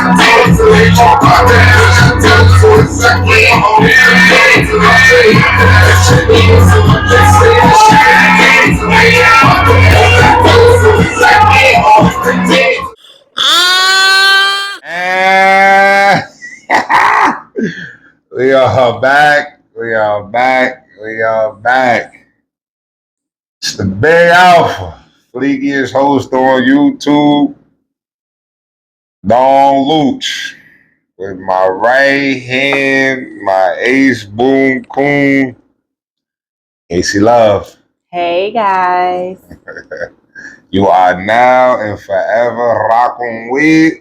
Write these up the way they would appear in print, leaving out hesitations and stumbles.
And we are back. We are back. We are back. It's the Big Alpha, fleekiest host on YouTube, Don Luch. With my right hand, my ace boom coon, AC Love. Hey guys. You are now and forever rocking with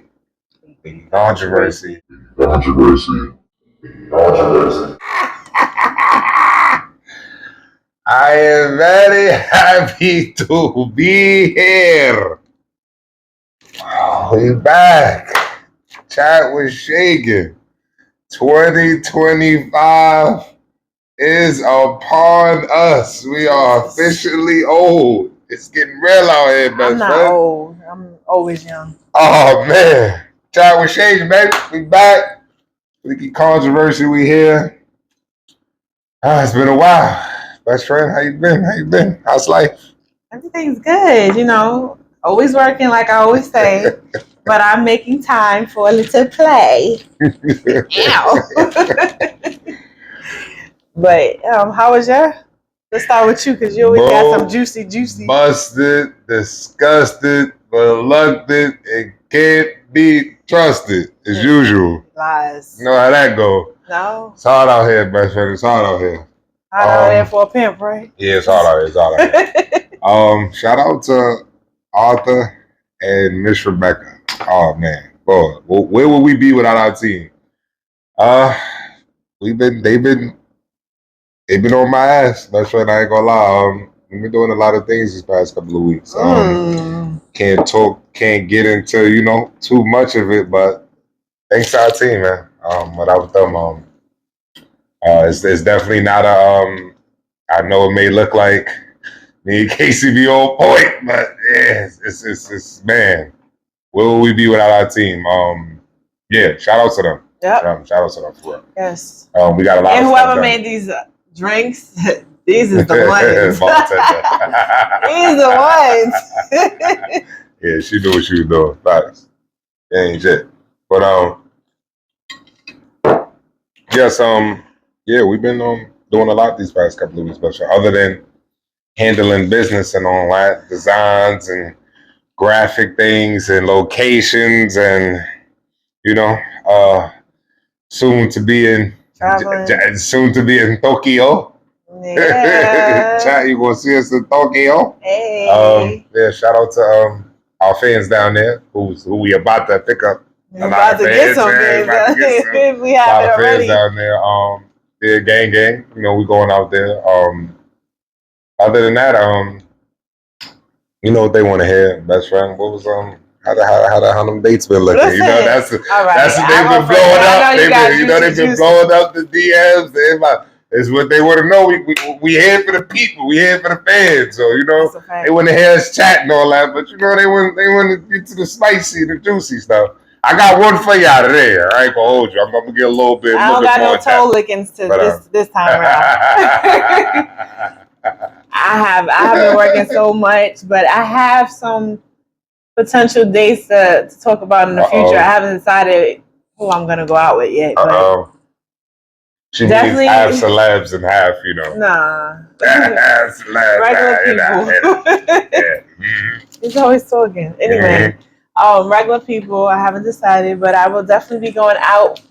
Controversy. I am very happy to be here. We back. Chat was shaking. 2025 is upon us. We are officially old. It's getting real out here, best I'm not friend. old. I'm always young. Oh man. Chat was shaking, baby. We back. Leaky Controversy, we here. It's been a while. Best friend, how you been? How you been? How's life? Everything's good, Always working, like I always say. But I'm making time for a little play. Ow. But how was your? Let's start with you, because you always got some juicy. Busted, disgusted, reluctant, and can't be trusted as usual. Lies. You know how that go. No. It's hard out here, best friend. It's hard out here. Hard out there for a pimp, right? Yeah, it's hard out here. It's hard out here. Shout out to Arthur and Miss Rebecca. Oh man, boy, where would we be without our team? They've been on my ass. Best friend, I ain't gonna lie. We've been doing a lot of things these past couple of weeks. Can't get into too much of it, but thanks to our team, man. Without them, it's definitely not a. I know it may look like me and Casey be on point, but yeah, it's man. Where will we be without our team? Yeah, shout out to them. Yep. Shout out to them for real. Yes. We got a lot. And of whoever made these drinks, these is the ones. These the ones. Yeah, she knew what she was doing. Facts. It ain't shit. But yes, yeah, we've been doing a lot these past couple of weeks, but other than handling business and all that, designs and graphic things and locations and soon to be in Tokyo. Yeah. Chat, you gonna see us in Tokyo? Hey. Yeah, shout out to our fans down there who we about to pick up. We about to get some fans. We have it already. Fans down there. Yeah, gang. We going out there. Other than that, you know what they want to hear, best friend. What was how them dates been looking? Listen, that's what they've been blowing up. They've been blowing up the DMs. It's what they want to know. We here for the people. We here for the fans. So they want to hear us chat and all that. But they want to get to the spicy, the juicy stuff. I got one for y'all today. I ain't gonna hold you. I'm gonna get a little bit. I don't got no toe lickings to this time around. I have been working so much, but I have some potential dates to talk about in the future. I haven't decided who I'm gonna go out with yet. She definitely half celebs and half, Nah. Half celebs. Regular people. He's always talking. Anyway, regular people, I haven't decided, but I will definitely be going out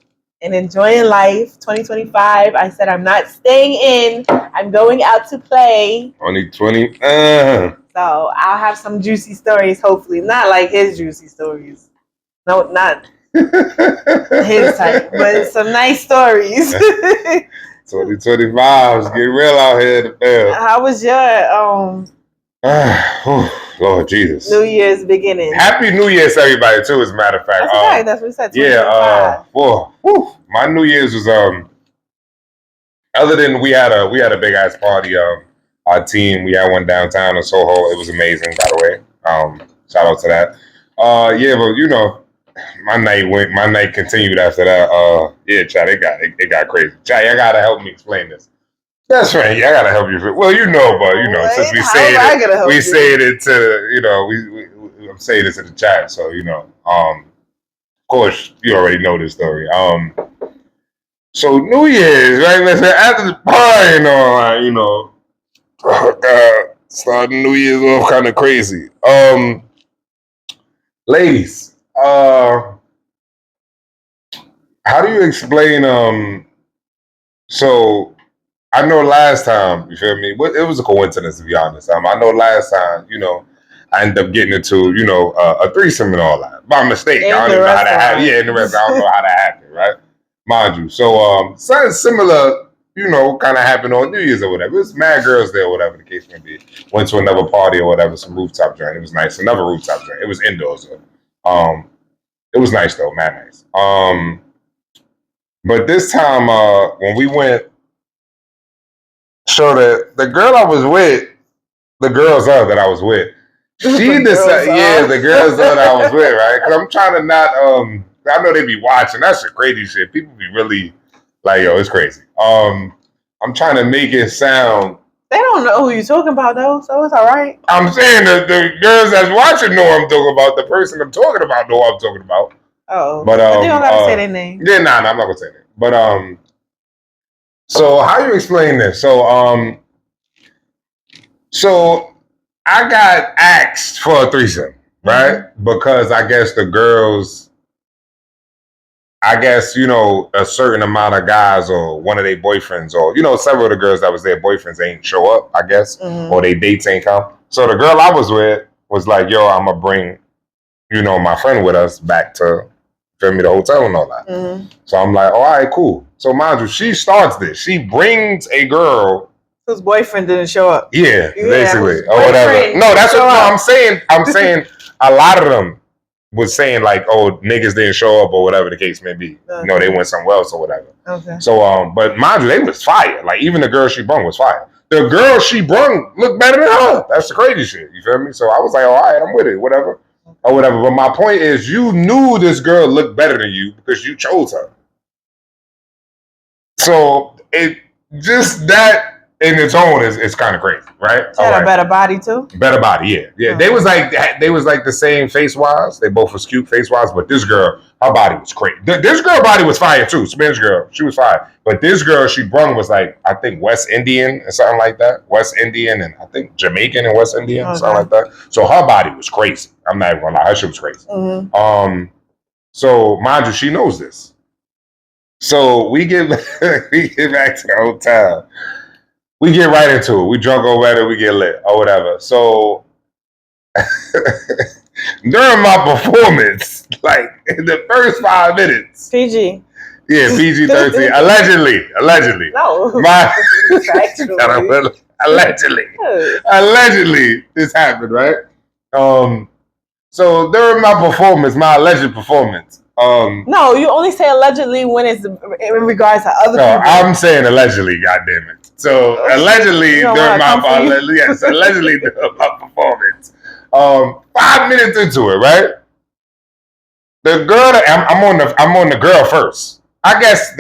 and enjoying life. 2025, I said I'm not staying in. I'm going out to play. Only 20. So I'll have some juicy stories, hopefully. Not like his juicy stories. No, not his type, but some nice stories. 2025 is getting real out here in the field. How was your Lord Jesus. New Year's beginning? Happy New Year's, everybody, too, as a matter of fact. That's what we said. Yeah, my New Year's was other than we had a big ass party. Our team, we had one downtown in Soho. It was amazing, by the way. Shout out to that. Yeah, but my night continued after that. Yeah, Chad, it got crazy. Chad, you gotta help me explain this. That's right. Yeah, I gotta help you. Well, you know, but since we say it to I'm saying it to the chat, so of course you already know this story. So New Year's, right? Listen, after the party and all, starting New Year's off kind of crazy. Ladies, how do you explain? So I know last time, you feel me? It was a coincidence, to be honest. I know last time, I ended up getting into, a threesome and all that by mistake. I don't even know how that happened. Yeah, in the rest, I don't know how that happened, right? Mind you. So something similar, kind of happened on New Year's or whatever. It was mad girls there, whatever the case may be. Went to another party or whatever, some rooftop joint. It was nice. Another rooftop joint. It was indoors though. It was nice though, mad nice. But this time, when we went, so the girl I was with, the girls that I was with, she decided, the girls that I was with, right? Because I'm trying to not, I know they be watching. That's the crazy shit. People be really like, yo, it's crazy. I'm trying to make it sound. They don't know who you're talking about though, so it's all right. I'm saying the girls that's watching know I'm talking about. The person I'm talking about know what I'm talking about. Oh, but they don't gotta say their name. Yeah, nah, I'm not gonna say that. But so how you explain this? So I got asked for a threesome, right? Mm-hmm. Because I guess the girls, a certain amount of guys or one of their boyfriends or, several of the girls that was their boyfriends ain't show up, I guess, or they dates ain't come. So the girl I was with was like, yo, I'm going to bring, my friend with us back to, feel me, the hotel and all that. Mm-hmm. So I'm like, all right, cool. So mind you, she starts this. She brings a girl whose boyfriend didn't show up. Yeah, basically. Or whatever. No, that's what I'm saying. I'm saying a lot of them was saying like, oh, niggas didn't show up or whatever the case may be. Okay. They went somewhere else or whatever. Okay. So but mind you, they was fire. Like even the girl she brung was fire. The girl she brung looked better than her. That's the crazy shit. You feel me? So I was like, all right, I'm with it, whatever. Or whatever. But my point is you knew this girl looked better than you because you chose her. So it just that in its own is kind of crazy, right? She had a better body too. Better body, yeah. They was like the same face wise. They both was cute face wise, but this girl, her body was crazy. This girl body was fire too. Spanish girl, she was fire. But this girl she brung was like I think West Indian or something like that. West Indian and I think Jamaican and West Indian, something like that. So her body was crazy. I'm not even gonna lie, her shit was crazy. Mm-hmm. So mind you, she knows this. So we get back to the hotel. We get right into it. We drunk or whatever, we get lit or whatever. So during my performance, like in the first 5 minutes. PG. Yeah, PG-13. Allegedly. No. Allegedly, this happened, right? So during my performance, my alleged performance. No, you only say allegedly when it's in regards to other people. I'm saying allegedly, goddammit. So allegedly during my performance, 5 minutes into it, right? The girl, I'm on the girl first. I guess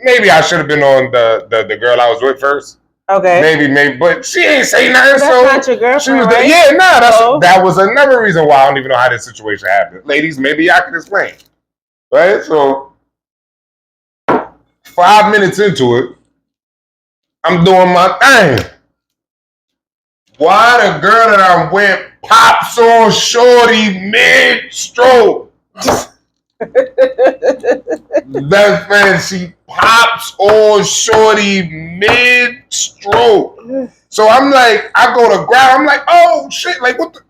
maybe I should have been on the girl I was with first. Okay. Maybe, but she ain't say nothing. That's not your girlfriend, she was right? That was another reason why I don't even know how this situation happened. Ladies, maybe I can explain. Right? So 5 minutes into it, I'm doing my thing. Why the girl that I'm with pops on shorty mid-stroke? Best friend, she pops on shorty mid-stroke. So I'm like, I go to grab, I'm like, oh shit, like what the?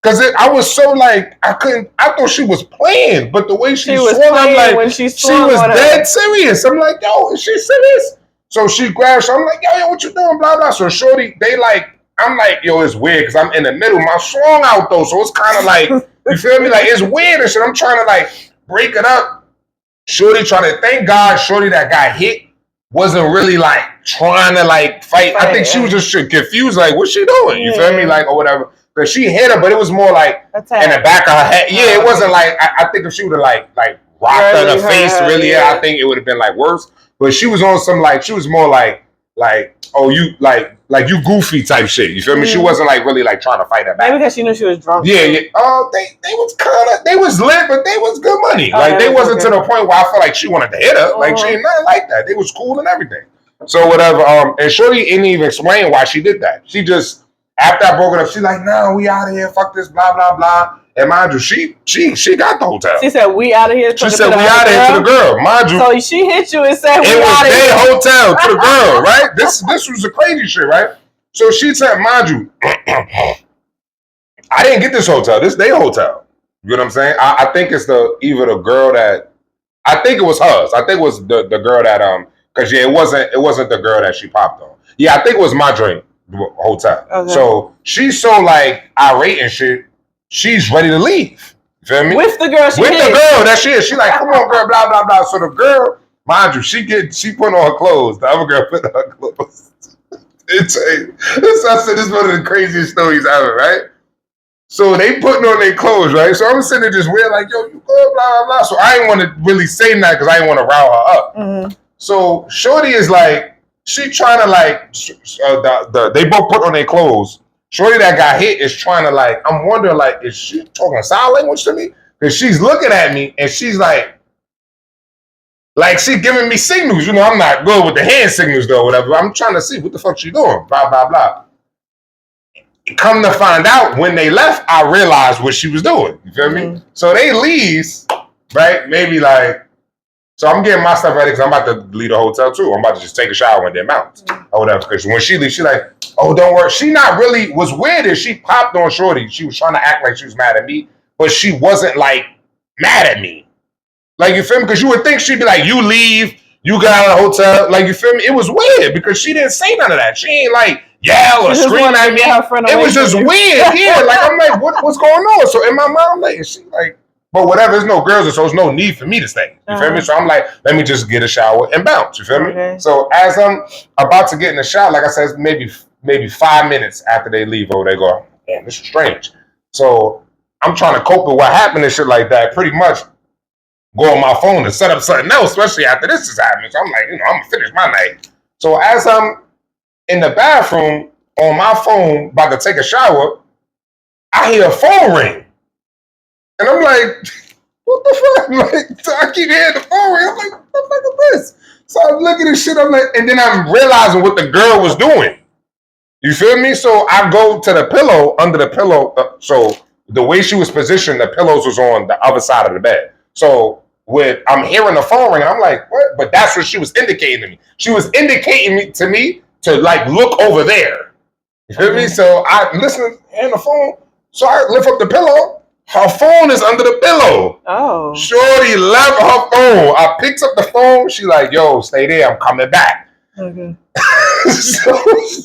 Because I was so like, I thought she was playing, but the way she swung, I'm like, when she was dead serious. I'm like, yo, is she serious? So she grabs, I'm like, yo, what you doing, blah, blah. So shorty, I'm like, yo, it's weird because I'm in the middle. My swung out though, so it's kind of like, you feel me? Like, it's weird and shit. I'm trying to like break it up. Shorty thank God shorty that got hit wasn't really like trying to like fight. I think she was just confused, like, what's she doing? You feel me? Like, or whatever. because she hit her, but it was more like in the back of her head. Yeah, it wasn't like I think if she would have like rocked her in her face, really, I think it would have been like worse. But she was on some like she was more like oh you like you goofy type shit. You feel me? She wasn't like really like trying to fight her back. Maybe because she knew she was drunk. Yeah, yeah. Oh, they was lit, but they was good money. Like they wasn't to the point where I felt like she wanted to hit her. Like she ain't nothing like that. They was cool and everything. So whatever. And Shorty didn't even explain why she did that. She just after I broke it up, she's like, "No, we out of here. Fuck this. Blah blah blah." And mind you, she got the hotel. She said, "We out of here." She said, "We out of here" to the girl. Mind you, so she hit you and said, "We out of here." It was their hotel to the girl, right? This was the crazy shit, right? So she said, mind you, I didn't get this hotel. This their hotel. You know what I'm saying? I think it's either the girl that I think it was hers. I think it was the girl that because it wasn't the girl that she popped on. Yeah, I think it was my drink hotel. Okay. So she's so like irate and shit. She's ready to leave. You feel me? With the girl she hit. The girl that she is. She like, come on, girl, blah, blah, blah. So the girl, mind you, she put on her clothes. The other girl put on her clothes. I said, this is one of the craziest stories ever, right? So they putting on their clothes, right? So I'm sitting there just weird, like, yo, you go, blah, blah, blah. So I didn't want to really say that because I didn't want to rile her up. Mm-hmm. So Shorty is like, she trying to like, they both put on their clothes. Shorty that got hit is trying to like, I'm wondering like, is she talking sign language to me? Because she's looking at me and she's like she giving me signals. You know, I'm not good with the hand signals though, whatever. I'm trying to see what the fuck she doing, blah, blah, blah. Come to find out, when they left, I realized what she was doing. You feel me? So they leaves, right? Maybe like, so I'm getting my stuff ready because I'm about to leave the hotel too. I'm about to just take a shower when they mount or whatever. Because when she leaves, she like, oh, don't worry. She not really, what's weird is she popped on Shorty. She was trying to act like she was mad at me, but she wasn't like mad at me. Like, you feel me? Because you would think she'd be like, you leave, you got out of the hotel. Like, you feel me? It was weird because she didn't say none of that. She ain't like yell or scream at me. It was just weird. Yeah, like, I'm like, what's going on? So in my mind, I'm like, she like, but whatever, there's no girls, so there's no need for me to stay. You feel me? So I'm like, let me just get a shower and bounce. You feel me? So as I'm about to get in the shower, like I said, maybe 5 minutes after they leave, they go, damn, this is strange. So I'm trying to cope with what happened and shit like that. Pretty much go on my phone and set up something else, especially after this is happening. So I'm like, I'm gonna finish my night. So as I'm in the bathroom on my phone, about to take a shower, I hear a phone ring. And I'm like, what the fuck? Like, so I keep hearing the phone ring. I'm like, what the fuck is this? So I'm looking at shit, I'm like, and then I'm realizing what the girl was doing. You feel me? So I go to the pillow, under the pillow. So the way she was positioned, the pillows was on the other side of the bed. So I'm hearing the phone ring, and I'm like, what? But that's what she was indicating to me. She was indicating to me to like look over there. You feel me? So I listen in the phone. So I lift up the pillow. Her phone is under the pillow. Oh. Shorty left her phone. I picked up the phone. She like, yo, stay there. I'm coming back. Okay. So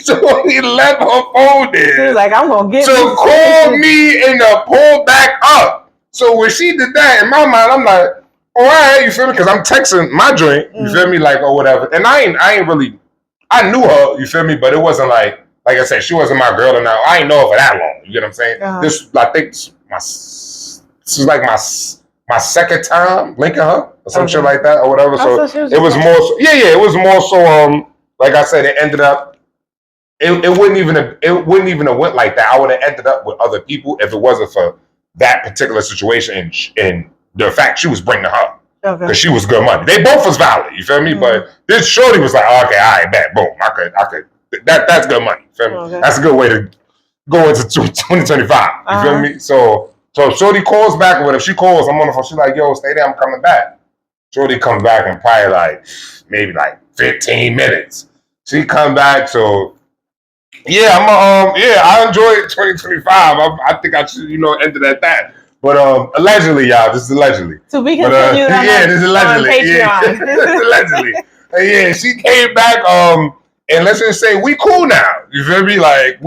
Shorty left her phone there. She was like, I'm going to get to call me and pull back up. So when she did that, in my mind, I'm like, all right, you feel me? Because I'm texting my drink, you feel me? Like, or whatever. And I ain't really, I knew her, you feel me? But it wasn't like I said, she wasn't my girl or now. I ain't know her for that long. You get what I'm saying? Uh-huh. This, I think, this is like my second time linking her or some shit like that or whatever. So it was more so, it was more so like I said, it ended up it wouldn't even have went like that. I would have ended up with other people if it wasn't for that particular situation and the fact she was bringing her because she was good money. They both was valid, you feel me? But this shorty was like, oh, okay, all right, bet, boom, I could that's good money, you feel me? Okay. That's a good way to go into 2025, you feel me? So Shorty calls back, or if she calls, I'm on the phone, she's like, yo, stay there, I'm coming back. Shorty comes back in probably maybe 15 minutes. She come back, so I enjoyed 2025. I think I should, ended at that. But allegedly, y'all, this is allegedly. To be continued this is allegedly. Patreon. This is allegedly. She came back, and let's just say we cool now. You feel me? Like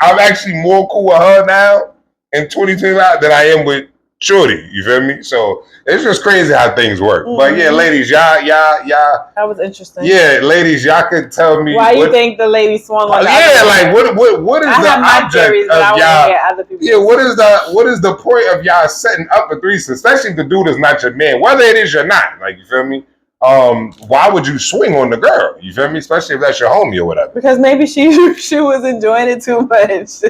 I'm actually more cool with her now in 2025 than I am with Shorty. You feel me? So it's just crazy how things work. Mhm. But yeah, ladies, y'all. That was interesting. Yeah, ladies, y'all could tell me why you think the lady swung on. Yeah, like what is I the have my object theories, but of I want y'all? to hear other people. Yeah, what is the point of y'all setting up a threesome, especially if the dude is not your man, whether it is or not? Like, you feel me? Why would you swing on the girl? You feel me? Especially if that's your homie or whatever. Because maybe she was enjoying it too much.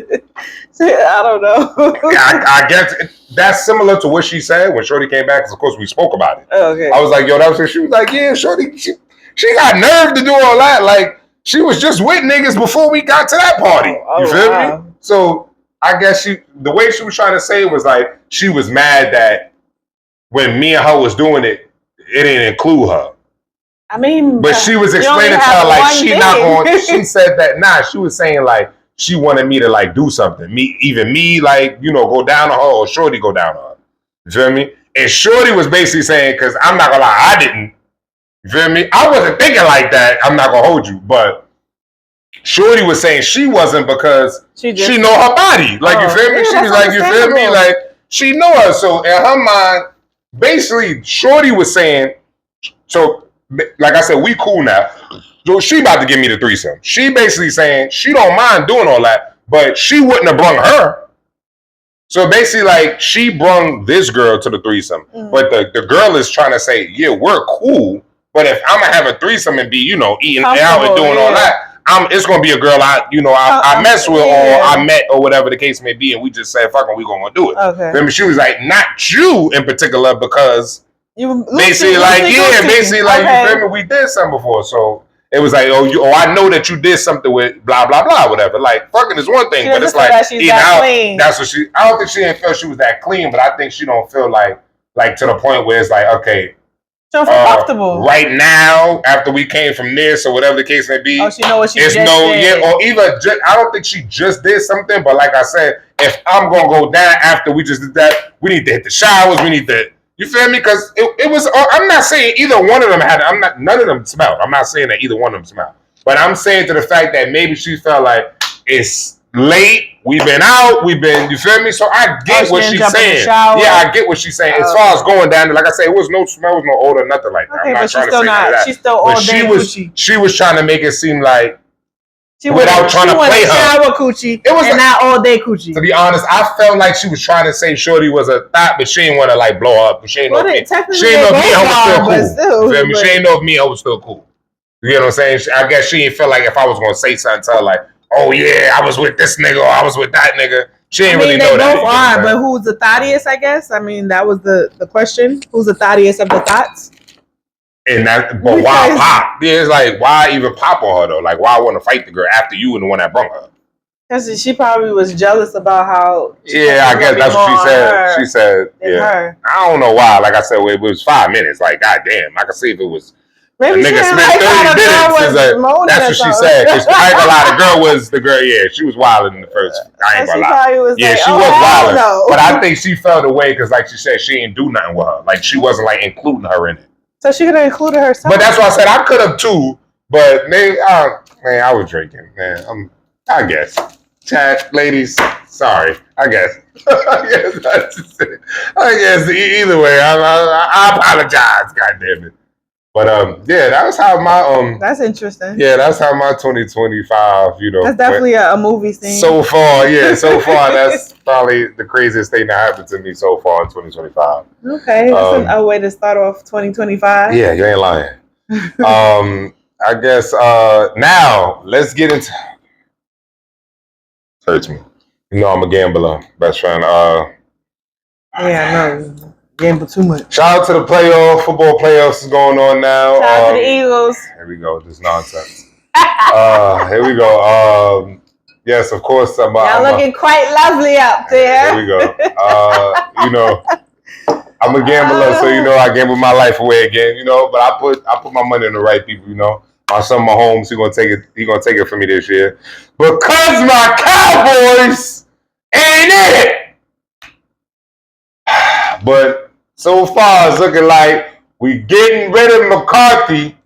I don't know. Yeah, I guess that's similar to what she said when Shorty came back. Because of course we spoke about it. Oh, okay. I was like, yo, that was her. She was like, yeah, Shorty, she got nerve to do all that. Like, she was just with niggas before we got to that party. You feel me? So I guess the way she was trying to say it was like she was mad that when me and her was doing it, it didn't include her. I mean, but she was explaining to her like she not going. She said that she was saying like she wanted me to like do something. Me like go down on her or Shorty go down on her. You feel me? And Shorty was basically saying, because I'm not gonna lie, I didn't. You feel me? I wasn't thinking like that. I'm not gonna hold you, but Shorty was saying she wasn't because she know her body. Like, you feel me? She was like, you feel me? Like, she know her. So in her mind, basically, Shorty was saying, so like I said, we cool now. So she about to give me the threesome. She basically saying she don't mind doing all that, but she wouldn't have brung her. So basically, like, she brung this girl to the threesome, but the girl is trying to say, yeah, we're cool, but if I'm gonna have a threesome and be, eating out and doing all that, it's gonna be a girl I mess with or I met or whatever the case may be, and we just said, fuck it, we gonna do it. Okay. Then she was like, not you in particular, because basically, you feel me? We did something before, so it was like, I know that you did something with blah blah blah, whatever. Like, fucking is one thing, but it's like eating out. Clean. That's what she. I don't think she didn't feel she was that clean, but I think she don't feel like to the point where it's like, okay, don't feel comfortable right now after we came from this or whatever the case may be. Oh, she know what she did. Or even I don't think she just did something, but like I said, if I'm gonna go down after we just did that, we need to hit the showers. We need to. You feel me? Because it was. I'm not saying either one of them had. None of them smelled. I'm not saying that either one of them smelled. But I'm saying to the fact that maybe she felt like it's late. We've been out. You feel me? So I get what she's saying. Yeah, I get what she's saying. As far as going down there, like I said, it was no smell, was no odor, nothing like that. Okay, I'm not trying to say that. She's still all day coochie. She was trying to make it seem like. Without trying to play her. Shower coochie. It was not all day coochie. To be honest, I felt like she was trying to say Shorty was a thought, but she didn't want to like blow up. She didn't know if me and her was still cool. You feel me? She didn't know if me and her was still cool. You get what I'm saying? I guess she didn't feel like if I was going to say something to her like, oh yeah, I was with this nigga or I was with that nigga. She didn't really know that. They both are, but who's the thottiest, I guess? I mean, that was the question. Who's the thottiest of the thoughts? And that, but why pop? Yeah, it's like, why even pop on her though? Like, why want to fight the girl after you and the one that brung her? Because she probably was jealous about how. Yeah, I guess that's what she said. She said, yeah. Her. I don't know why. Like I said, it was 5 minutes. Like, goddamn, I could see if it was. Maybe a nigga spent 30 minutes. That's what she said. Because I ain't gonna lie, the girl was the girl. Yeah, she was wilding in the first. I ain't gonna lie. Yeah, she was wilding. But I think she felt away because, like she said, she didn't do nothing with her. Like, she wasn't like including her in it. So she could have included herself. But that's why I said I could have too. But maybe, man, I was drinking. Man, I guess. Chat, ladies, sorry. I guess. I guess either way, I apologize. God damn it. But yeah, that was how my That's interesting. Yeah, that's how my 2025. That's definitely a movie scene. So far, yeah. So far, that's probably the craziest thing that happened to me so far in 2025. Okay, that's a way to start off 2025. Yeah, you ain't lying. I guess now let's get into. Hurts me. I'm a gambler, best friend. Yeah, I know. Gamble too much. Shout out to the football playoffs is going on now. Shout out to the Eagles. Here we go, this nonsense. Here we go. Yes, of course. Y'all looking quite lovely up there. Here we go. I'm a gambler, so I gamble my life away again. But I put my money in the right people. My son Mahomes, he gonna take it from me this year because my Cowboys ain't it. But so far, it's looking like we getting rid of McCarthy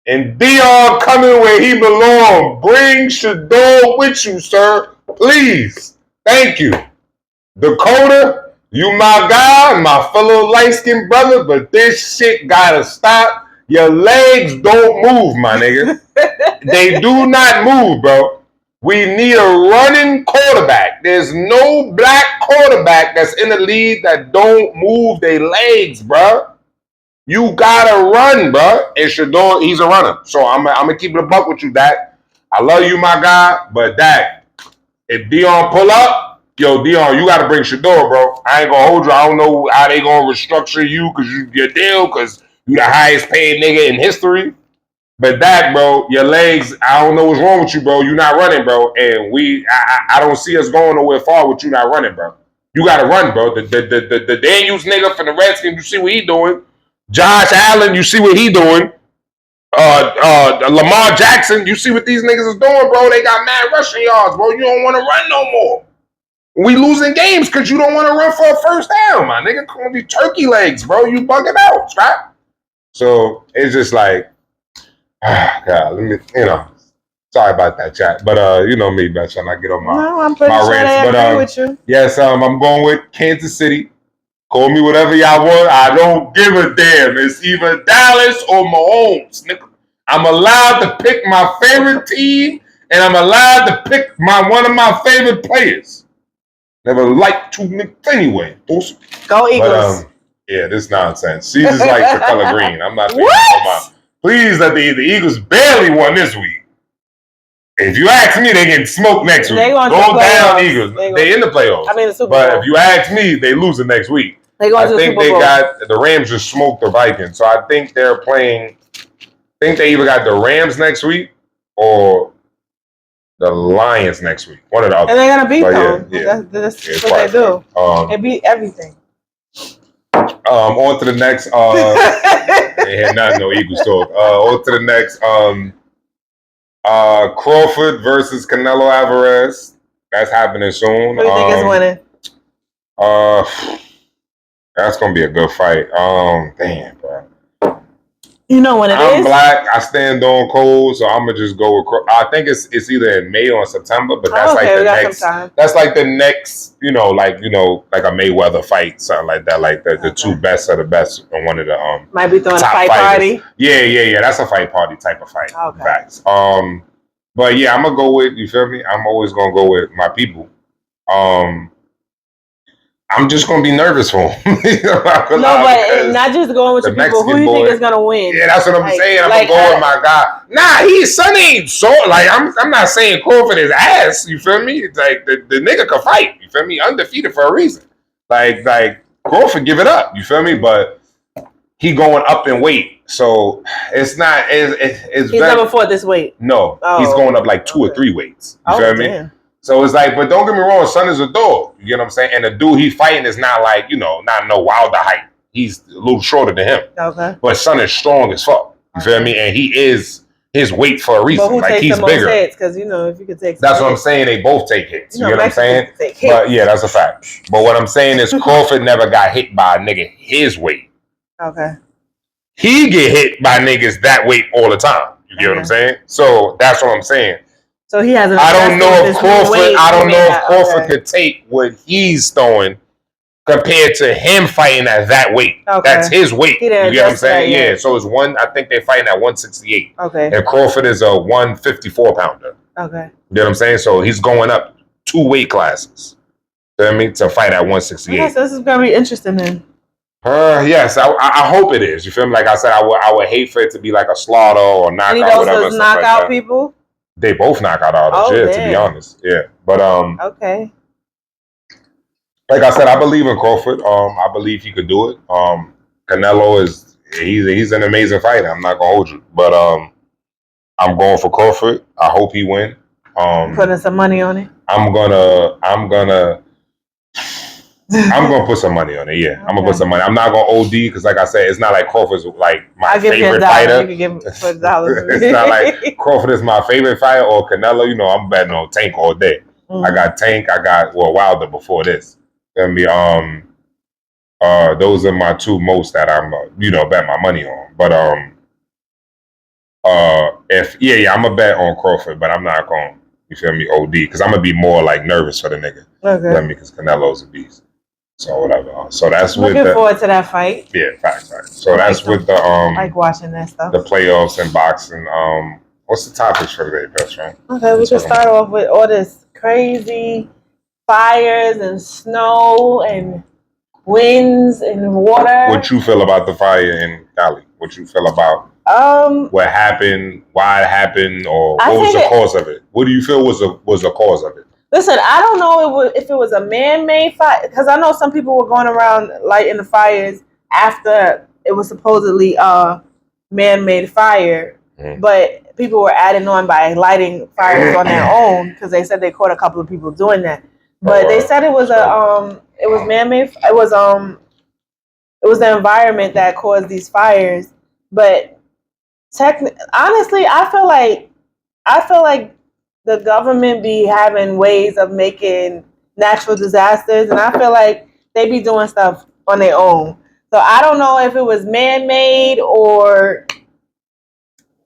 and Dion coming where he belongs. Bring Shador with you, sir. Please. Thank you. Dakota, You my guy, my fellow light-skinned brother, but this shit gotta stop. Your legs don't move, my nigga. They do not move, bro. We need a running quarterback. There's no black quarterback that's in the league that don't move their legs, bro. You gotta run, bro. And Shador, he's a runner. So I'm gonna keep it a buck with you, Dak. I love you, my guy, but Dak, if Dion pull up, yo, Dion, you gotta bring Shador, bro. I ain't gonna hold you. I don't know how they gonna restructure you because your deal, because you the highest paid nigga in history. But Dak, bro, your legs, I don't know what's wrong with you, bro. You not running, bro. And I don't see us going nowhere far with you not running, bro. You gotta run, bro. The Daniels nigga from the Redskins, you see what he doing. Josh Allen, you see what he doing. Lamar Jackson, you see what these niggas is doing, bro. They got mad rushing yards, bro. You don't want to run no more. We losing games because you don't want to run for a first down, my nigga. Call me turkey legs, bro. You bugging out, right? So it's just like, God, let me, sorry about that, chat. But you know me, bitch, and I get on I'm pretty my sure rants. they agree with you. Yes, I'm going with Kansas City. Call me whatever y'all want. I don't give a damn. It's either Dallas or Mahomes, nigga. I'm allowed to pick my favorite team, and I'm allowed to pick one of my favorite players. Never liked to mix anyway. Go Eagles. But, yeah, this nonsense. Caesar's like the color green. I'm not thinking about. Please let the Eagles barely won this week. If you ask me, they getting smoked next week. Go down, Eagles. They in the playoffs. I mean, the Super Bowl. But if you ask me, they losing next week. I think they got the Rams just smoked the Vikings, so I think they're playing. I think they either got the Rams next week or the Lions next week. One of the other. And they're gonna beat them. Yeah. That's what they do. They beat everything. On to the next. They had no Eagles talk. On to the next. Crawford versus Canelo Alvarez. That's happening soon. Who do you think is winning? That's gonna be a good fight. Damn, bro. You know when I'm black. I stand on cold, so I'm gonna just go with. I think it's either in May or September, but that's like the next. That's like the next. Like a Mayweather fight, something like that. Like the two best of the best on one of the might be throwing a fight fighters. Party. Yeah. That's a fight party type of fight. Okay. Facts. But yeah, I'm gonna go with. You feel me? I'm always gonna go with my people. I'm just gonna be nervous for him. But not just going with your people. Who do you think is gonna win? Yeah, that's what I'm saying. I'm gonna go with my guy. Nah, son ain't so like I'm not saying Crawford is ass. You feel me? It's like the nigga can fight. You feel me? Undefeated for a reason. Like Crawford, give it up. You feel me? But he going up in weight, so it's not. He's never fought this weight. No, he's going up like 2 or 3 weights. You feel me? So it's like, but don't get me wrong, son is a dog. You get what I'm saying? And the dude he's fighting is not like, not no wilder height. He's a little shorter than him. Okay. But son is strong as fuck. You feel me? And he is his weight for a reason. But who like takes he's the most bigger. Hits? Because if you could take. That's what I'm saying. They both take hits. You get what I'm saying? But yeah, that's a fact. But what I'm saying is Crawford never got hit by a nigga his weight. Okay. He get hit by niggas that weight all the time. You get what I'm saying? So that's what I'm saying. So he has. I don't know if Crawford. I don't know if Crawford could take what he's throwing compared to him fighting at that weight. Okay. That's his weight. You get what I'm saying? Yeah. So it's one. I think they're fighting at 168. Okay. And Crawford is a 154 pounder. Okay. You know what I'm saying? So he's going up 2 weight classes. You know what I mean? To fight at 168. Okay, so this is gonna be interesting then. Yes, I hope it is. You feel me? Like I said, I would hate for it to be like a slaughter or knockout. And he does knock out people. They both knock out artists, to be honest. Yeah. But okay. Like I said, I believe in Crawford. I believe he could do it. Canelo he's an amazing fighter. I'm not gonna hold you. But I'm going for Crawford. I hope he win. Putting some money on it. I'm gonna put some money on it. Yeah, okay. I'm gonna put some money. I'm not gonna OD because, like I said, it's not like Crawford's like my favorite fighter. You can give him $1. It's not like Crawford is my favorite fighter or Canelo. I'm betting on Tank all day. I got Tank. I got Wilder before this. Gonna be those are my 2 most that I'm bet my money on. But I'm gonna bet on Crawford, but I'm not gonna OD because I'm gonna be more like nervous for the nigga. Okay. Because Canelo's a beast. So whatever. So that's with looking forward to that fight. Yeah, facts. So that's with the like watching that stuff. The playoffs and boxing. What's the topics for today, best friend? Okay, we can start off with all this crazy fires and snow and winds and water. What you feel about the fire in Cali? What you feel about what happened, why it happened, or what was the cause of it? What do you feel was the cause of it? Listen, I don't know if it was a man-made fire, because I know some people were going around lighting the fires after it was supposedly man-made fire, but people were adding on by lighting fires on their own because they said they caught a couple of people doing that. But they said it was man-made. It was the environment that caused these fires. But honestly, I feel like the government be having ways of making natural disasters, and I feel like they be doing stuff on their own. So I don't know if it was man-made or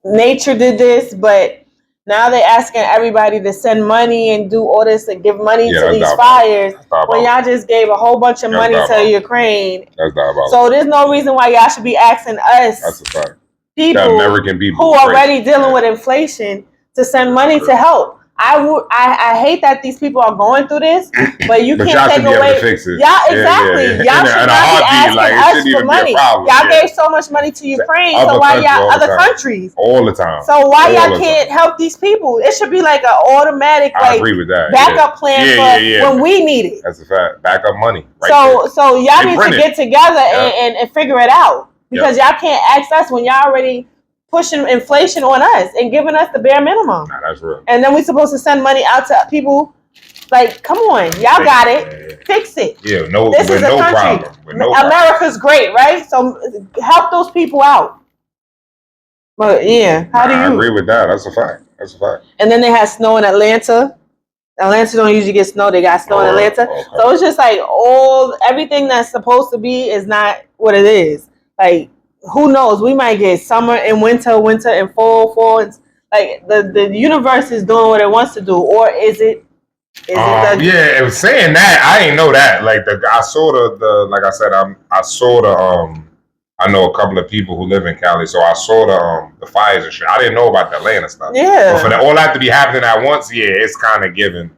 nature did this, but now they're asking everybody to send money and do all this and give money to these fires when y'all just gave a whole bunch of money to Ukraine. That's not about so there's no reason why y'all should be asking us, that's a fact, people, the American people who are already dealing with inflation, to send money to help. I hate that these people are going through this, but you can't take away. To fix it. Y'all exactly. Y'all should not be asking us for money. Y'all gave so much money to Ukraine, so why y'all other countries all the time? So why y'all can't help these people? It should be like an automatic agree with that. Backup plan for when we need it. That's a fact. Backup money. So y'all need to get together and figure it out, because y'all can't ask us when y'all already pushing inflation on us and giving us the bare minimum. Nah, that's real. And then we supposed to send money out to people. Like, come on, y'all got it. Fix it. Yeah, this is a country. America's great, right? So help those people out. But yeah, how do you? I agree with that. That's a fact. And then they had snow in Atlanta. Atlanta don't usually get snow. They got snow in Atlanta. Okay. So it's just like everything that's supposed to be is not what it is. Like, who knows? We might get summer and winter and fall. And, like the universe is doing what it wants to do, or is it? Yeah, saying that, I didn't know that. Like I saw the like I said, I know a couple of people who live in Cali, so I saw the fires and shit. I didn't know about the Atlanta stuff. Yeah, but for all that to be happening at once, it's kind of given.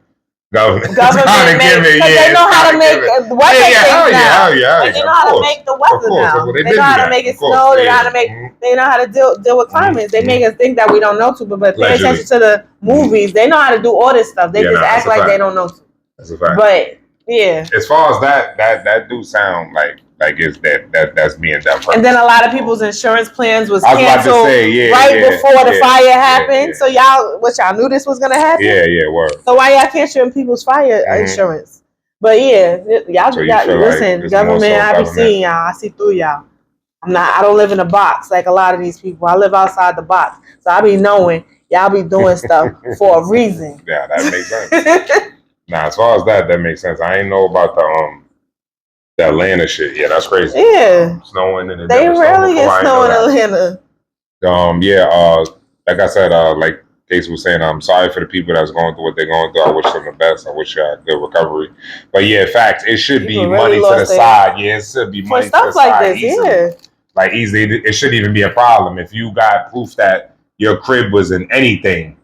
Government they know how to make weather things now. They know how to make the weather now. They know how to make it snow. They know how to make. They know how to deal with climates. They make us think that we don't know to, but pay attention to the movies. They know how to do all this stuff. They just act like they don't know to. That's a fact. But yeah, as far as that do sound like it's that's being done. And then a lot of people's insurance plans was canceled before the fire happened. So y'all knew this was gonna happen? Yeah, word. So why y'all canceling people's fire insurance? But yeah, y'all listen, like government, I be seeing y'all. I see through y'all. I don't live in a box like a lot of these people. I live outside the box. So I be knowing y'all be doing stuff for a reason. Yeah, that makes sense. Nah, as far as that makes sense. I ain't know about the Atlanta shit. Yeah, that's crazy. Yeah. Snowing and they rarely get snow in Atlanta. Like I said, like Casey was saying, I'm sorry for the people that's going through what they're going through. I wish them the best. I wish y'all good recovery. But yeah, facts. It should be money to the side. Yeah, it should be money to the side. For stuff like this, easily. Like easily, it shouldn't even be a problem. If you got proof that your crib was in anything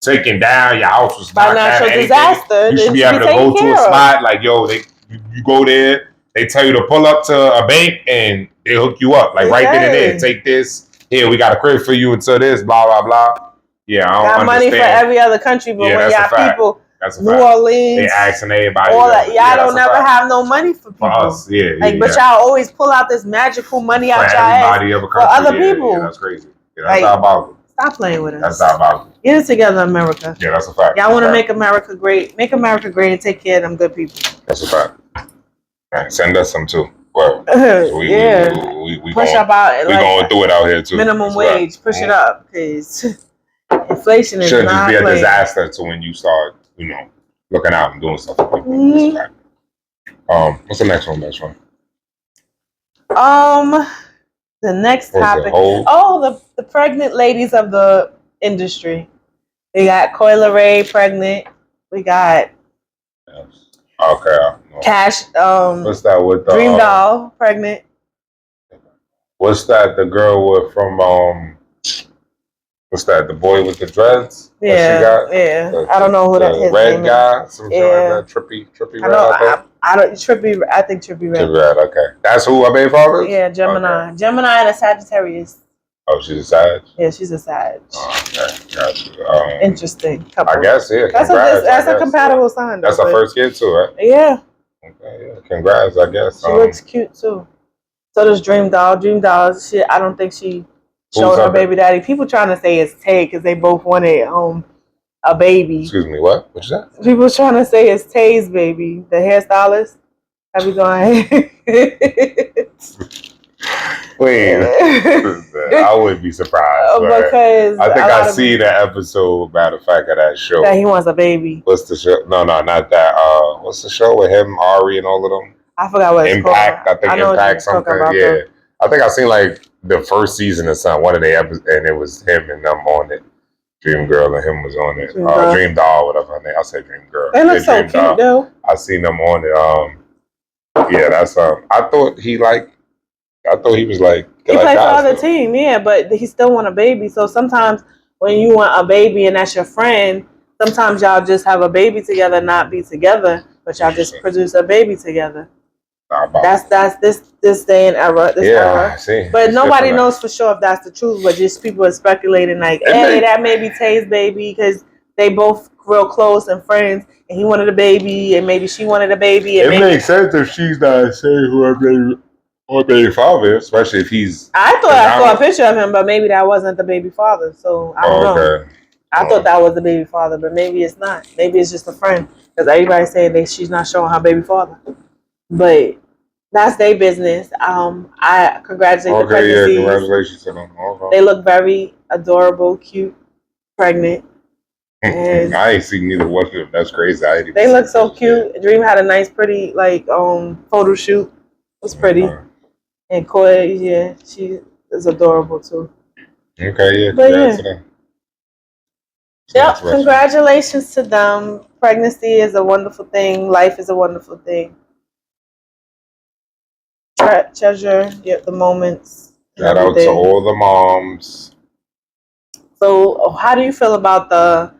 taken down, your house was knocked down, disaster, you should be able to go to a spot like, yo, you go there. They tell you to pull up to a bank and they hook you up. Like right then and there. Take this. Here, we got a crib for you until this, blah, blah, blah. Yeah, I don't understand. Got money for every other country, but when y'all people, New Orleans, they asking everybody. All that. Y'all don't never have no money for people. For us, but y'all always pull out this magical money out y'all ass for other people. Yeah, that's crazy. Yeah, that's diabolical. Stop playing with us. That's diabolical. Get it together, America. Yeah, that's a fact. Y'all want to make America great. Make America great and take care of them good people. That's a fact. Right, send us some too. Well, we push up out. We going through it out here too. Minimum wage, push it up, because inflation is shouldn't not just be a disaster to when you start, looking out and doing stuff. What's the next one, best one? The next topic. The pregnant ladies of the industry. We got Coyle Ray pregnant. We got. Yes. Okay. Cash. What's that with the Dream Doll pregnant. What's that? The girl with from what's that? The boy with the dreads? Yeah, she got? yeah. I don't know who that his red name guy, is. some shit like that. Trippy I Red, know. I think. I don't Trippy. I think Trippy Red. Trippy Red, okay. That's who her baby father is? Yeah, Gemini. Okay. Gemini and a Sagittarius. Oh, she's a Sag? Yeah, she's a Sag. Oh, okay, got you. Interesting couple. I guess, yeah. That's a compatible sign. Though, that's her first kid too, right? Yeah. Okay, yeah. Congrats, I guess. She looks cute too. So does Dream Doll. Dream Doll, I don't think she showed her baby daddy. People trying to say it's Tay because they both wanted a baby. Excuse me, what? What's that? People trying to say it's Tay's baby. The hairstylist. Have you gone? Wait, I wouldn't be surprised. Because I think I seen that episode, matter of fact, of that show. That he wants a baby. What's the show? No, not that. What's the show with him, Ari, and all of them? I forgot what it's Impact, called. I think Impact something. Yeah. I think I seen like the first season or something, one of the episodes, and it was him and them on it. Dream Girl and him was on it. Dream Doll, whatever her name. I said Dream Girl. They look so cute though. I seen them on it. Yeah, that's I thought he was like he played for other team, yeah, but he still want a baby. So sometimes when you want a baby and that's your friend, sometimes y'all just have a baby together, not be together, but y'all just produce a baby together. That's this day and era. I see. But it's nobody knows for sure if that's the truth. But just people are speculating like, hey, that may be Tay's baby because they both real close and friends, and he wanted a baby, and maybe she wanted a baby. And it makes sense if she's not saying who her baby father is, especially if he's. I thought I saw a picture of him, but maybe that wasn't the baby father. So I don't know. I thought that was the baby father, but maybe it's not. Maybe it's just a friend because everybody's saying that she's not showing her baby father. But that's their business. I congratulate the pregnancies. Yeah, congratulations to them. They look very adorable, cute, pregnant. And I ain't seen neither one of them. That's crazy. They look so cute. Dream had a nice, pretty photo shoot. It was pretty. And Koi, yeah, she is adorable too. Okay, yeah, congrats to them. Yep, congratulations to them. Pregnancy is a wonderful thing. Life is a wonderful thing. Treasure the moments. Shout out to all the moms. So, how do you feel about the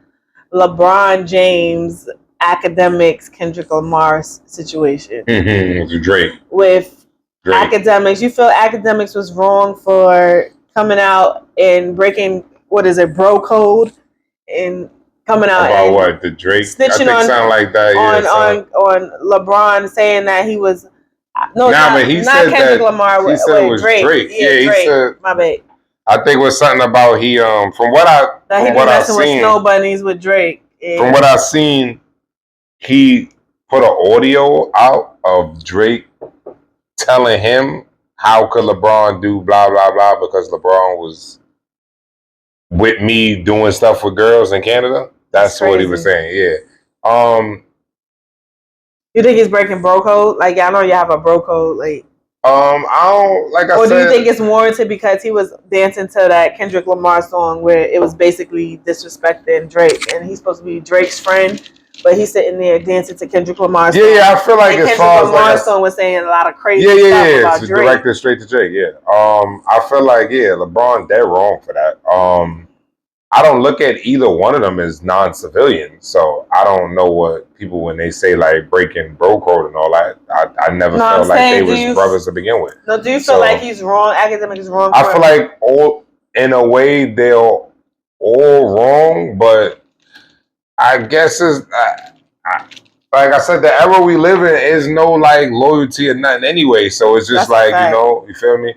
LeBron James academics Kendrick Lamar situation? Drake. With academics, you feel academics was wrong for coming out and breaking bro code and coming out about and what the Drake snitching sound like that on LeBron saying that he was but he not said Kendrick that Lamar he said it was Drake. Yeah, he Drake. said my bad. I think it was something about he from what I seen with snow bunnies with Drake. Yeah. From what I seen, he put an audio out of Drake telling him how could LeBron do blah blah blah because LeBron was with me doing stuff with girls in Canada. That's what he was saying. Yeah. You think he's breaking bro code? Like I know you have a bro code. Like I don't like. Or do you think it's warranted because he was dancing to that Kendrick Lamar song where it was basically disrespecting Drake, and he's supposed to be Drake's friend, but he's sitting there dancing to Kendrick Lamar's song. Yeah, I feel like as far as Lamar's song was saying a lot of crazy stuff about it's Drake. directed straight to Drake. Yeah. I feel like LeBron dead wrong for that. I don't look at either one of them as non-civilians, so I don't know what people when they say like breaking bro code and all that. I never felt like they was brothers to begin with. No, do you feel like he's wrong? Academic is wrong. I feel like in a way they're all wrong, but I guess it's like I said, the era we live in is no like loyalty or nothing anyway. So it's just like you feel me.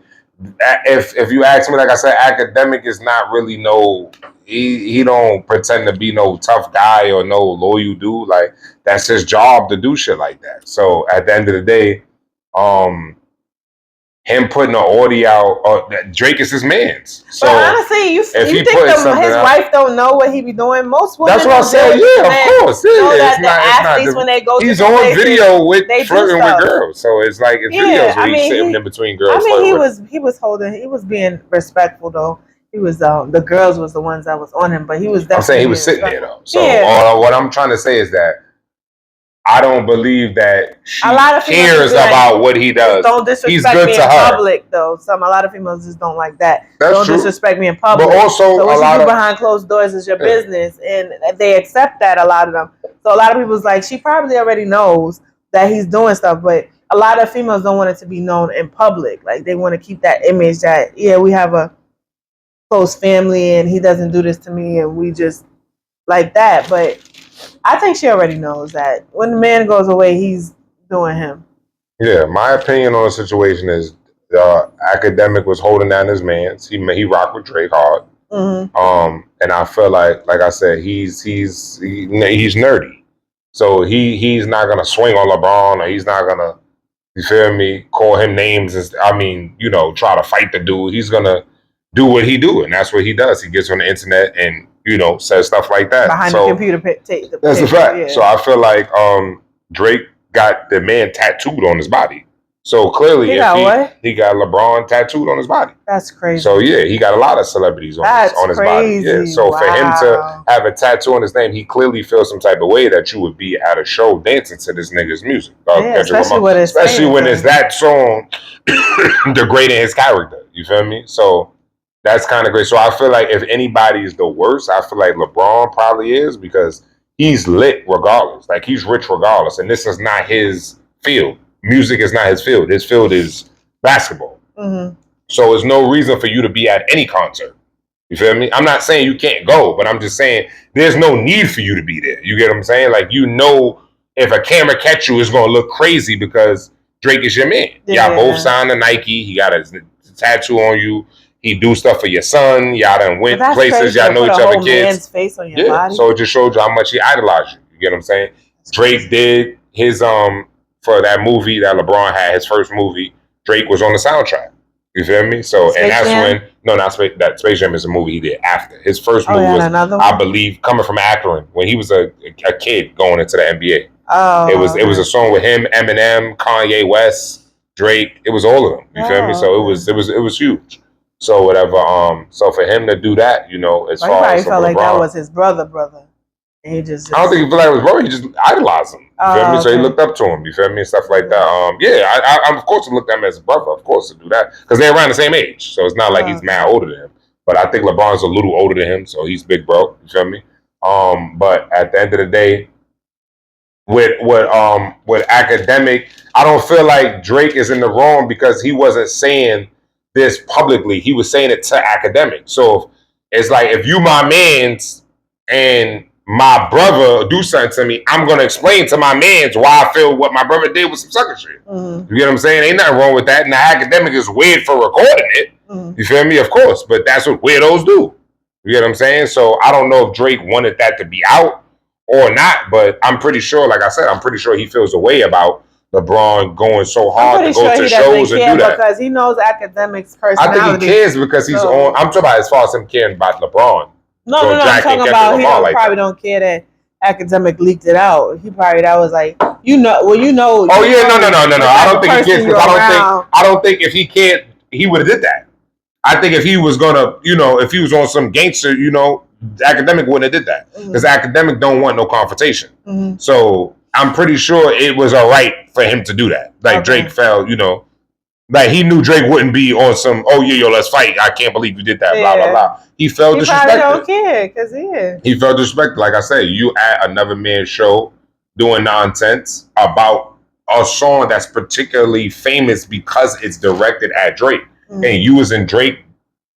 If you ask me, like I said, academic is not really no. He don't pretend to be no tough guy or no loyal dude. Like that's his job to do shit like that. So at the end of the day, him putting an audio out, Drake is his man's. So but honestly, you think his wife don't know what he be doing? Most women. That's what I said. Yeah, of course. Know that the athletes when they go, he's on video with flirting with girls. So it's like videos where he's sitting in between girls. I mean, he was being respectful though. He was the girls was the ones that was on him, but he was definitely. I'm saying he was sitting there though. So what I'm trying to say is that I don't believe that she a lot of cares about what he does. Don't disrespect He's good me to in her. public, though. A lot of females just don't like that. That's don't true. Disrespect me in public. But also, so what a you lot do of behind closed doors is your business, and they accept that. A lot of them. So a lot of people's like, she probably already knows that he's doing stuff, but a lot of females don't want it to be known in public. Like they want to keep that image that we have a close family, and he doesn't do this to me, and we just like that. But I think she already knows that when the man goes away, he's doing him. Yeah, my opinion on the situation is Academic was holding down his mans. He rocked with Drake hard. Mm-hmm. And I feel like I said, he's nerdy, so he's not gonna swing on LeBron, or he's not gonna, you feel me, call him names. Try to fight the dude. He's gonna do what he do, and that's what he does. He gets on the internet and says stuff like that behind the computer. That's a fact. Yeah. So I feel like Drake got the man tattooed on his body. So clearly, he got LeBron tattooed on his body. That's crazy. So yeah, he got a lot of celebrities on his body. Yeah. So for him to have a tattoo on his name, he clearly feels some type of way that you would be at a show dancing to this nigga's music. Especially when it's that song degrading his character. You feel me? So that's kind of great. So I feel like if anybody is the worst, I feel like LeBron probably is, because he's lit regardless. Like he's rich regardless, and this is not his field. Music is not his field. His field is basketball. Mm-hmm. So there's no reason for you to be at any concert. You feel me? I'm not saying you can't go, but I'm just saying there's no need for you to be there. You get what I'm saying? Like, if a camera catch you, it's going to look crazy because Drake is your man. Yeah. Y'all both signed to Nike. He got a tattoo on you. He do stuff for your son. Y'all done went places. Y'all know each other kids. Face on your body. So it just showed you how much he idolized you. You get what I'm saying? Drake did his for that movie that LeBron had, his first movie. Drake was on the soundtrack. You feel me? So Space Jam? That Space Jam is a movie he did after. His first movie was, I believe, coming from Akron when he was a kid going into the NBA. Oh, it was a song with him, Eminem, Kanye West, Drake. It was all of them. You feel me? So it was huge. So whatever. So for him to do that, as far as felt like that was his brother. And he just I don't think he felt like it was brother. He just idolized him. You feel me? So he looked up to him. You feel me? And stuff like that. I of course looked at him as a brother, of course, to do that, because they're around the same age. So it's not like he's mad older than him. But I think LeBron's a little older than him, so he's big bro. You feel me? But at the end of the day, with Academic, I don't feel like Drake is in the wrong because he wasn't saying this publicly. He was saying it to Academic. So it's like, if you my mans and my brother do something to me, I'm gonna explain to my mans why I feel what my brother did was some sucker shit. Mm-hmm. You get what I'm saying? Ain't nothing wrong with that. And the Academic is weird for recording it. Mm-hmm. You feel me? Of course, but that's what weirdos do. You get what I'm saying? So I don't know if Drake wanted that to be out or not, but I'm pretty sure, like I said, he feels a way about LeBron going so hard to go to shows and do that. Because he knows Academic's personality. I think he cares because he's on. I'm talking about as far as him caring about LeBron. No, I'm talking about he probably don't care that Academic leaked it out. He probably that was like, Oh yeah, no. I don't think he cares because I don't think if he can't, he would have did that. I think if he was gonna, if he was on some gangster, Academic wouldn't have did that because Academic don't want no confrontation. Mm-hmm. So I'm pretty sure it was all right for him to do that. Like Drake felt, like he knew Drake wouldn't be on some, let's fight. I can't believe you did that, blah, blah, blah. He felt disrespected. He don't care, because he felt disrespected. Like I said, you at another man's show doing nonsense about a song that's particularly famous because it's directed at Drake. Mm-hmm. And you was in Drake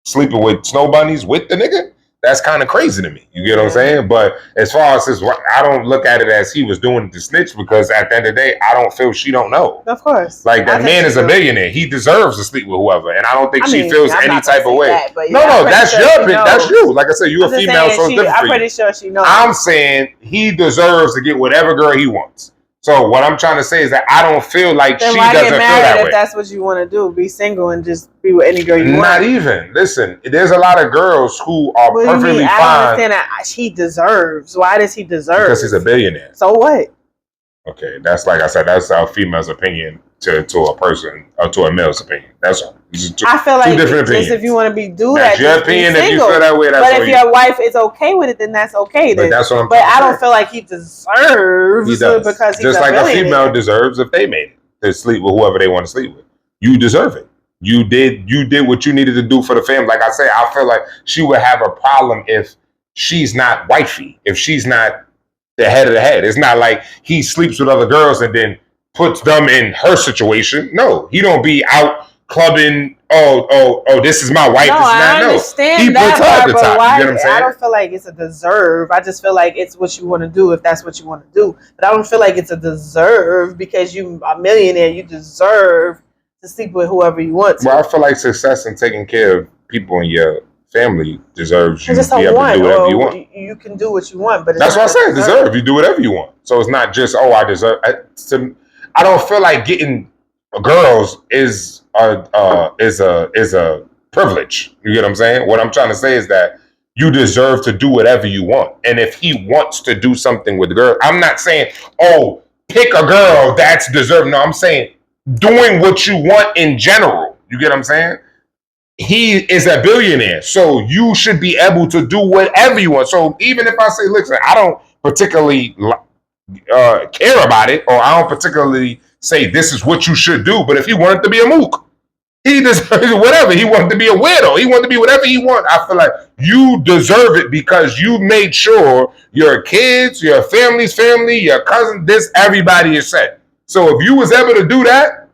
sleeping with snow bunnies with the nigga? That's kind of crazy to me. You get what I'm saying? But as far as I don't look at it as he was doing the snitch, because at the end of the day, I don't feel she don't know. Of course. Like, that man is a billionaire. He deserves to sleep with whoever. And I don't think she feels any type of way. No, that's your opinion. That's you. Like I said, you're a female, so it's different for you. I'm pretty sure she knows. I'm saying he deserves to get whatever girl he wants. So what I'm trying to say is that I don't feel like she doesn't feel that way. If that's what you want to do, be single and just be with any girl you want. Not even. Listen, there's a lot of girls who are perfectly fine. I don't understand that he deserves. Why does he deserve? Because he's a billionaire. So what? Okay, that's like I said, that's our female's opinion to a person or to a male's opinion. That's all. I feel like two different opinions. If you want to do that's that, your opinion. If you feel that way, that's but if your wife is okay with it, then that's okay. But that's what I'm. But I don't feel like he deserves because he's just like a female deserves if they made it to sleep with whoever they want to sleep with. You deserve it. You did what you needed to do for the family. Like I say, I feel like she would have a problem if she's not wifey, if she's not the head of the head. It's not like he sleeps with other girls and then puts them in her situation. No, he don't be out clubbing. Oh, this is my wife. No, I understand he that puts her at the part, top. why, you know what I'm saying? I don't feel like it's a deserve. I just feel like it's what you want to do if that's what you want to do. But I don't feel like it's a deserve because you a millionaire. You deserve to sleep with whoever you want to. Well, I feel like success and taking care of people in your family deserves you to be able to do whatever you want. You can do what you want, but that's what I said. Deserve. You do whatever you want. So it's not just I deserve. I don't feel like getting girls is a privilege. You get what I'm saying? What I'm trying to say is that you deserve to do whatever you want. And if he wants to do something with the girl, I'm not saying, pick a girl that's deserved. No, I'm saying doing what you want in general. You get what I'm saying? He is a billionaire, so you should be able to do whatever you want. So even if I say, listen, I don't particularly care about it, or I don't particularly say this is what you should do, but if he wanted to be a mook, he deserves whatever. He wanted to be a widow. He wanted to be whatever he wants. I feel like you deserve it because you made sure your kids, your family's family, your cousin, everybody is set. So if you was able to do that,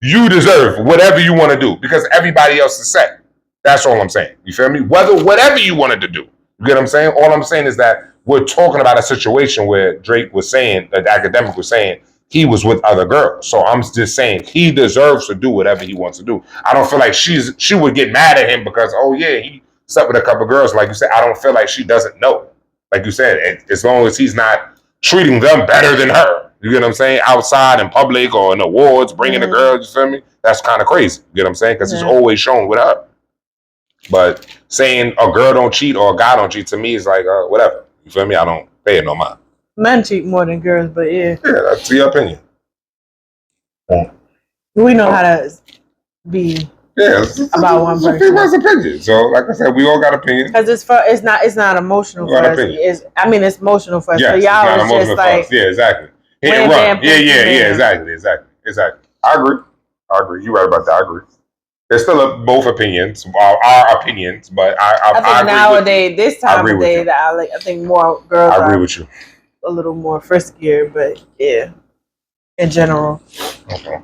you deserve whatever you want to do because everybody else is set. That's all I'm saying. You feel me? Whatever you wanted to do. You get what I'm saying? All I'm saying is that we're talking about a situation where Drake was saying, the academic was saying, he was with other girls. So I'm just saying he deserves to do whatever he wants to do. I don't feel like she would get mad at him because, he slept with a couple girls. Like you said, I don't feel like she doesn't know. Like you said, as long as he's not treating them better than her. You get what I'm saying? Outside in public or in awards, bringing a girl, you feel me? That's kind of crazy. You get what I'm saying? Because it's always shown with her. But saying a girl don't cheat or a guy don't cheat to me is like, whatever. You feel me? I don't pay it no mind. Men cheat more than girls, but yeah. Yeah, that's your opinion. We know how to be about one person. People's opinion. So, like I said, we all got opinions. Because it's not emotional for us. It's emotional for us. Yes, for y'all, it's just like yeah, exactly. Hit and run. Yeah, exactly. I agree. You're right about that. I agree. There's still both opinions, our opinions, but I think nowadays, this time of day, I think more girls. I agree with you. A little more friskier, but yeah, in general. Okay.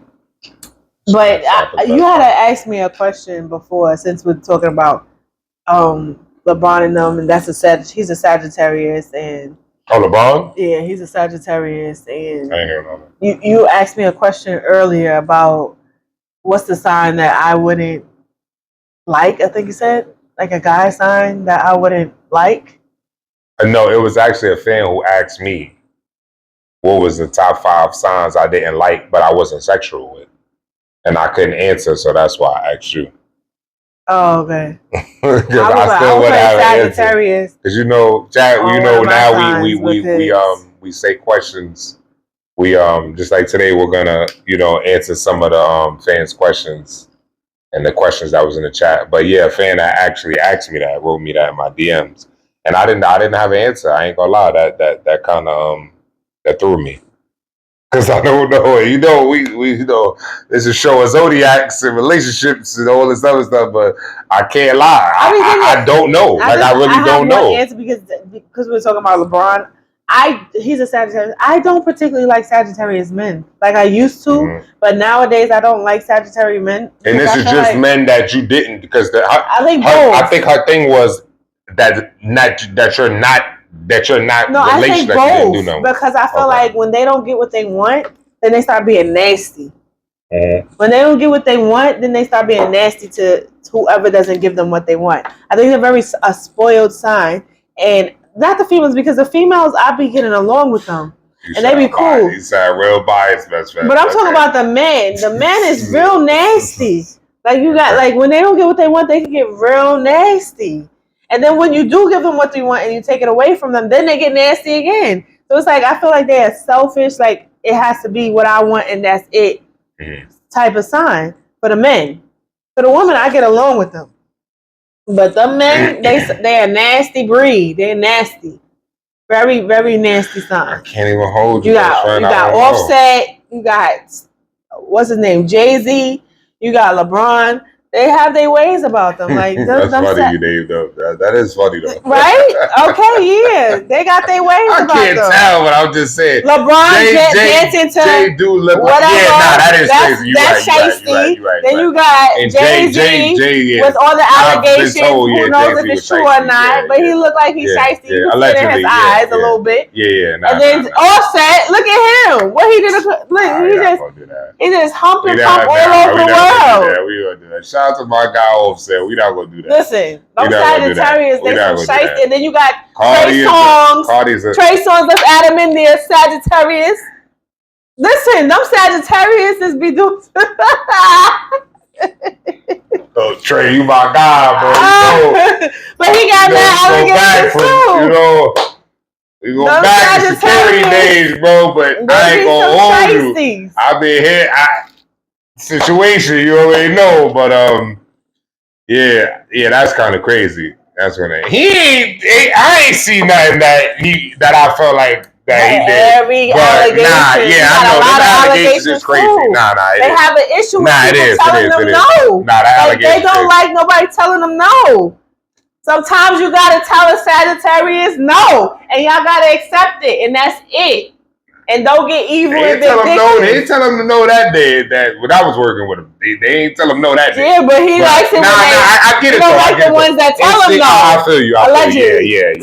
But you had to ask me a question before, since we're talking about LeBron and them, and he's a Sagittarius, and LeBron? Yeah, he's a Sagittarius, and I ain't hearing all that. You asked me a question earlier about what's the sign that I wouldn't like. I think you said like a guy sign that I wouldn't like. No, it was actually a fan who asked me what was the top 5 signs I didn't like, but I wasn't sexual with. And I couldn't answer, so that's why I asked you. Oh, okay. Because I still would have an answer. Because Jack, now we say questions. We just like today we're gonna answer some of the fans' questions and the questions that was in the chat. But yeah, a fan that actually asked me that, wrote me that in my DMs. And I didn't have an answer. I ain't gonna lie. That kind of that threw me, because I don't know. We this is a show of Zodiacs and relationships and all this other stuff. But I can't lie. I don't know. I really don't know. Answer because we're talking about LeBron. He's a Sagittarius. I don't particularly like Sagittarius men like I used to, but nowadays I don't like Sagittarius men. And this is just like, men that you didn't because I think I think her thing was. That you're not. No, I think both because I feel like when they don't get what they want, then they start being nasty. When they don't get what they want, then they start being nasty to whoever doesn't give them what they want. I think they're a spoiled sign, and not the females because the females I be getting along with them, and they be cool. You sound real biased, best friend. But I'm talking about the men. The man is real nasty. Like you got like when they don't get what they want, they can get real nasty. And then when you do give them what they want and you take it away from them, then they get nasty again. So it's like I feel like they're selfish. Like it has to be what I want and that's it. type of sign for the men. For the women, I get along with them. But the men, they're a nasty breed. They're nasty. Very, very nasty sign. I can't even hold you. You got Offset. You got, what's his name? Jay-Z. You got LeBron. They have their ways about them. Like that's funny, Dave. Though that is funny though. Right? Okay, yeah. They got their ways about them. I can't tell, but I'm just saying. LeBron dancing to Jay do look whatever. Yeah, nah, that is crazy. That's shiesty. Then you got Jay-Z with all the allegations. Who knows if it's true or not? But he looked like he's shiesty. You can see it in his eyes a little bit. Yeah. And then Offset, look at him. What he did? Look, he just hump and pump all over the world. We gonna do that. Shout out to my guy Offset. We not gonna do that. Listen, those Sagittarius, they some shiesty. And then you got Trey Songz. Trey Songz, let's add him in there. Sagittarius. Listen, them Sagittarius is be doing. Oh, Trey, you my guy, bro. But he got that allegations too. You know, we go back to security days, bro. But I ain't gonna hold you. I've been here. Situation you already know, but yeah, that's kind of crazy. That's when I ain't seen nothing that I felt like that he did. Every allegation. I know the allegations is crazy. They have an issue with people telling them no. They don't like nobody telling them no. Sometimes you gotta tell a Sagittarius no, and y'all gotta accept it, and that's it. And don't get evil and vindictive. They didn't tell him to know that day that when I was working with him. They ain't tell him no that day. Yeah, but he likes it when I get it. Don't like the ones that tell him no. I feel you. Allegedly. Yeah.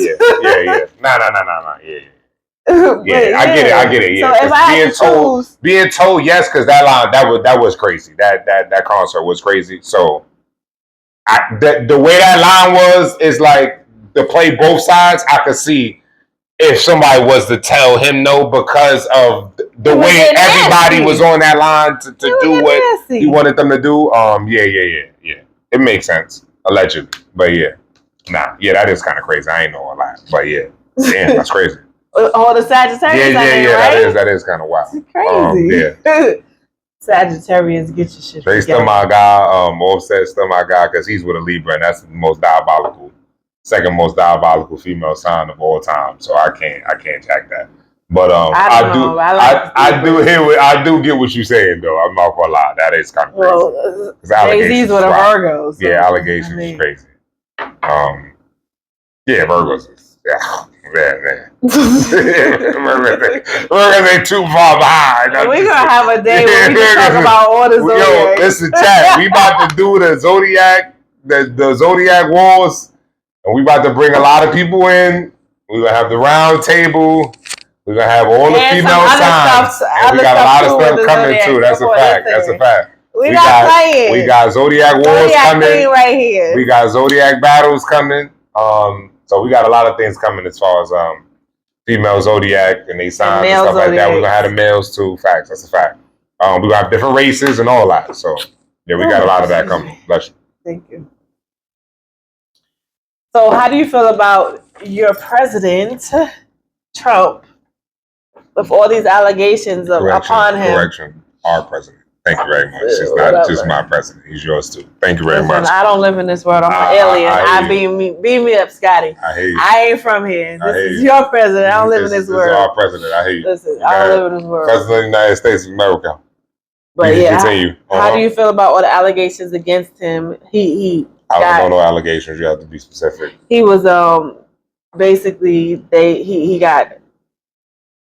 Yeah, I get it. Yeah. So if I had to choose, being told yes, because that was crazy. That concert was crazy. So the way that line was is like to play both sides. I could see if somebody was to tell him no because of the way everybody was on that line to do what he wanted them to do. Yeah. It makes sense. Allegedly. But that is kind of crazy. I ain't know a lot. But yeah. Damn, that's crazy. All the Sagittarius. Right? That is kind of wild. It's crazy. Sagittarius, get your shit. They still my guy. Offset still my guy because he's with a Libra, and that's the most diabolical. Second most diabolical female sign of all time, so I can't jack that. But I do get what you're saying though. I'm not gonna lie, that is kind of crazy. Well, Jay-Z's with a Virgo. So, allegations is crazy. Virgos is man. Virgos ain't too far behind. We're gonna have a day where we can talk about all the Zodiac. Listen, chat. We about to do the Zodiac, the Zodiac Wars. And we about to bring a lot of people in. We're going to have the round table. We're going to have all the female signs. And we got a lot of stuff coming too. That's a fact. That's a fact. We got We got Zodiac Wars coming. Right here. We got Zodiac battles coming. So we got a lot of things coming as far as female Zodiac and they signs and stuff like that. We're going to have the males too. Facts. That's a fact. We're going to have different races and all that. So yeah, we got a lot of that coming. Bless you. Thank you. So how do you feel about your president, Trump, with all these allegations upon him? Correction. Our president. Thank you very much. He's not just my president. He's yours too. Thank you very much. I don't live in this world. I'm an alien. Beam me up, Scotty. I hate you. I ain't from here. This is your president. I don't live in this world. This is our president. I hate you. Listen, I don't live in this world. President of the United States of America. But continue. How do you feel about all the allegations against him? I don't know allegations. You have to be specific. He was basically he got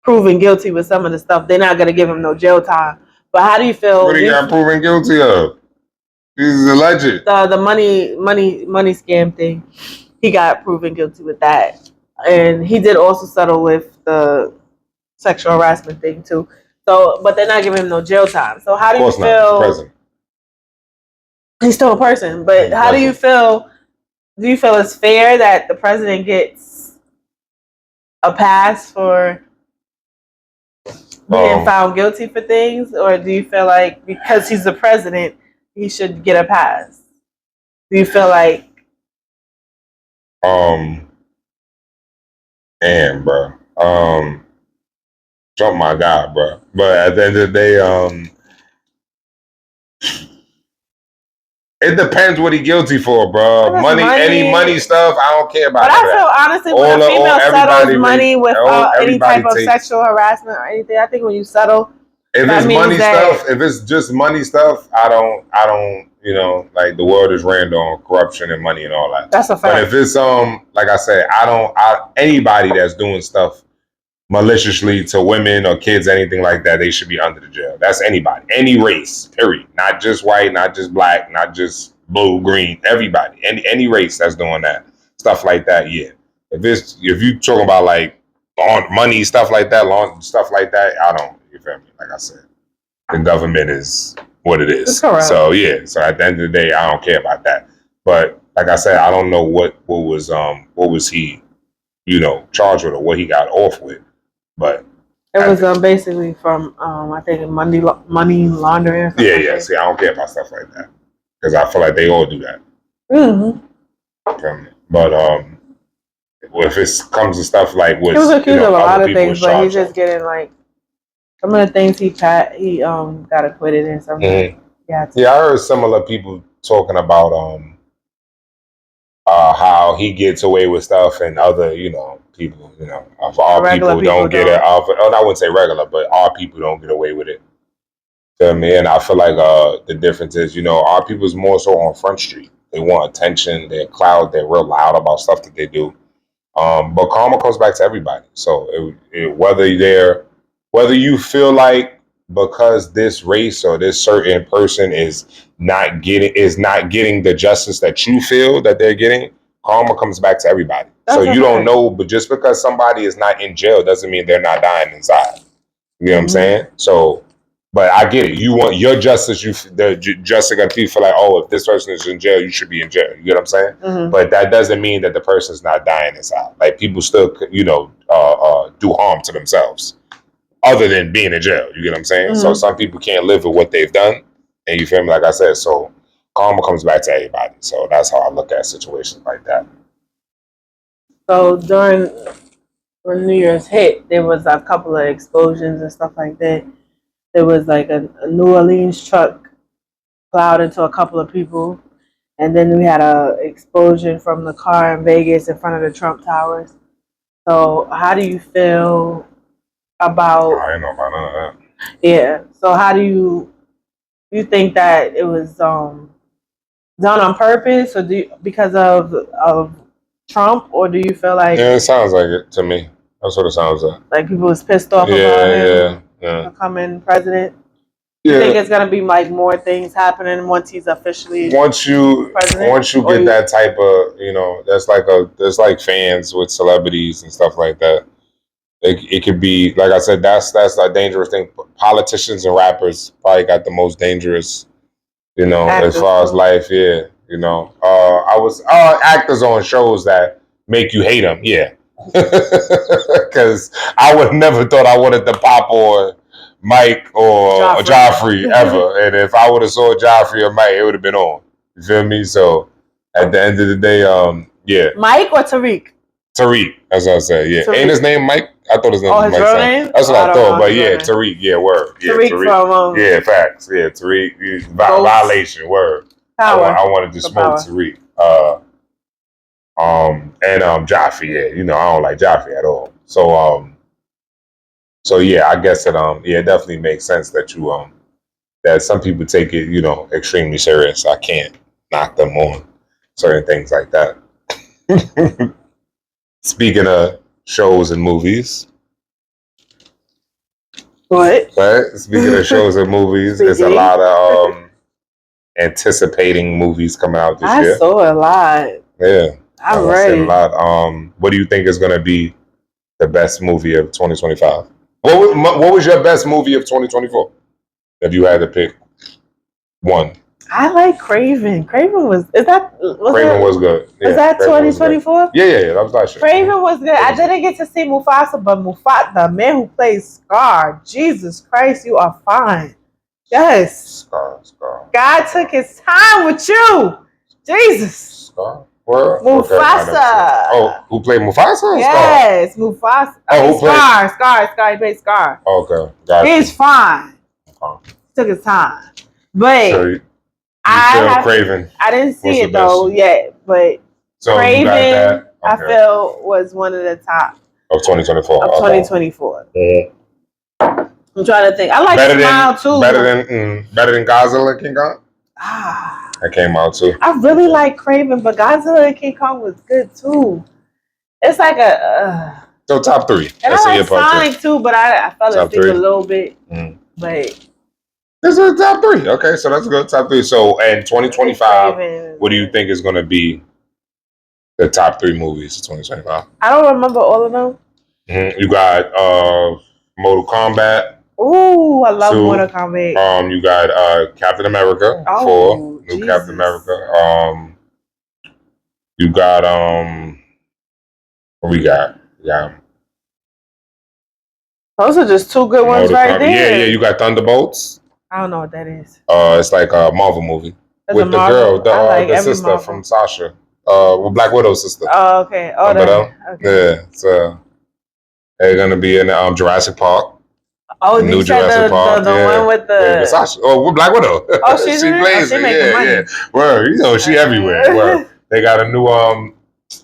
proven guilty with some of the stuff. They're not gonna give him no jail time. But how do you feel? What he got proven guilty of? He's alleged. The money scam thing. He got proven guilty with that, and he did also settle with the sexual harassment thing too. So, but they're not giving him no jail time. So how do you feel? He's still a person, but how do you feel? Do you feel it's fair that the president gets a pass for being found guilty for things, or do you feel like because he's the president, he should get a pass? Do you feel like? Damn, bro. Trump, my God, bro. But at the end of the day, It depends what he guilty for, bro. Any money stuff, I don't care about. But I feel honestly, when a female settles money without any type of sexual harassment or anything, I think when you settle, if it's money stuff, if it's just money stuff, I don't, you know, like the world is ran on corruption and money and all that. That's a fact. But if it's like I said, anybody that's doing stuff maliciously to women or kids, anything like that, they should be under the jail. That's anybody, any race, period. Not just white, not just black, not just blue, green, everybody, any race that's doing that stuff like that. Yeah, if you talking about like money stuff like that, I don't. You feel me? Like I said, the government is what it is. So yeah. So at the end of the day, I don't care about that. But like I said, I don't know what was he, you know, charged with or what he got off with. But it was basically from I think money laundering. Or something yeah. See, I don't care about stuff like that because I feel like they all do that. Mm-hmm. But if it comes to stuff like what he was accused of a lot of things, but he's just getting like some of the things he got acquitted in. Some yeah, I heard similar people talking about how he gets away with stuff and other, you know, people, you know, our people don't get it. I wouldn't say regular, but our people don't get away with it. Feel me? And I feel like the difference is, you know, our people is more so on Front Street. They want attention, they're cloud, they're real loud about stuff that they do. But karma comes back to everybody. So whether you feel like because this race or this certain person is not getting the justice that you feel that they're getting, karma comes back to everybody. So you don't know, but just because somebody is not in jail doesn't mean they're not dying inside. You know what I'm saying? So, but I get it. You want your justice. The justice got people feel like, oh, if this person is in jail, you should be in jail. You get what I'm saying? Mm-hmm. But that doesn't mean that the person's not dying inside. Like people still, you know, do harm to themselves, other than being in jail. You get what I'm saying? Mm-hmm. So some people can't live with what they've done, and you feel me? Like I said, so karma comes back to everybody. So that's how I look at situations like that. So when New Year's hit, there was a couple of explosions and stuff like that. There was like a New Orleans truck plowed into a couple of people. And then we had a explosion from the car in Vegas in front of the Trump Towers. So how do you feel about... I ain't know about none of that. Yeah. So how do you think that it was done on purpose or because of Trump, or do you feel like... Yeah, it sounds like it to me. That's what it sounds like. Like people was pissed off about him becoming president? You think it's gonna be like more things happening once he's officially president? Once you get that type of, you know, there's like fans with celebrities and stuff like that. It could be, like I said, that's a dangerous thing. Politicians and rappers probably got the most dangerous, you know, as far as life. Yeah, you know, actors on shows that make you hate them. Yeah, because I would never thought I wanted to pop or Mike or Joffrey ever. And if I would have saw Joffrey or Mike, it would have been on. You feel me? So at the end of the day, yeah. Mike or Tariq? Tariq, that's what I said. Yeah, Tariq. Ain't his name Mike? I thought his name was Mike. Name? That's what I thought. But yeah, Tariq. Yeah, word. Yeah, Tariq from yeah, facts. Yeah, Tariq. Violation. Word. Power. I wanted to smoke Tariq. And Joffrey. Yeah, you know I don't like Joffrey at all. So yeah, I guess that it definitely makes sense that you that some people take it, you know, extremely serious. I can't knock them on certain things like that. Speaking of shows and movies. What? Right? Speaking of shows and movies, there's a lot of anticipating movies coming out this year. I saw a lot. Yeah. I'm ready. A lot. What do you think is going to be the best movie of 2025? What was your best movie of 2024? If you had to pick one. I like Craven. Craven was good. Yeah, is that 2024? Yeah. That was last year. Craven was good. I didn't get to see Mufasa, but Mufasa, the man who plays Scar, Jesus Christ, you are fine. Yes. Scar. God took his time with you. Jesus. Scar? Where? Mufasa. Okay, who played Mufasa? Yes, Mufasa. Scar. He played Scar. Okay. Gotcha. He's fine. Took his time. But Craven? I didn't see What's it the best? though yet, but So Craven, you got that? Okay. I feel was one of the top of 2024. of 2024. Mm-hmm. I'm trying to think. I like Smile too. Better than Godzilla King Kong. That came out too. I really like Craven, but Godzilla and King Kong was good too. It's like a. So top 3. And I like Sonic too, but I fell asleep a little bit. Mm. But this is top 3. Okay, so that's a good top 3. So in 2025, what do you think is going to be the top 3 movies of 2025? I don't remember all of them. Mm-hmm. You got Mortal Kombat. Ooh, I love Mortal Kombat. You got Captain America. New Jesus. Captain America. You got what we got? Yeah. Those are just 2 good ones right there. Yeah. You got Thunderbolts. I don't know what that is. It's like a Marvel movie with the girl, the sister Marvel. From Sasha, Black Widow's sister. Oh, okay. Oh, okay. Yeah. So they're gonna be in Jurassic Park. Oh, the new Jurassic Park. The one with the Sasha. Oh, with Black Widow. Oh, she plays it. Yeah. Well, you know, she everywhere. Well, they got a new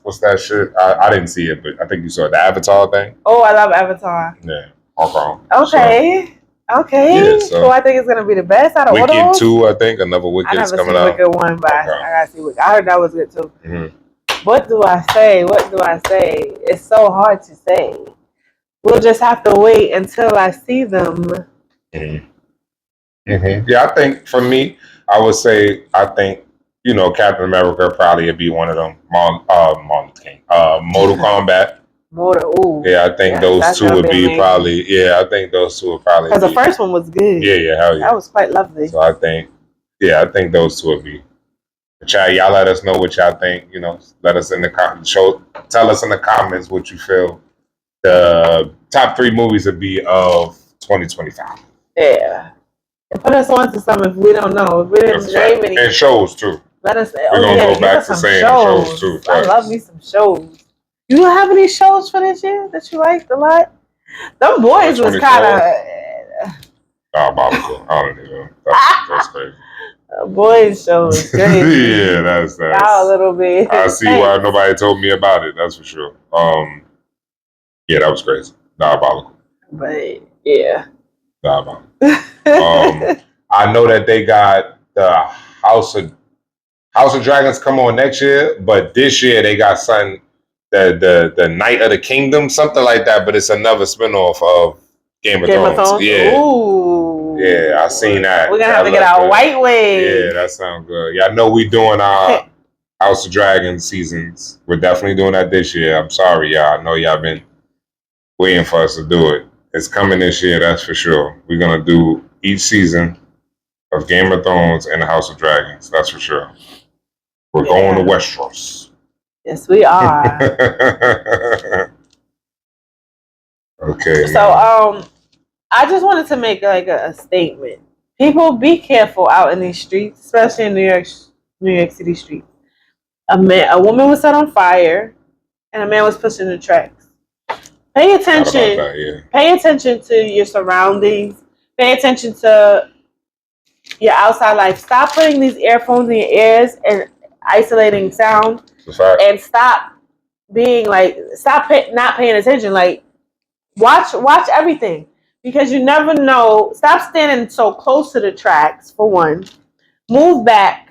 what's that shit? I didn't see it, but I think you saw it. The Avatar thing. Oh, I love Avatar. Yeah. Okay. Okay. So I think it's gonna be the best out of all Wicked 2, I think. Another Wicked's coming out. Wicked 1, but I gotta see Wicked. I heard that was good too. Mm-hmm. What do I say? It's so hard to say. We'll just have to wait until I see them. Mm-hmm. Mm-hmm. Yeah, I think for me, I would say Captain America probably would be one of them. Mortal Kombat. Yeah, I think those 2 would be probably. Yeah, I think those 2 would probably. Because the first one was good. Yeah, hell yeah. That was quite lovely. So I think those 2 would be. Chat, y'all let us know what y'all think. Let us in the comments. Tell us in the comments what you feel the top 3 movies would be of 2025. Yeah. And put us on to some if we don't know. If we didn't name any. And shows too. Let us. We're gonna go back to saying shows too. I love me some shows. You have any shows for this year that you liked a lot? Them boys was kind of diabolical. I don't even know. That's crazy. Boys shows crazy. Yeah, that's a little bit. I see why nobody told me about it. That's for sure. Yeah, that was crazy. Diabolical. But yeah. Diabolical. I know that they got the House of Dragons come on next year, but this year they got something. The Night of the Kingdom, something like that, but it's another spinoff of Game of Thrones. Yeah. Ooh. Yeah, I seen that. We're gonna have to get our white way. Yeah, that sounds good. Yeah, I know we doing our House of Dragons seasons. We're definitely doing that this year. I'm sorry, y'all. I know y'all been waiting for us to do it. It's coming this year, that's for sure. We're gonna do each season of Game of Thrones and the House of Dragons. That's for sure. We're going to Westeros. Yes, we are. Okay. So, I just wanted to make like a statement. People, be careful out in these streets, especially in New York City streets. A woman was set on fire, and a man was pushing the tracks. Pay attention. Pay attention to your surroundings. Pay attention to your outside life. Stop putting these earphones in your ears and isolating sound. And stop being not paying attention. Like, watch everything, because you never know. Stop standing so close to the tracks, for one. Move back.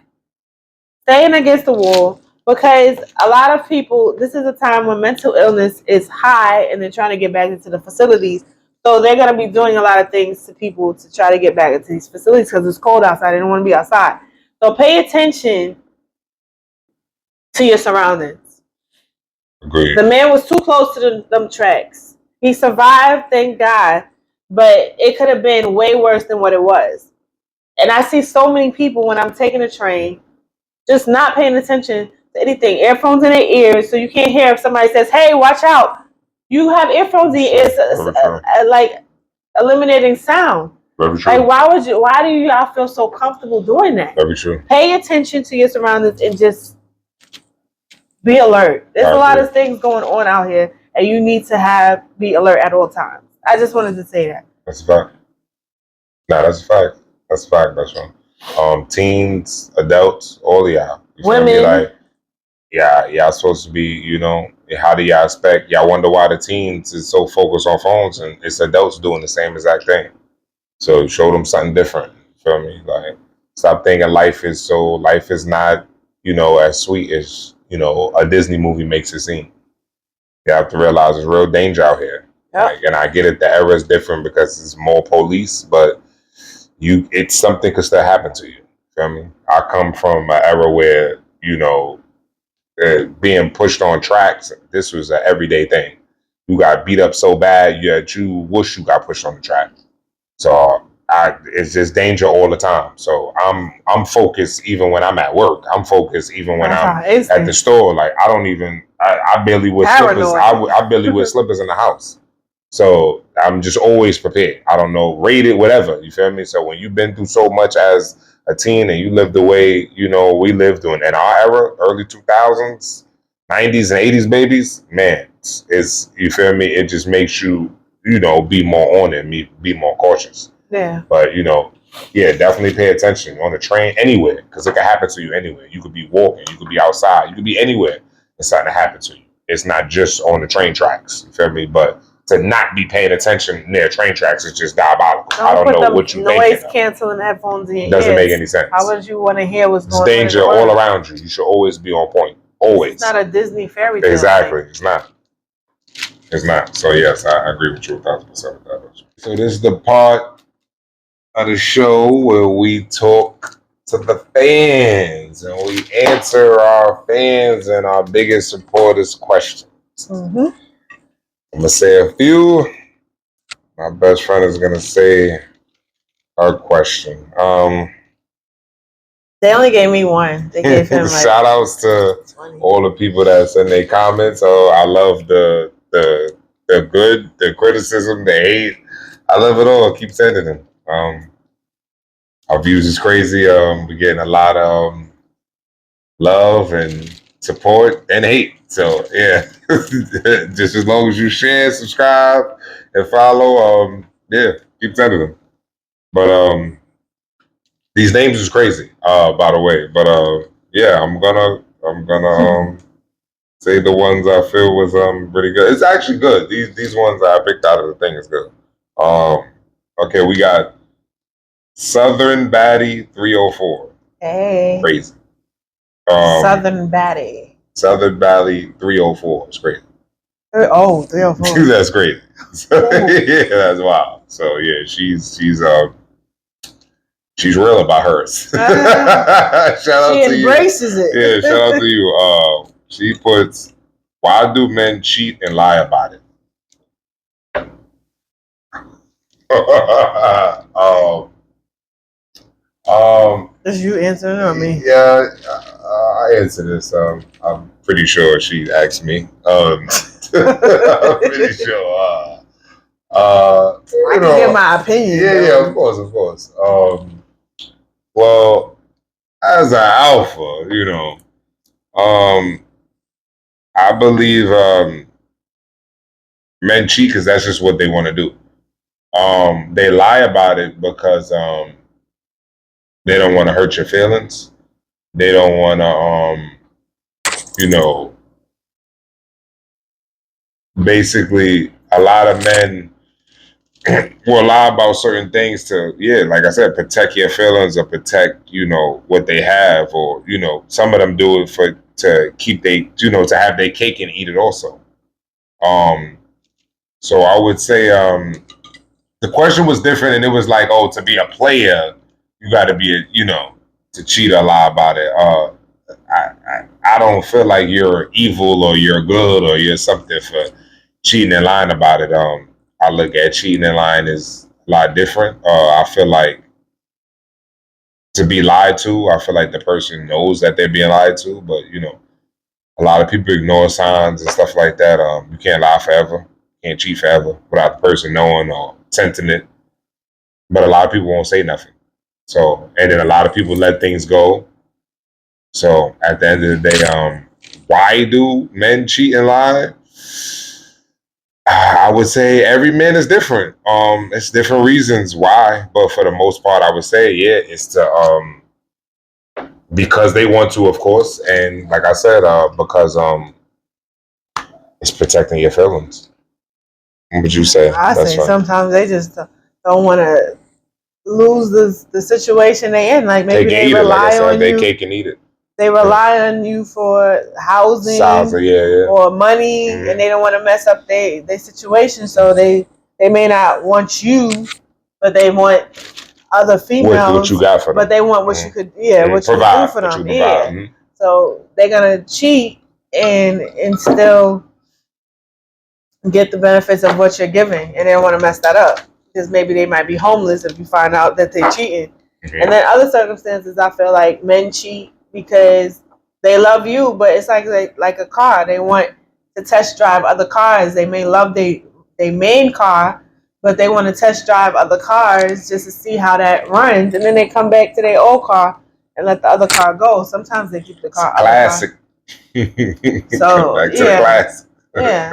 Staying against the wall, because a lot of people, this is a time when mental illness is high and they're trying to get back into the facilities. So they're going to be doing a lot of things to people to try to get back into these facilities because it's cold outside. They don't want to be outside. So pay attention to your surroundings. Agreed. The man was too close to them tracks. He survived, thank God, but it could have been way worse than what it was. And I see so many people when I'm taking a train just not paying attention to anything. Earphones in their ears so you can't hear if somebody says, hey, watch out. You have earphones in your ears, like eliminating sound. Very true. Like, why do y'all feel so comfortable doing that? Very true. Pay attention to your surroundings and just be alert. There's a lot of things going on out here, and you need to be alert at all times. I just wanted to say that. That's a fact. Nah, that's a fact. That's a fact, that's right. Teens, adults, all of y'all. You feel me? Women. Like, yeah, y'all supposed to be, how do y'all expect? Y'all wonder why the teens is so focused on phones, and it's adults doing the same exact thing. So show them something different. You feel me? Like, stop thinking life is not, as sweet as, a Disney movie makes it seem. You have to realize there's real danger out here. Yep. Like, and I get it, the era is different because it's more police, but it's something could still happen to you. Feel me? I come from an era where, being pushed on tracks, this was an everyday thing. You got beat up so bad you wish you got pushed on the track. So it's just danger all the time. So I'm focused even when I'm at work. I'm focused even when I'm at the store. Like, I barely wear slippers. I barely wear slippers in the house. So I'm just always prepared. I don't know, rated, whatever. You feel me? So when you've been through so much as a teen and you live the way, we lived in our era, early 2000s, 90s and 80s babies, man, it's you feel me? It just makes you, be more on it, be more cautious. Yeah. But, definitely pay attention on the train, anywhere, because it can happen to you anywhere. You could be walking, you could be outside, you could be anywhere and something to happen to you. It's not just on the train tracks, you feel me? But to not be paying attention near train tracks is just diabolical. I don't know what you think. Noise canceling headphones in your ears. Doesn't make any sense. How would you want to hear what's going on? There's danger all around you. You should always be on point. Always. It's not a Disney fairy tale. Exactly. It's not. It's not. So yes, I agree with you 1,000% with that. So this is the part of the show where we talk to the fans and we answer our fans and our biggest supporters' questions. Mm-hmm. I'm gonna say a few. My best friend is gonna say her question. They only gave me one. They gave him like shout outs to 20. All the people that send their comments. Oh, I love the good, the criticism, the hate. I love it all. Keep sending them. Our views is crazy. We're getting a lot of love and support and hate. So yeah, just as long as you share, subscribe, and follow, keep sending them. But these names is crazy, by the way. But I'm gonna say the ones I feel was pretty good. It's actually good. These ones I picked out of the thing is good. Okay, we got Southern Baddie 304. Hey. Crazy. Southern Baddie. Southern Baddie 304. It's great. Oh, 304. That's great. Yeah, that's wild. So yeah, she's real about hers. Shout out to you. She embraces it. Yeah, shout out to you. She puts, why do men cheat and lie about it? Is you answering or me? Yeah, I answer this. I'm pretty sure she asked me. I'm pretty sure. I can get my opinion. Yeah, of course. Well, as an alpha, I believe men cheat because that's just what they want to do. They lie about it because they don't want to hurt your feelings. They don't want to, basically a lot of men will lie about certain things to, like I said, protect your feelings or protect, what they have, or, some of them do it to keep to have their cake and eat it also. So I would say the question was different, and it was like, oh, to be a player, you got to be to cheat or lie about it. I don't feel like you're evil or you're good or you're something for cheating and lying about it. I look at cheating and lying as a lot different. I feel like to be lied to, I feel like the person knows that they're being lied to, but a lot of people ignore signs and stuff like that. You can't lie forever, can't cheat forever without the person knowing or sensing it. But a lot of people won't say nothing. So, and then a lot of people let things go. So at the end of the day, why do men cheat and lie? I would say every man is different. It's different reasons why, but for the most part, I would say it's to because they want to, of course, and like I said, because it's protecting your feelings. What would you say? I That's say right. sometimes they just don't want to lose the situation they in. Like Take maybe and they eat it. Like I rely said, on they you. cake and eat it. They rely on you for housing Salsa, yeah. or money, and they don't want to mess up their situation. So they may not want you, but they want other What you females. got for them? But they want what you could, what you could do Provide. for What you them. provide. Yeah. So they're gonna cheat and still get the benefits of what you're giving, and they don't want to mess that up because maybe they might be homeless if you find out that they're cheating. And then other circumstances, I feel like men cheat because they love you, but it's like a car. They want to test drive other cars. They may love their main car, but they want to test drive other cars just to see how that runs, and then they come back to their old car and let the other car go. Sometimes they keep the car. Classic. So back to the class. Yeah,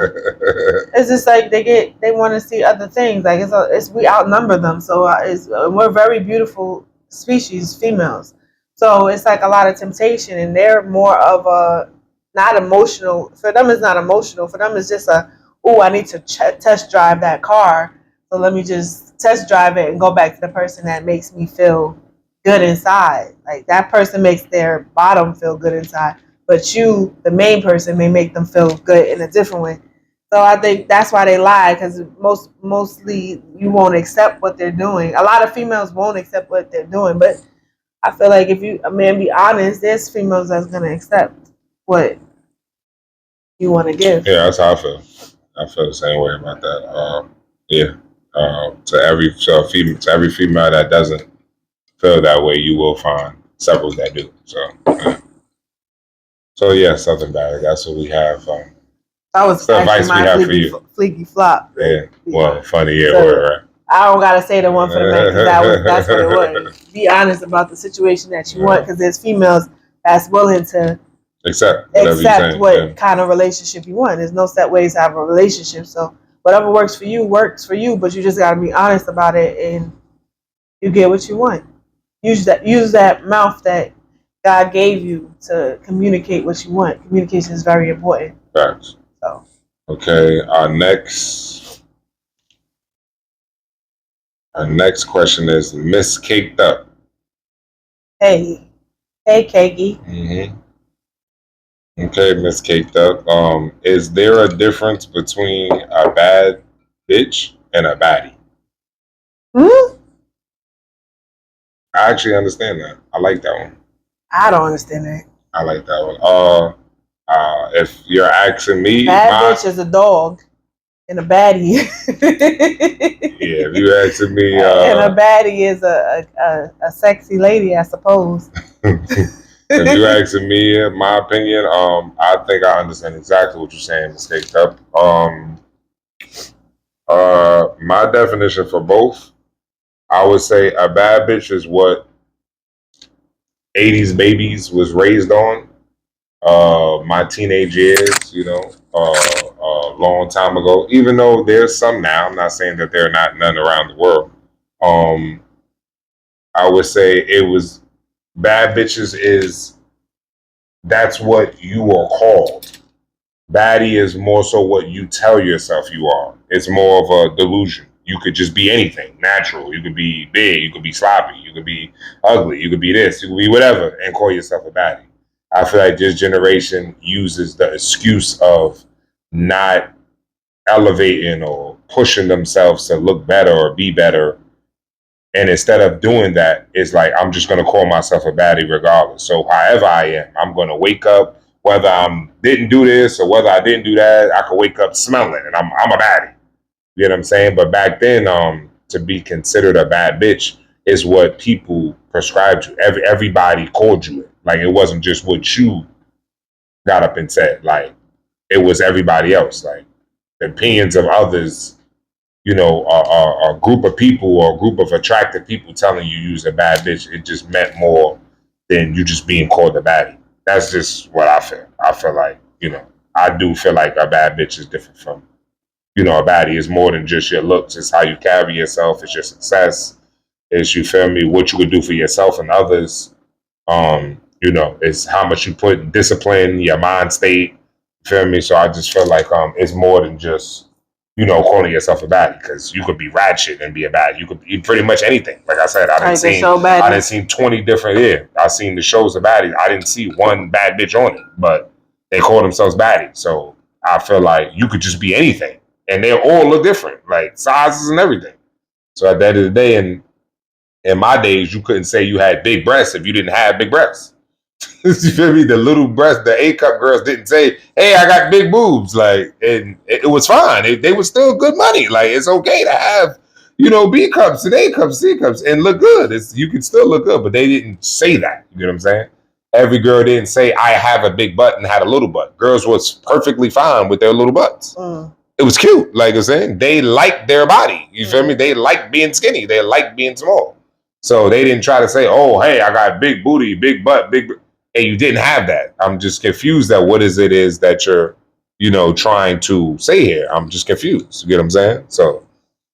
it's just like they want to see other things. Like it's we outnumber them, so we're very beautiful species, females. So it's like a lot of temptation, and they're more of a not emotional. For them, it's not emotional. For them, it's just I need to test drive that car. So let me just test drive it and go back to the person that makes me feel good inside. Like that person makes their bottom feel good inside, but you, the main person, may make them feel good in a different way. So I think that's why they lie, because mostly you won't accept what they're doing. A lot of females won't accept what they're doing, but I feel like if a man be honest, there's females that's gonna accept what you want to give. Yeah, that's how I feel. I feel the same way about that. To every female that doesn't feel that way, you will find several that do. So yeah, something bad. That's what we have. That was the actually advice we my have for you. fleeky flop. Yeah. Well, funny, yeah, So, right. I don't gotta say the one for the man because that's what it was. Be honest about the situation that you want, because there's females that's willing to accept what kind of relationship you want. There's no set ways to have a relationship. So whatever works for you, but you just gotta be honest about it, and you get what you want. Use that mouth that God gave you to communicate what you want. Communication is very important. Facts. So okay, our next question is Miss Caked Up. Hey Cakey. Okay, Miss Caked Up. Is there a difference between a bad bitch and a baddie? I actually understand that. I like that one. I don't understand that. I like that one. If you're asking me, bad bitch is a dog, and a baddie. Yeah, if you're asking me, and a baddie is a sexy lady, I suppose. If you're asking me, my opinion, I think I understand exactly what you're saying, Miss Caked Up. My definition for both, I would say a bad bitch is what 80s babies was raised on. My teenage years, a long time ago. Even though there's some now, I'm not saying that there are not none around the world. I would say it was bad bitches that's what you are called. Baddie is more so what you tell yourself you are. It's more of a delusion. You could just be anything, natural. You could be big, you could be sloppy, you could be ugly, you could be this, you could be whatever, and call yourself a baddie. I feel like this generation uses the excuse of not elevating or pushing themselves to look better or be better. And instead of doing that, it's like, I'm just going to call myself a baddie regardless. So however I am, I'm going to wake up, whether I didn't do this or whether I didn't do that, I could wake up smelling and I'm a baddie. You know what I'm saying? But back then, to be considered a bad bitch is what people prescribed you. Everybody called you it. Like, it wasn't just what you got up and said. Like, it was everybody else. Like, the opinions of others, a group of people or a group of attractive people telling you you're a bad bitch, it just meant more than you just being called a baddie. That's just what I feel. I feel like, I do feel like a bad bitch is different from you know, a baddie is more than just your looks. It's how you carry yourself. It's your success. It's, you feel me, what you would do for yourself and others. You know, it's how much you put in discipline, your mind state. You feel me? So I just feel like it's more than just, you know, calling yourself a baddie, because you could be ratchet and be a baddie. You could be pretty much anything. Like I said, I didn't seen 20 different. Yeah, I seen the shows of baddies. I didn't see one bad bitch on it, but they call themselves baddies. So I feel like you could just be anything, and they all look different, like sizes and everything. So at the end of the day, and in my days, you couldn't say you had big breasts if you didn't have big breasts. You feel me? The little breasts, the A cup girls didn't say, "Hey, I got big boobs." Like, and it was fine. They were still good money. Like, it's okay to have, you know, B cups and A cups, C cups, and look good. You can still look good, but they didn't say that. You know what I'm saying? Every girl didn't say, "I have a big butt and had a little butt." Girls was perfectly fine with their little butts. It was cute. Like I'm saying, they liked their body. You feel me? They like being skinny. They like being small. So they didn't try to say, "Oh, hey, I got big booty, big butt, big." And you didn't have that. I'm just confused at what it is that you're, you know, trying to say here. I'm just confused. You get what I'm saying? So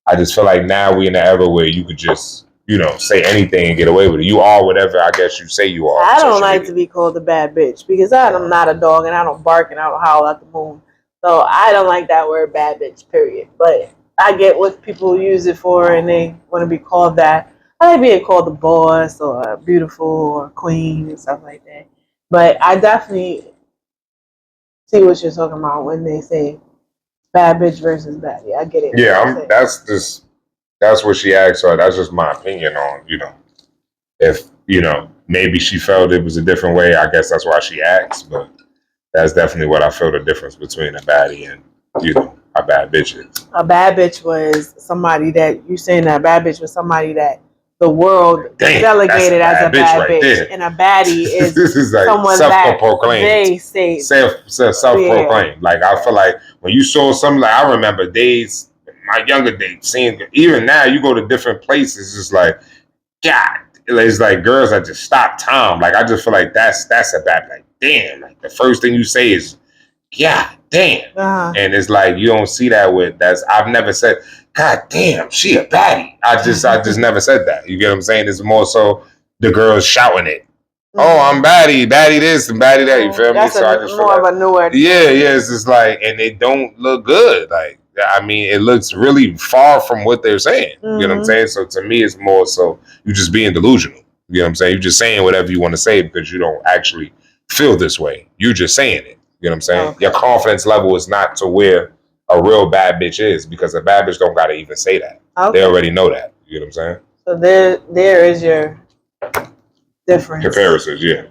I just feel like now we in the era where you could just, you know, say anything and get away with it. You are whatever I guess you say you are. I don't like to be called a bad bitch because I'm not a dog and I don't bark and I don't howl at the moon. So I don't like that word bad bitch, period. But I get what people use it for and they want to be called that. I like being called a boss or a beautiful or a queen and stuff like that. But I definitely see what you're talking about when they say bad bitch versus baddie. I get it. Yeah, that's what she asked for. That's just my opinion on, you know, if, you know, maybe she felt it was a different way. I guess that's why she asked, but that's definitely what I feel the difference between a baddie and, you know, a bad bitch is. A bad bitch was somebody that you saying that a bad bitch was somebody that the world delegated as a bad bitch, and a baddie is this is like someone self-proclaimed. They say self-proclaimed. Yeah. Like I feel like when you saw something, like I remember days, my younger days, seeing, even now you go to different places, it's like, God, it's like girls that just stop time. Like I just feel like that's a bad, like, damn, like the first thing you say is, yeah, damn. And it's like you don't see that with I've never said, God damn, she a baddie. I just never said that. You get what I'm saying? It's more so the girls shouting it. Oh, I'm baddie this and baddie that. You feel me? So I just more of a newer. Yeah, it's just like, and they don't look good. Like, I mean, it looks really far from what they're saying. You know what I'm saying? So to me, it's more so you just being delusional. You know what I'm saying? You're just saying whatever you want to say because you don't actually feel this way. You're just saying it. You know what I'm saying? Okay. Your confidence level is not to where a real bad bitch is, because a bad bitch don't gotta even say that. Okay. They already know that. You know what I'm saying? So there is your difference. Comparisons, yeah.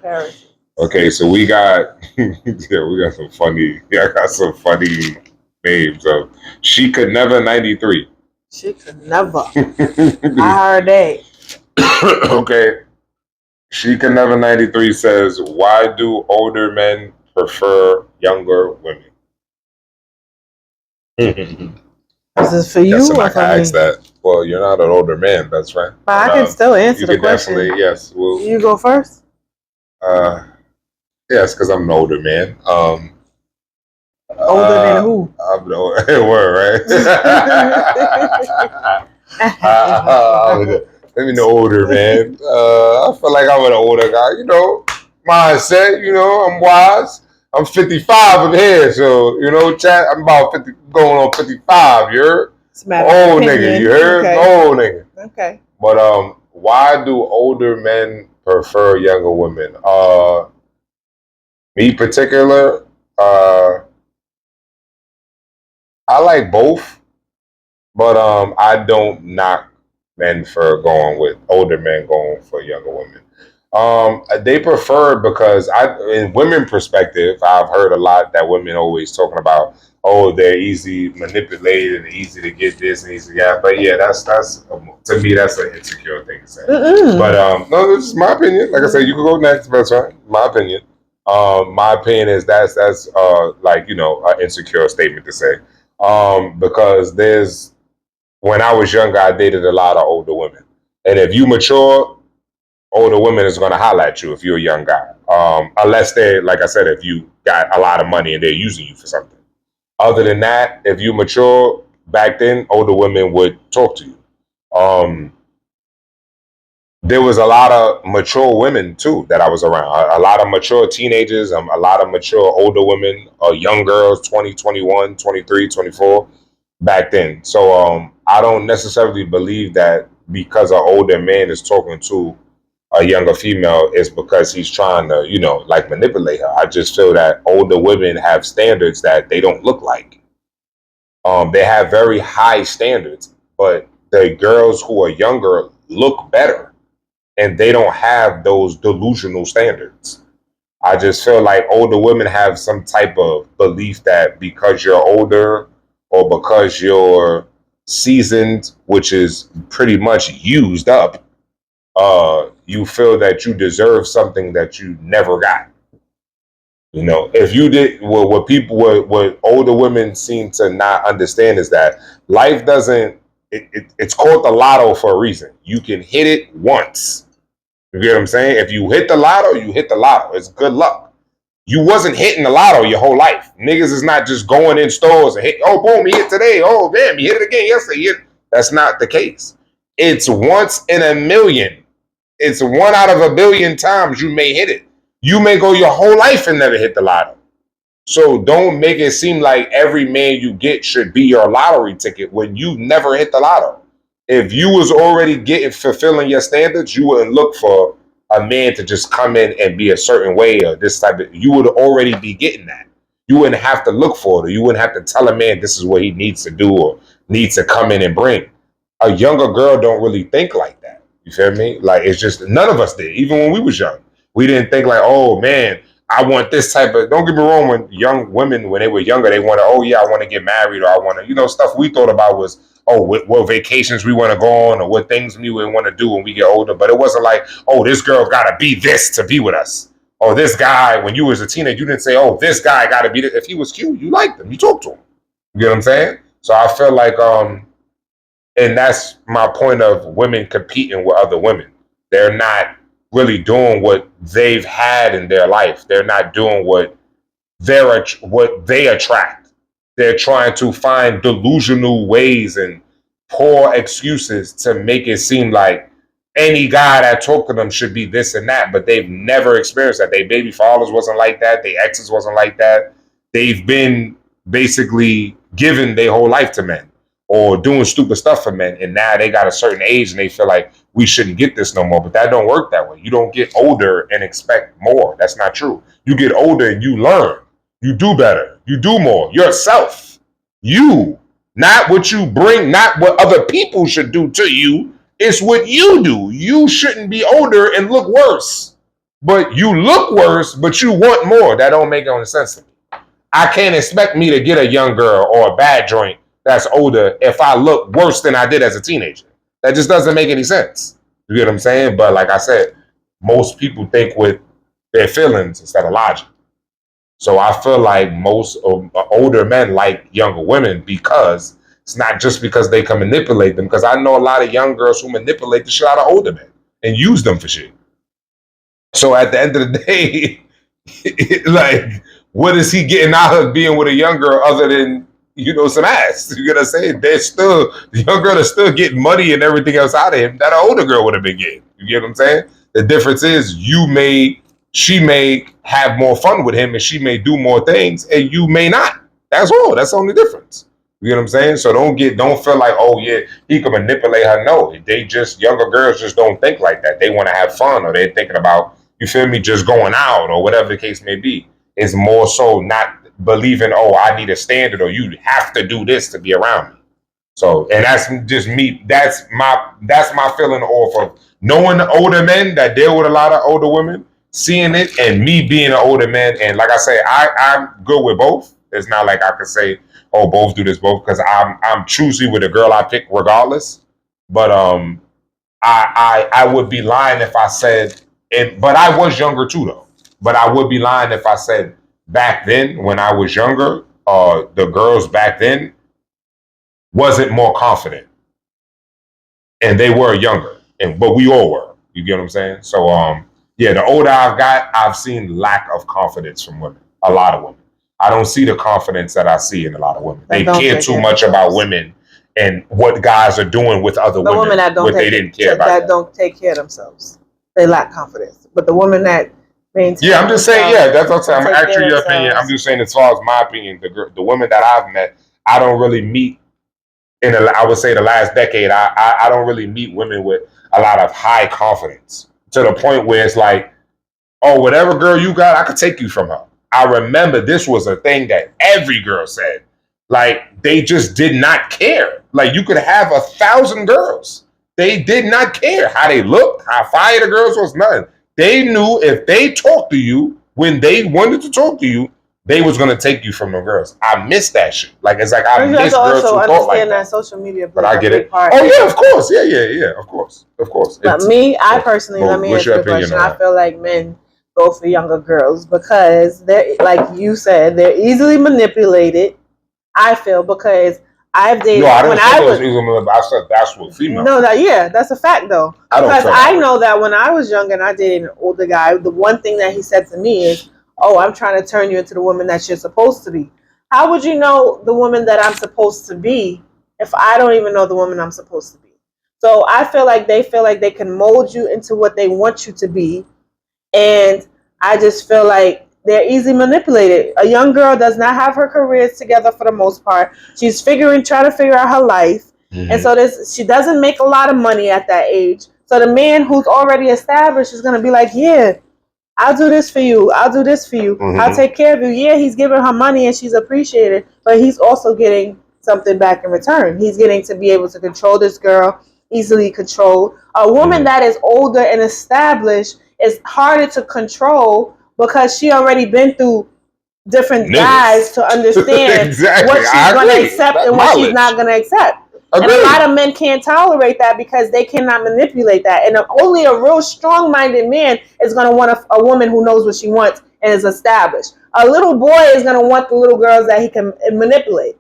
Okay, so we got some funny. Yeah, I got some funny names of She Could Never 93. She could never. I heard that. Okay. She Could Never 93 says, why do older men prefer younger women? Is this for you or for me? That. Well, you're not an older man, that's right. But I can still answer the question. Definitely, yes. Well, you go first? Yes, because I'm an older man. Older than who? I'm the older word, right? Let me know, older man. I feel like I'm an older guy. You know, mindset. You know, I'm wise. I'm 55 in here, so you know, chat. I'm about 50, going on 55. You heard? Old nigga. You heard? Okay. Old nigga. Okay. But why do older men prefer younger women? Me particular, I like both, but I don't knock men for going with older men going for younger women. They prefer it because in women perspective, I've heard a lot that women always talking about, oh, they're easy manipulated and easy to get this and easy that. But yeah, that's to me, that's an insecure thing to say. But no, this is my opinion. Like I said, you can go next, but that's right. My opinion. My opinion is that's like, you know, an insecure statement to say. Because when I was younger, I dated a lot of older women. And if you mature, older women is going to holler at you if you're a young guy. Unless they're, like I said, if you got a lot of money and they're using you for something. Other than that, if you mature back then, older women would talk to you. Um, there was a lot of mature women too that I was around. A lot of mature teenagers, a lot of mature older women, young girls, 20, 21, 23, 24 back then. So I don't necessarily believe that because an older man is talking to a younger female is because he's trying to, like manipulate her. I just feel that older women have standards that they don't look like. They have very high standards, but the girls who are younger look better and they don't have those delusional standards. I just feel like older women have some type of belief that because you're older or because you're seasoned, which is pretty much used up, you feel that you deserve something that you never got. If you did what older women seem to not understand is that life doesn't. It's called the lotto for a reason. You can hit it once. You get what I'm saying? If you hit the lotto, you hit the lotto. It's good luck. You wasn't hitting the lotto your whole life. Niggas is not just going in stores and hit. Oh, boom, he hit today. Oh, damn, he hit it again yesterday. That's not the case. It's once in a million. It's 1 out of 1 billion times you may hit it. You may go your whole life and never hit the lotto. So don't make it seem like every man you get should be your lottery ticket when you never hit the lotto. If you was already fulfilling your standards, you wouldn't look for a man to just come in and be a certain way or this type of. You would already be getting that. You wouldn't have to look for it. Or you wouldn't have to tell a man this is what he needs to do or needs to come in and bring. A younger girl don't really think like that. You feel me? Like it's just none of us did. Even when we was young, we didn't think like, oh man, I want this type of. Don't get me wrong. When young women, when they were younger, they wanted, oh yeah, I want to get married or I want to, stuff we thought about was, oh, what vacations we want to go on or what things we would want to do when we get older. But it wasn't like, oh, this girl got to be this to be with us. Or this guy, when you was a teenager, you didn't say, oh, this guy got to be this. If he was cute, you liked him, you talked to him. You get what I'm saying? So I feel like, and that's my point of women competing with other women. They're not really doing what they've had in their life. They're not doing what they attract. They're trying to find delusional ways and poor excuses to make it seem like any guy that talked to them should be this and that, but they've never experienced that. Their baby fathers wasn't like that. Their exes wasn't like that. They've been basically given their whole life to men or doing stupid stuff for men, and now they got a certain age and they feel like we shouldn't get this no more. But that don't work that way. You don't get older and expect more. That's not true. You get older and you learn. You do better. You do more. Yourself. You. Not what you bring, not what other people should do to you. It's what you do. You shouldn't be older and look worse. But you look worse, but you want more. That don't make any sense to me. I can't expect me to get a young girl or a bad joint that's older if I look worse than I did as a teenager. That just doesn't make any sense. You get what I'm saying? But like I said, most people think with their feelings instead of logic. So I feel like most older men like younger women because it's not just because they can manipulate them. Because I know a lot of young girls who manipulate the shit out of older men and use them for shit. So at the end of the day, like, what is he getting out of being with a young girl other than, some ass? You gotta say the young girl is still getting money and everything else out of him that an older girl would have been getting. You get what I'm saying? The difference is she may have more fun with him and she may do more things and you may not. That's all. That's the only difference. You get what I'm saying? So don't feel like, oh yeah, he can manipulate her. No, younger girls just don't think like that. They want to have fun or they're thinking about, you feel me, just going out or whatever the case may be. It's more so not believing, oh, I need a standard or you have to do this to be around me. So, and that's just me. That's my feeling off of knowing the older men that deal with a lot of older women, seeing it, and me being an older man. And like I say, I'm good with both. It's not like I could say, oh, both do this, both, because I'm choosy with the girl I pick regardless. But I would be lying if I said it. But I was younger too, though. But I would be lying if I said back then when I was younger, the girls back then wasn't more confident, and they were younger, but we all were. You get what I'm saying? So yeah, the older I've got, I've seen lack of confidence from women. A lot of women. I don't see the confidence that I see in a lot of women. They don't care too much about women and what guys are doing with other women. The women that don't don't take care of themselves, they lack confidence. But the women that maintain, yeah, I'm just saying, yeah, that's what I'm saying. I'm asking your opinion. I'm just saying, as far as my opinion, the women that I've met, I don't really meet I would say the last decade. I don't really meet women with a lot of high confidence to the point where it's like, oh, whatever girl you got, I could take you from her. I remember this was a thing that every girl said. Like, they just did not care. Like, you could have 1,000 girls. They did not care how they looked, how fire the girls was, nothing. They knew if they talked to you when they wanted to talk to you, they was gonna take you from the girls. I miss that shit. Like, it's like I miss girls who thought like that. Social media, but I get it. Oh yeah, of course, yeah, of course. But I personally, let me ask you a question. I feel like men go for younger girls because they're, like you said, they're easily manipulated. I feel because I've dated. No, I didn't say was easily manipulated. I said that's what female. No, that's a fact though. Because I know that when I was younger and I dated an older guy, the one thing that he said to me is, "Oh, I'm trying to turn you into the woman that you're supposed to be." How would you know the woman that I'm supposed to be if I don't even know the woman I'm supposed to be? So I feel like they can mold you into what they want you to be. And I just feel like they're easily manipulated. A young girl does not have her careers together for the most part. She's trying to figure out her life. Mm-hmm. And so she doesn't make a lot of money at that age. So the man who's already established is going to be like, yeah, I'll do this for you. I'll do this for you. Mm-hmm. I'll take care of you. Yeah, he's giving her money and she's appreciated, but he's also getting something back in return. He's getting to be able to control this girl, easily controlled. A woman that is older and established is harder to control because she already been through different guys to understand exactly. what she's going to accept and what she's not going to accept. Agreed. And a lot of men can't tolerate that because they cannot manipulate that. And only a real strong-minded man is going to want a woman who knows what she wants and is established. A little boy is going to want the little girls that he can manipulate.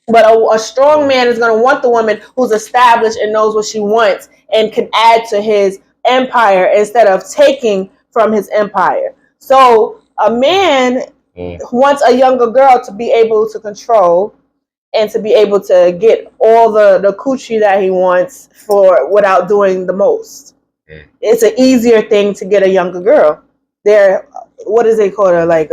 But a strong man is going to want the woman who's established and knows what she wants and can add to his empire instead of taking from his empire. So a man wants a younger girl to be able to control and to be able to get all the coochie that he wants for without doing the most. It's an easier thing to get a younger girl. They're, what does they call her? Like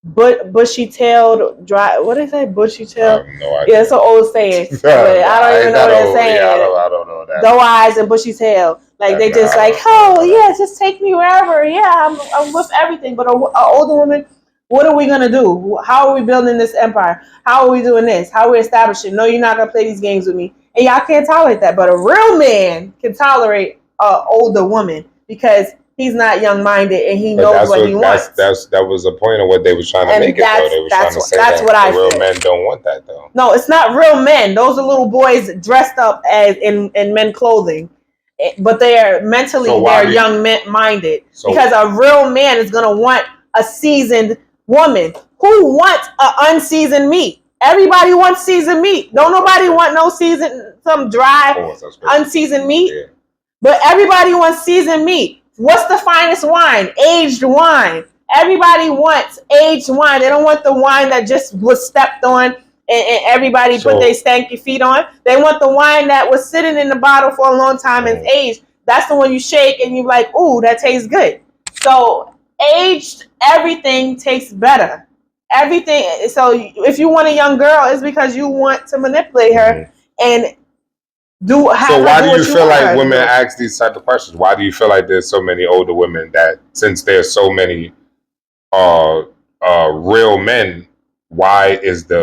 bushy-tailed, dry. What do they say? Bushy-tailed. No idea. Yeah, it's an old saying. But I don't even know what they're saying. Yeah, I don't know that. Doe eyes and bushy tail. Like they just like, oh yeah, just take me wherever. Yeah, I'm with everything. But an older woman, what are we gonna do? How are we building this empire? How are we doing this? How are we establishing? No, you're not gonna play these games with me. And y'all can't tolerate that. But a real man can tolerate an older woman because he's not young-minded and he knows what he wants. That was the point of what they was trying to make it, though. They was trying to say that's what I feel. Real men don't want that, though. No, it's not real men. Those are little boys dressed up as in men clothing. But they're mentally, they're young-minded. Because a real man is going to want a seasoned woman. Who wants an unseasoned meat? Everybody wants seasoned meat. Don't nobody want no some dry, unseasoned meat. Yeah. But everybody wants seasoned meat. What's the finest wine? Aged wine. Everybody wants aged wine. They don't want the wine that just was stepped on and everybody put their stanky feet on. They want the wine that was sitting in the bottle for a long time and aged. That's the one you shake and you're like, ooh, that tastes good. So aged, everything tastes better. Everything. So if you want a young girl, it's because you want to manipulate her and so why do you feel like women ask these type of questions? Why do you feel like there's so many older women that, since there's so many real men, why is the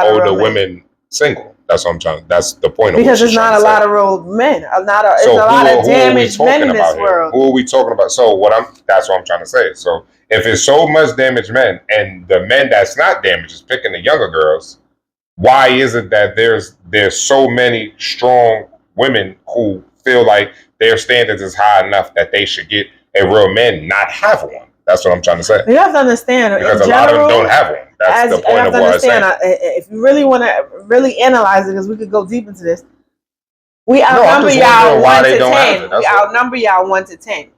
older women single? That's what I'm trying. That's the point. Because there's not a lot of real men. It's a lot of damaged men in this world. Who are we talking about? So that's what I'm trying to say. So if it's so much damaged men and the men that's not damaged is picking the younger girls, why is it that there's so many strong women who feel like their standards is high enough that they should get a real man not have one? That's what I'm trying to say. You have to understand. Because a lot of them don't have one. That's the point of what I'm saying. If you really want to really analyze it, because we could go deep into this, we outnumber y'all 1 to 10. We outnumber y'all 1 to 10.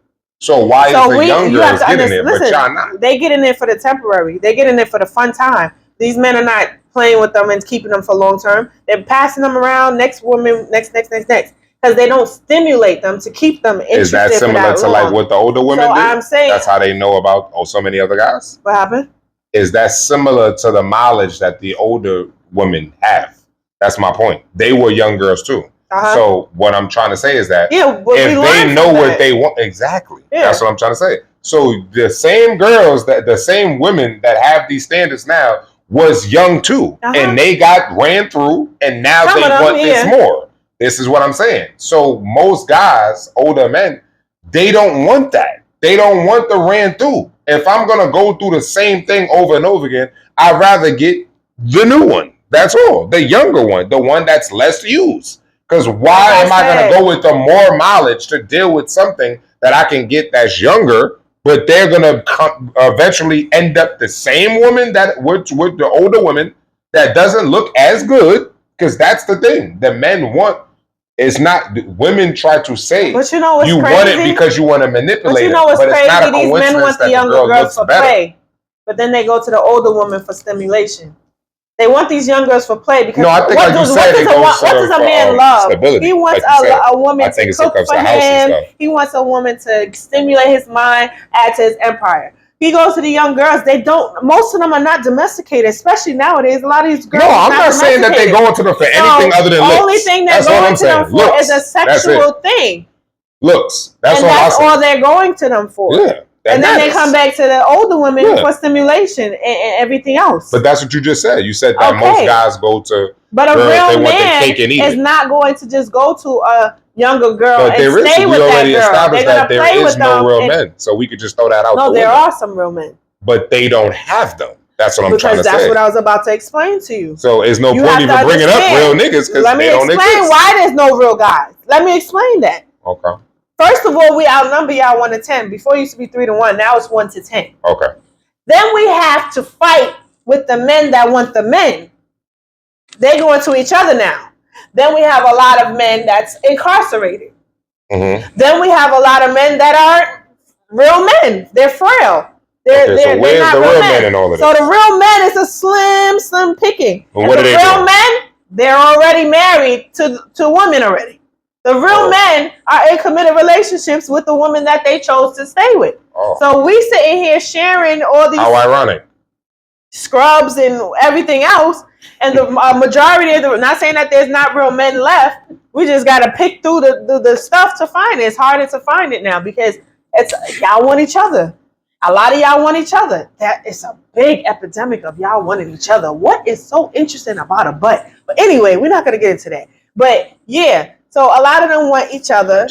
So why is the young girls getting it, but y'all not? They get in there for the temporary. They get in there for the fun time. These men are not playing with them and keeping them for long term. They're passing them around. Next woman, next, because they don't stimulate them to keep them interested. Is that similar to like what the older women do? I'm saying that's how they know about so many other guys. What happened? Is that similar to the knowledge that the older women have? That's my point. They were young girls too. So what I'm trying to say is that if they know what they want, exactly. Yeah. That's what I'm trying to say. So the same girls, the same women that have these standards now was young too, and they got ran through, and now they want this more. This is what I'm saying. So most guys, older men, they don't want that. They don't want the ran through. If I'm gonna go through the same thing over and over again, I'd rather get the new one. That's all. The younger one, the one that's less used. Because why am I going to go with the more mileage to deal with something that I can get that's younger, but they're going to eventually end up the same woman that with the older woman that doesn't look as good? Because that's the thing. The men want, it's not, women try to say, but you know what's you crazy? Want it because you want to manipulate but you know what's it. But crazy? It's not a These men want the younger girls for play, but then they go to the older woman for stimulation. They want these young girls for play because I think what does a man love? Stability, he wants a woman to cook for him. He wants a woman to stimulate his mind, add to his empire. He goes to the young girls. They don't. Most of them are not domesticated, especially nowadays. A lot of these girls. No, I'm not saying that they go to them for anything other than looks. The only thing they're going to them for is a sexual thing. Looks. That's all they're going to them for. Yeah. And then they come back to the older women for stimulation and everything else. But that's what you just said. You said that most guys go to but a real man is not going to just go to a younger girl and stay with that girl. We already established that there is no real men. So we could just throw that out. No, there are some real men. But they don't have them. That's what I'm trying to say. Because that's what I was about to explain to you. So it's no point even bringing up real niggas because they don't exist. Let me explain why there's no real guys. Let me explain that. Okay. First of all, we outnumber y'all 1-10. Before it used to be 3-1. Now it's 1-10. Okay. Then we have to fight with the men that want the men. They go into each other now. Then we have a lot of men that's incarcerated. Mm-hmm. Then we have a lot of men that aren't real men. They're frail. They're where's not the real men in all of this? So the real men is a slim picking. Well, what and the real men, they're already married to women already. The real men are in committed relationships with the woman that they chose to stay with. So we sitting here sharing all these how ironic scrubs and everything else, and the majority of not saying that there's not real men left. We just got to pick through the stuff to find it. It's harder to find it now because y'all want each other. A lot of y'all want each other. That is a big epidemic of y'all wanting each other. What is so interesting about a butt? But anyway, we're not going to get into that. But yeah. So a lot of them want each other.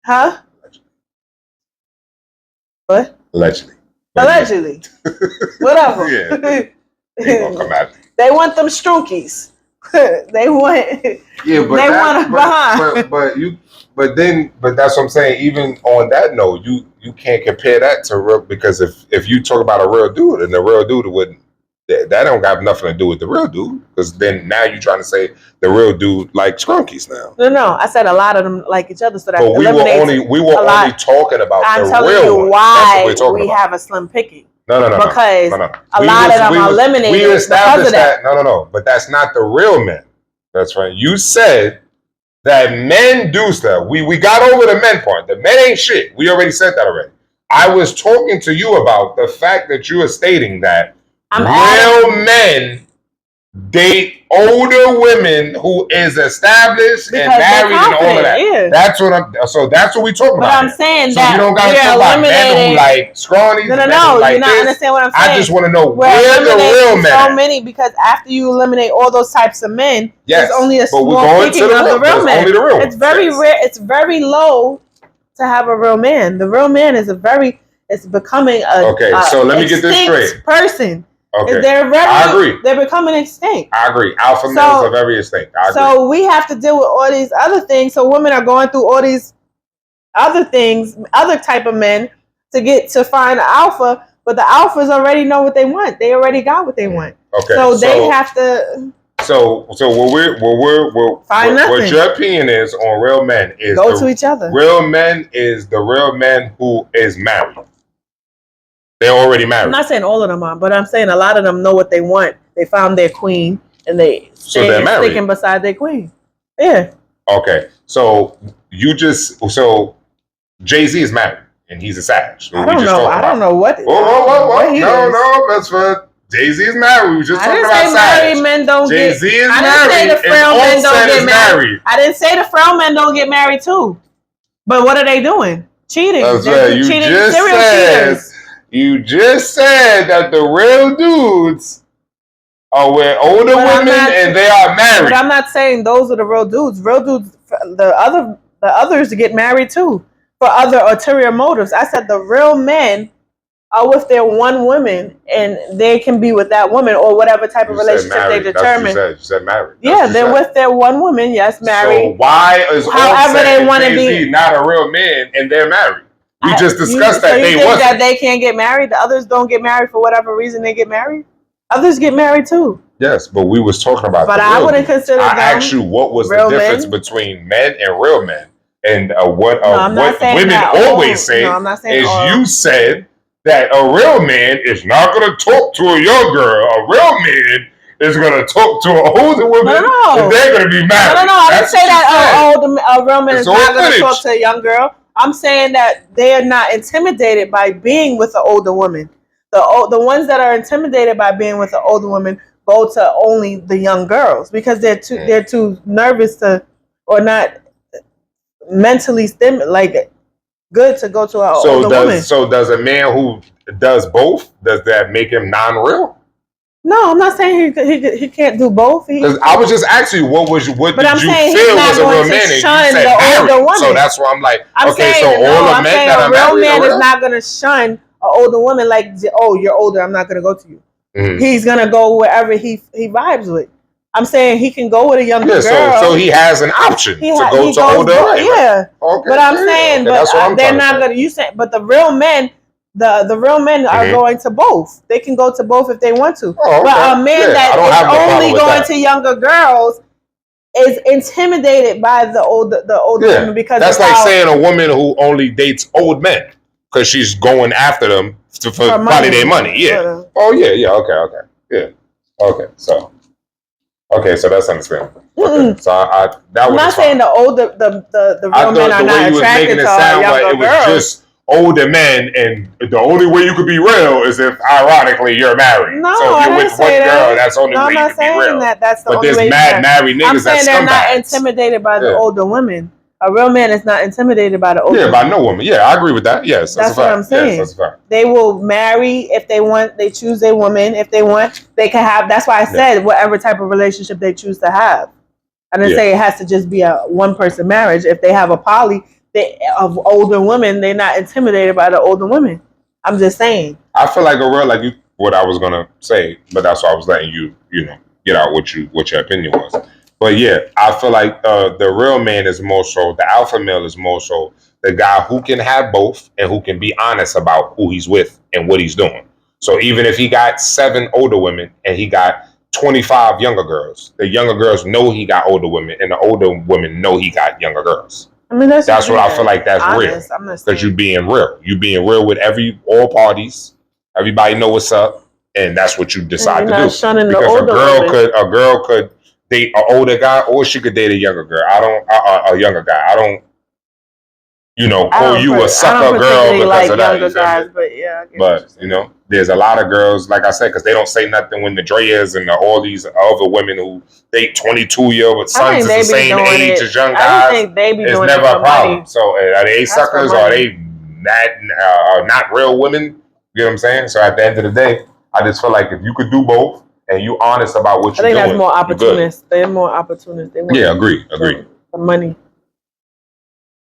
Huh? What? Allegedly. Whatever. Yeah. They want them strunkies. They want. Yeah, but that's what I'm saying. Even on that note, you can't compare that to real, because if you talk about a real dude, and the real dude wouldn't. That don't have nothing to do with the real dude, because then now you're trying to say the real dude like scrunkies now. No, I said a lot of them like each other, so that. But we were only talking about the real one. I'm telling you why we have a slim picking. No. Because a lot of them are eliminated. We established that. No. But that's not the real men. That's right. You said that men do stuff. We got over the men part. The men ain't shit. We already said that already. I was talking to you about the fact that you are stating that real men date older women who is established and married and all of that. Yeah. That's what we talking about. But I'm saying that you don't got to talk about men who like scrawny. No, like you're not understanding what I'm saying. I just want to know where the real men. So many, because after you eliminate all those types of men, there's only a small picking of the real men. Only the real it's very rare. It's very low to have a real man. The real man is it's becoming a so let me get this straight. Person. Okay. I agree. They're becoming extinct. I agree. Alpha males are very extinct. I agree. So we have to deal with all these other things. So women are going through all these other things, other type of men to find an alpha, but the alphas already know what they want. They already got what they want. Okay. So they have to. So what your opinion is on real men is go to each other. Real men is the real men who is married. They're already married. I'm not saying all of them are, but I'm saying a lot of them know what they want. They found their queen and they're sticking beside their queen. Yeah. Okay. So Jay-Z is married and he's a savage. I don't know what. Whoa. No, that's what Jay-Z is married. We were just talking about married men don't Jay-Z get. is I married. didn't say the frail men don't get married. I didn't say the frail men don't get married too. But what are they doing? Cheating. That's right. You just said that the real dudes are with older women and they are married. But I'm not saying those are the real dudes. Real dudes, the others get married too for other ulterior motives. I said the real men are with their one woman and they can be with that woman or whatever type of relationship they determine. You said married. Yeah, they're with their one woman. Yes, married. So why is however they want to be not a real man and they're married? We just discussed that they wasn't. That they can't get married. The others don't get married for whatever reason they get married. Others get married too. Yes, but we was talking about. But I wouldn't consider. I asked you what was the difference between men and real men, and what women always say is you said that a real man is not going to talk to a young girl. A real man is going to talk to an older woman, and they're going to be married. No. I didn't say that a real man is not going to talk to a young girl. I'm saying that they are not intimidated by being with an older woman. The ones that are intimidated by being with an older woman go to only the young girls because they're too nervous to or not mentally good to go to an older woman. So does a man who does both, does that make him non-real? No, I'm not saying he can't do both. I was just asking you what did you feel was a real man? And you said married. So that's why I'm like, all the men that are married, a real man is not going to shun an older woman like, oh, you're older, I'm not going to go to you. Mm-hmm. He's going to go wherever he vibes with. I'm saying he can go with a younger girl. So he has an option to go to older. Yeah. Okay, but I'm saying, they're not going to. You say, but the real men. The real men are going to both. They can go to both if they want to. Oh, okay. But a man that is only going to younger girls is intimidated by the older women because that's like saying a woman who only dates old men because she's going after them for probably their money. Yeah. Oh yeah. Okay. Yeah. Okay. So that's understandable. Okay. So I'm not saying the real men are not attracted to younger girls. Just older men, and the only way you could be real is if, ironically, you're married. No, so if you're with one girl, that's the only way you can be real. That's the only way. But there's married niggas. I'm saying they're not intimidated by the older women. A real man is not intimidated by the older woman. Yeah, by no woman. Yeah, I agree with that. Yes, that's what I'm saying. Yes, that's a fact. They will marry if they want. They choose a woman if they want. They can have. That's why I said whatever type of relationship they choose to have. I didn't say it has to just be a one-person marriage. If they have a poly of older women, they're not intimidated by the older women. I'm just saying. I feel like what I was gonna say, but that's why I was letting you get out what your opinion was. But yeah, I feel like the real man is more so, the alpha male is more so the guy who can have both and who can be honest about who he's with and what he's doing. So even if he got 7 older women and he got 25 younger girls, the younger girls know he got older women and the older women know he got younger girls. I mean, that's what I feel like that's honest, real. Because you being real. You being real with all parties. Everybody know what's up. And that's what you decide to do. Because a girl could date an older guy or she could date a younger girl. A younger guy. I don't call you a sucker girl because of that. But there's a lot of girls, like I said, because they don't say nothing when the Dreas and all these other women who date 22-year-old sons is the same age as young guys. I think they be doing it's never a problem. So are they suckers or are they not real women? You know what I'm saying? So at the end of the day, I just feel like if you could do both and you honest about what you're doing, I think that's more opportunists. They're more opportunists. Agree. The money.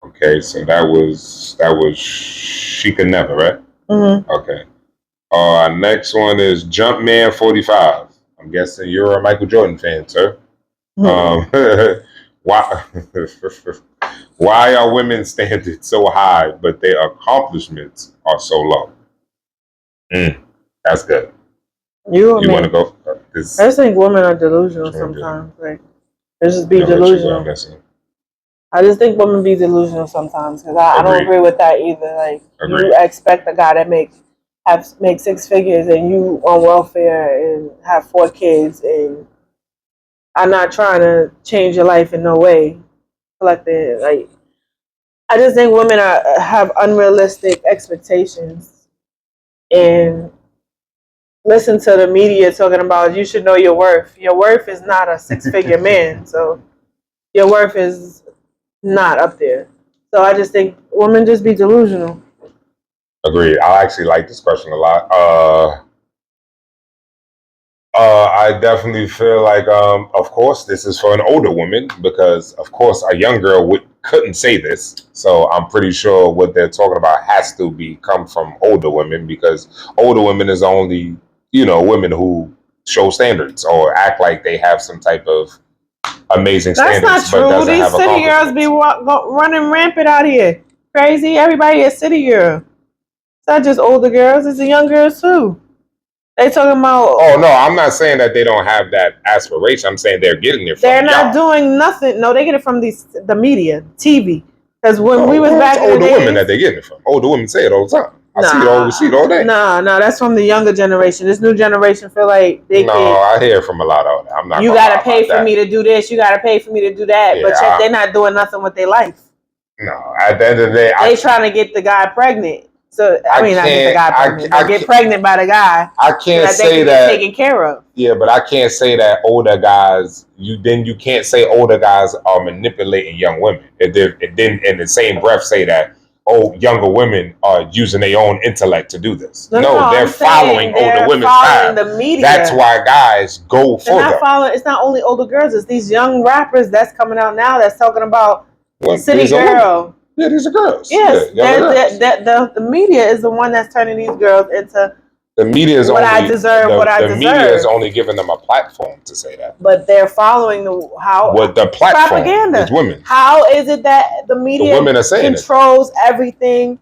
Okay, so that was She Could Never, right? Mm-hmm. Okay. Next one is Jumpman 45. I'm guessing you're a Michael Jordan fan, sir. Mm-hmm. Why are women's standards so high, but their accomplishments are so low? That's good. You want to go? this. I just think women are delusional sometimes. Like, they just be delusional. I just think women be delusional sometimes because I don't agree with that either. Like, you expect a guy that make 6 figures and you on welfare and have 4 kids, and I'm not trying to change your life in no way. Like, I just think women have unrealistic expectations and listen to the media talking about you should know your worth. Your worth is not a 6-figure man, so your worth is not up there. So I just think women just be delusional. Agreed. I actually like this question a lot. I definitely feel like, of course, this is for an older woman because, of course, a young girl couldn't say this. So I'm pretty sure what they're talking about has to come from older women because older women is only, women who show standards or act like they have some type of amazing standards. That's not true. These city girls be running rampant out here. Crazy. Everybody is city girl. It's not just older girls. It's the young girls too. They talking about. Oh no, I'm not saying that they don't have that aspiration. I'm saying they're getting it from. They're not doing nothing. No, they get it from the media, TV. Because when we was back in the days, older women that they getting it from. Older women say it all the time. I see it all day. No, that's from the younger generation. This new generation feel like they can't. I hear it from a lot of them. I'm not. You gotta pay for me to do this. You gotta pay for me to do that. Yeah, but yet they're not doing nothing with their life. No, at the end of the day, they trying to get the guy pregnant. So I mean, not get the guy pregnant. Get pregnant by the guy. I can't say that taken care of. Yeah, but I can't say that older guys. You can't say older guys are manipulating young women. And then in the same breath say that younger women are using their own intellect to do this. No, they're following older women's path. The media. That's why guys go for them. It's not only older girls. It's these young rappers that's coming out now that's talking about city girl. Yeah, these are girls. Yes, the media is the one that's turning these girls into. The media is what I deserve. The media is only giving them a platform to say that. But they're following the platform propaganda. Is women. How is it that the media controls everything?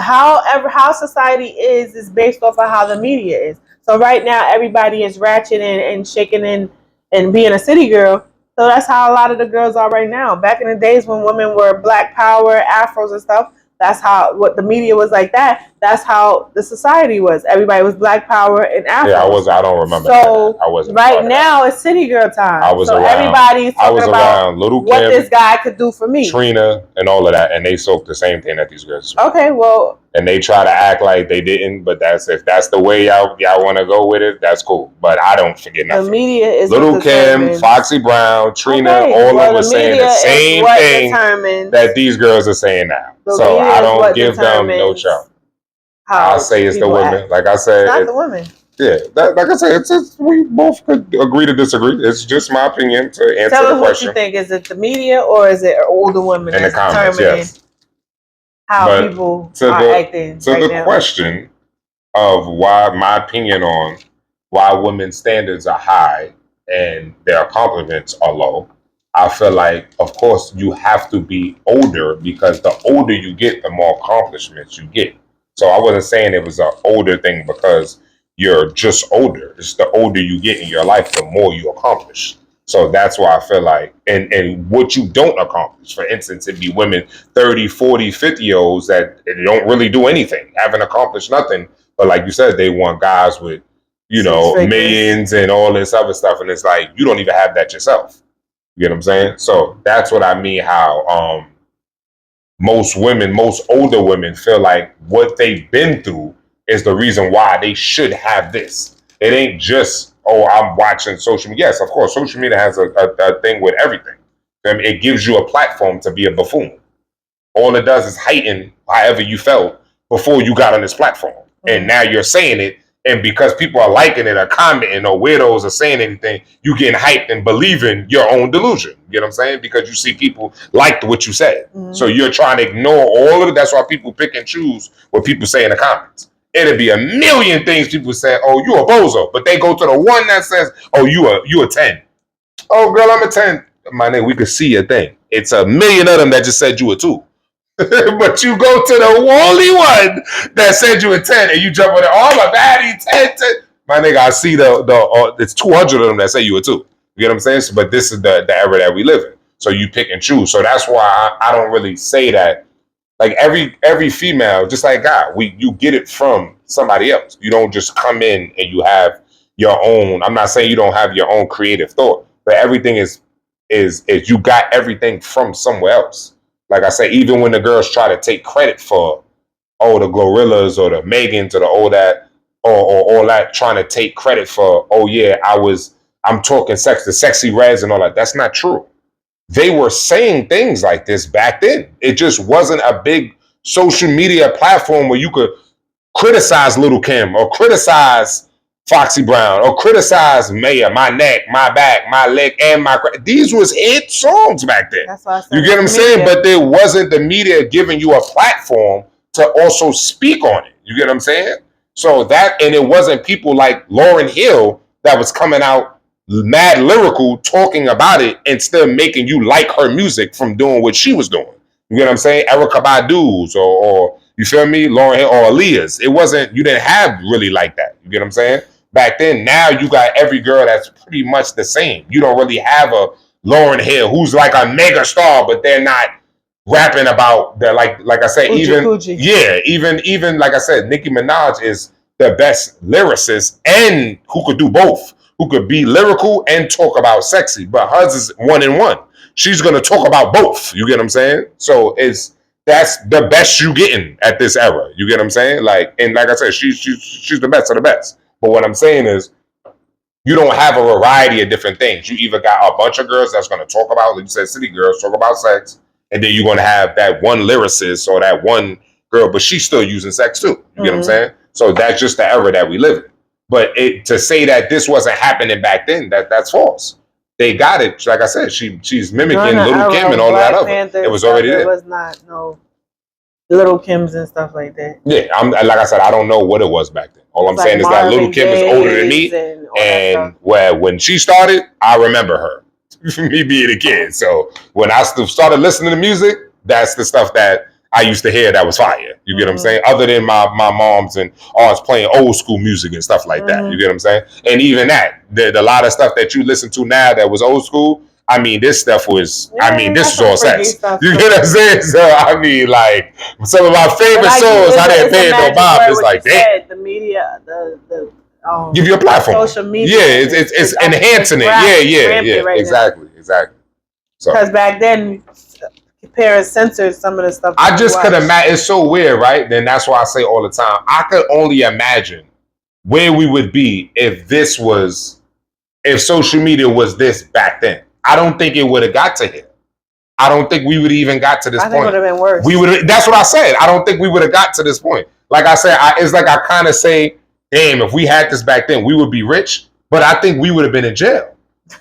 How society is based off of how the media is. So right now everybody is ratchet and shaking and being a city girl. So that's how a lot of the girls are right now. Back in the days when women were black power, afros and stuff, that's how what the media was like that. That's how the society was. Everybody was black power and afros. Yeah, I don't remember. So I wasn't right now it's city girl time. Everybody's talking about what this guy could do for me. Trina and all of that, and they soak the same thing that these girls. Okay, well. And they try to act like they didn't, but if that's the way y'all want to go with it, that's cool. But I don't forget nothing. The media is Little Kim, Foxy Brown, Trina, all of them were saying the same thing that these girls are saying now. So I don't give them no show. I say it's the women. Like I said, it's not the women. Yeah, like I said, we both could agree to disagree. It's just my opinion to answer the question. Tell us what you think. Is it the media or is it older women in the comments? Yes. How people are acting. So the question of why my opinion on why women's standards are high and their accomplishments are low, I feel like, of course, you have to be older because the older you get, the more accomplishments you get. So I wasn't saying it was an older thing because you're just older. It's the older you get in your life, the more you accomplish. So that's why I feel like, and what you don't accomplish, for instance, it'd be women 30, 40, 50-year-olds that don't really do anything, haven't accomplished nothing. But like you said, they want guys with, millions and all this other stuff. And it's like, you don't even have that yourself. You get what I'm saying? So that's what I mean, how most older women feel like what they've been through is the reason why they should have this. It ain't just, I'm watching social media. Yes, of course, social media has a thing with everything. I mean, it gives you a platform to be a buffoon. All it does is heighten however you felt before you got on this platform. Mm-hmm. And now you're saying it, and because people are liking it or commenting or weirdos are saying anything, you getting hyped and believing your own delusion. You know what I'm saying? Because you see people liked what you said. Mm-hmm. So you're trying to ignore all of it. That's why people pick and choose what people say in the comments. It'll be a million things people say, oh, you a bozo. But they go to the one that says, oh, you a 10. Oh, girl, I'm a 10. My name, we could see a thing. It's a million of them that just said you a 2. But you go to the only one that said you a 10 and you jump on it, oh, I'm a baddie, 10. my nigga, I see it's 200 of them that say you a 2. You get what I'm saying? So, but this is the era that we live in. So you pick and choose. So that's why I don't really say that. Like every female, just like God, you get it from somebody else. You don't just come in and you have your own. I'm not saying you don't have your own creative thought, but everything is you got everything from somewhere else. Like I say, even when the girls try to take credit for the Gorillas or the Megans or the all that or all that, trying to take credit for, oh yeah, I'm talking sex, the Sexy Reds and all that. That's not true. They were saying things like this back then. It just wasn't a big social media platform where you could criticize Little Kim or criticize Foxy Brown or criticize Maya, my neck, my back, my leg, and my. These was hit songs back then. That's why I said you get what I'm saying? But there wasn't the media giving you a platform to also speak on it. You get what I'm saying? So that, and it wasn't people like Lauryn Hill that was coming out mad lyrical talking about it and still making you like her music from doing what she was doing. You get what I'm saying? Erykah Badu's or you feel me? Lauryn Hill or Aaliyah's. It wasn't, you didn't have really like that. You get what I'm saying? Back then, now you got every girl that's pretty much the same. You don't really have a Lauryn Hill who's like a mega star, but they're not rapping about the like I said, even like I said, Nicki Minaj is the best lyricist and who could do both. Who could be lyrical and talk about sexy, but hers is 1 in 1. She's gonna talk about both. You get what I'm saying? So that's the best you getting at this era. You get what I'm saying? Like, and like I said, she's the best of the best. But what I'm saying is, you don't have a variety of different things. You either got a bunch of girls that's gonna talk about, like you said, city girls talk about sex, and then you're gonna have that one lyricist or that one girl, but she's still using sex too. You get what I'm saying? So that's just the era that we live in. But to say that this wasn't happening back then, that's false. They got it. Like I said, she's mimicking Little Kim and all that other. It was already there. It was not no Little Kims and stuff like that. Yeah, like I said, I don't know what it was back then. All I'm saying is that Little Kim is older than me, and when she started, I remember her, me being a kid. So when I started listening to music, that's the stuff that I used to hear that was fire. You get what I'm saying? Other than my moms and us playing old school music and stuff like that. You get what I'm saying? And even that, the lot of stuff that you listen to now that was old school, I mean, this stuff was, this was all sex. You get what I'm saying? So, I mean, like, some of my favorite songs, I didn't pay it no mind. It's like, damn. The media, the give you a platform. Social media. Yeah, it's enhancing it. Yeah. Right, exactly. So, because back then, parents censored some of the stuff. I just could imagine. It's so weird, right? Then that's why I say all the time, I could only imagine where we would be if social media was this back then. I don't think it would have got to here. I don't think we would even got to this point. I think it would have been worse. That's what I said. I don't think we would have got to this point. Like I said, it's like I kind of say, damn, if we had this back then, we would be rich. But I think we would have been in jail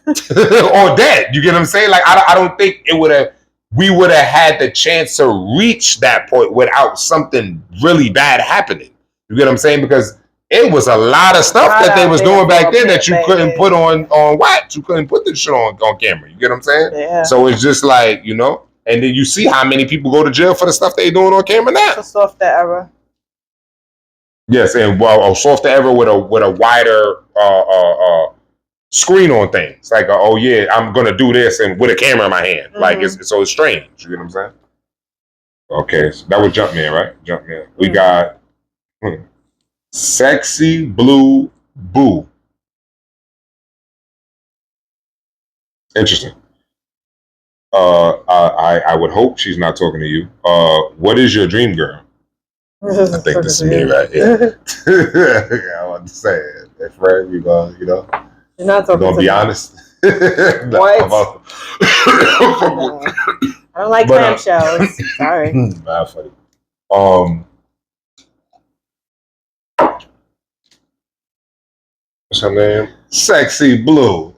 or dead. You get what I'm saying? Like I don't think it would have. We would have had the chance to reach that point without something really bad happening. You get what I'm saying? Because it was a lot of stuff that they was doing back then that you couldn't put on wax. You couldn't put this shit on camera. You get what I'm saying? Yeah. So it's just like, you know, and then you see how many people go to jail for the stuff they doing on camera now. It's a softer era. Yes, and a softer era with a wider screen on things. Like, oh yeah, I'm gonna do this and with a camera in my hand. Like it's strange. You get what I'm saying? Okay, so that was Jumpman, right? Jumpman. We got Sexy Blue Boo. Interesting. I would hope she's not talking to you. What is your dream girl? I think this is me right here. I want to say it. If Fred, you know. You're not talking to me. Be honest. What? I don't like clamshells. Sorry. Not funny. What's her name? Sexy Blue.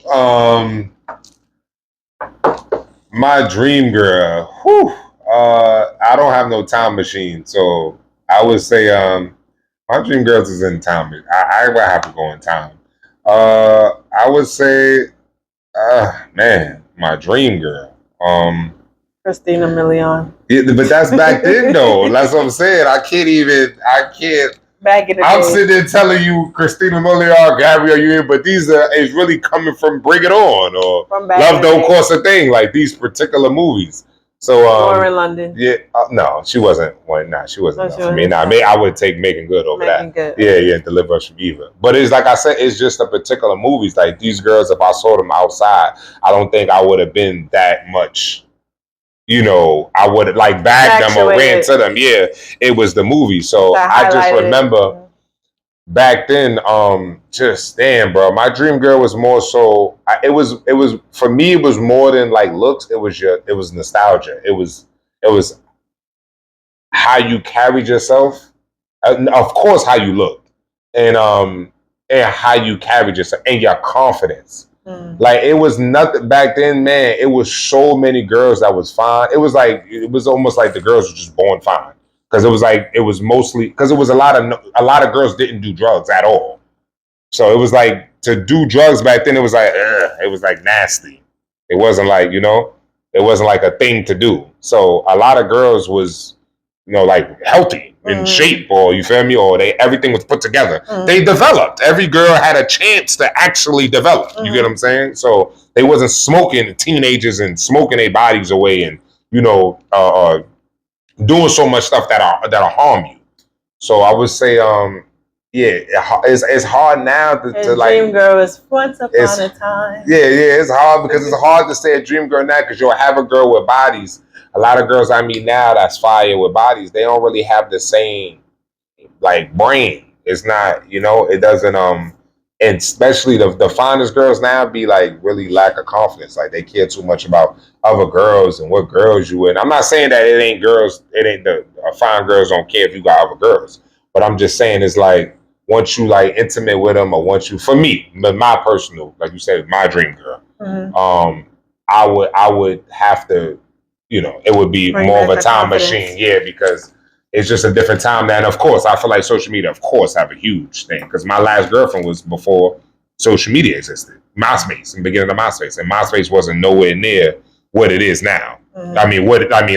My dream girl. Whew. I don't have no time machine, so I would say my dream girls is in time. I would have to go in time. I would say, man, my dream girl. Christina Milian. Yeah, but that's back then though. That's what I'm saying. I can't. Back in the I'm day. sitting there telling you, Christina Miliar, Gabrielle Union, but these is really coming from Bring It On or From back Love in the Don't day. Cost a Thing, like these particular movies. So, Lauren London. yeah, no, she wasn't one. Nah, she wasn't. No, For me. Nah, I would take Megan Good over Megan that. Good. Yeah, Deliver Us from Evil. But it's like I said, it's just a particular movies. Like these girls, if I saw them outside, I don't think I would have been that much. You know, I would have like bagged them or ran to them. Yeah, it was the movie. So I just remember back then, just damn, bro. My dream girl was more so. It was for me. It was more than like looks. It was nostalgia. It was how you carried yourself, of course, how you looked, and how you carried yourself and your confidence. Like it was nothing back then, man. It was so many girls that was fine. It was almost like the girls were just born fine because it was mostly because it was a lot of girls didn't do drugs at all. So it was like to do drugs back then. It was like nasty. It wasn't like it wasn't like a thing to do. So a lot of girls was like healthy in shape, or you feel me, or everything was put together. They developed. Every girl had a chance to actually develop. You get what I'm saying? So they wasn't smoking teenagers and smoking their bodies away and doing so much stuff that'll harm you. So I would say, it's hard now to like. Dream girl is once upon a time. Yeah, it's hard because it's hard to say a dream girl now because you'll have a girl with bodies. A lot of girls I meet now that's fire with bodies, they don't really have the same like brain. It's not, it doesn't and especially the finest girls now be like really lack of confidence. Like they care too much about other girls and what girls you with. I'm not saying that it ain't the fine girls don't care if you got other girls. But I'm just saying it's like once you like intimate with them or once you, for me, my personal, like you said, my dream girl, I would have to, it would be more of a time machine. Yeah, because it's just a different time now. And of course, I feel like social media, of course, have a huge thing because my last girlfriend was before social media existed. MySpace, in the beginning of MySpace. And MySpace wasn't nowhere near what it is now. I mean,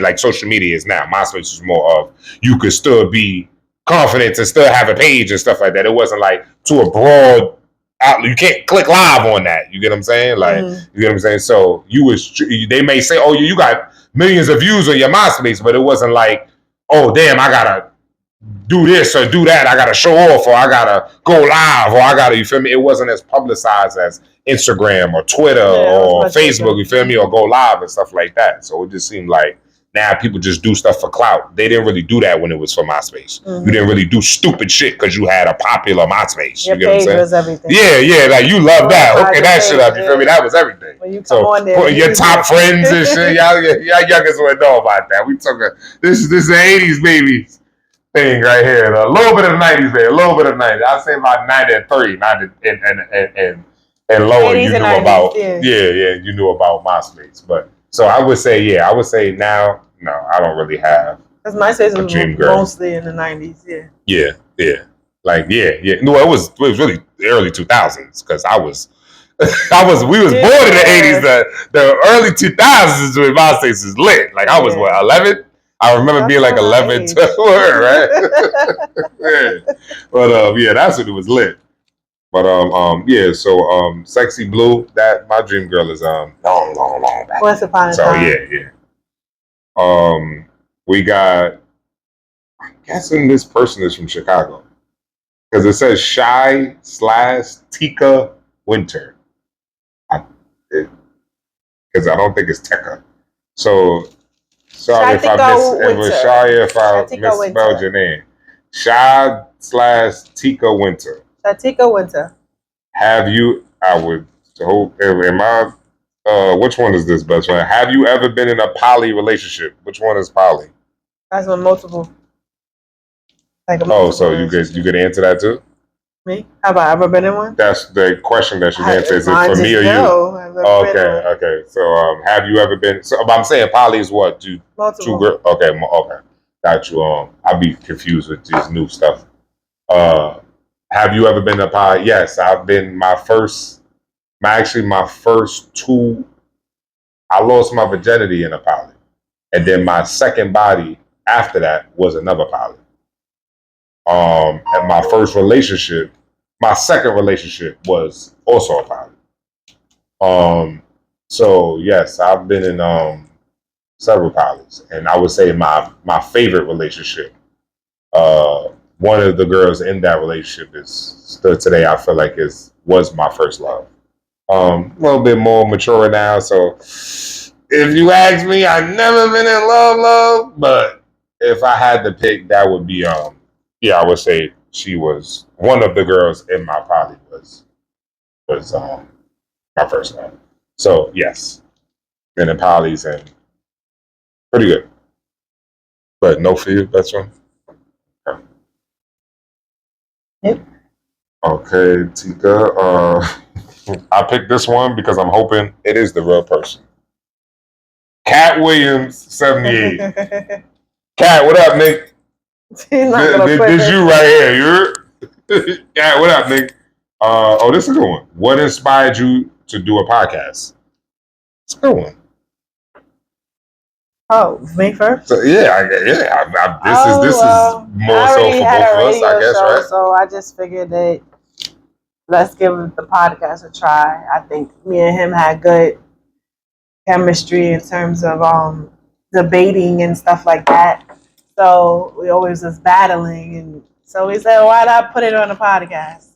like social media is now. MySpace is more of you could still be confident and still have a page and stuff like that. It wasn't like to a broad out. You can't click live on that. You get what I'm saying? Like, you get what I'm saying? So they may say, oh, you got millions of views on your MySpace, but it wasn't like, oh, damn, I gotta do this or do that. I gotta show off or I gotta go live or I gotta, you feel me? It wasn't as publicized as Instagram or Twitter or Facebook, you feel me? Or go live and stuff like that. So it just seemed like now people just do stuff for clout. They didn't really do that when it was for MySpace. You didn't really do stupid shit because you had a popular MySpace. You get what I'm saying? Was everything. Yeah, like you love that. Hooking that shit up. You feel me? That was everything. When you come on there, putting your top friends and shit. Y'all youngest wouldn't know about that. We took this is the 80s baby thing right here. A little bit of the 90s there. A little bit of the 90s. I'd say about 93, 90 and lower. You knew 90s, about you knew about MySpace. But so I would say now. No, I don't really have. Because MySpace was mostly in the 90s, Yeah. Like, No, it was really the early 2000s because we was born in the 80s. The early 2000s when MySpace is lit. Like, I was, 11? I remember being like 11, 12, right? But, that's when it was lit. But, so, Sexy Blue, that, my dream girl is, long back. Once upon a time. So, we got, I'm guessing this person is from Chicago because it says Shy/Tika Winter. Because I don't think it's Tekka. So sorry if I misspelled your name. Shy/Tika Winter. Tika Winter. Have you? I would hope. Am I? Which one is this, best friend? Have you ever been in a poly relationship? Which one is poly? That's one multiple. So you could answer that too? Me? Have I ever been in one? That's the question that she's answering. Is it for me or you? Okay. So have you ever been? So I'm saying poly is what? Two girls? Okay. Got you. I'll be confused with this new stuff. Have you ever been in a poly? Yes, I've been. My first two, I lost my virginity in a poly. And then my second body after that was another poly. And my first relationship, my second relationship was also a poly. So yes, I've been in several polys, and I would say my favorite relationship. One of the girls in that relationship is still today. I feel like was my first love. A little bit more mature now, so if you ask me, I've never been in love, but if I had to pick, that would be yeah, I would say she was one of the girls in my poly was my first love. So yes, been in polys and pretty good, but no for you, best friend. Okay. Yep. Okay, Tika. I picked this one because I'm hoping it is the real person. Cat Williams, 78. Cat, what up, Nick? He's not gonna put This you right here. You're Cat, what up, Nick? Oh, this is a good one. What inspired you to do a podcast? It's a good one. Oh, me first? So yeah, this is more so for both of us, I guess, right? So I just figured that let's give the podcast a try. I think me and him had good chemistry in terms of debating and stuff like that. So we always was battling, and so we said, why not put it on a podcast?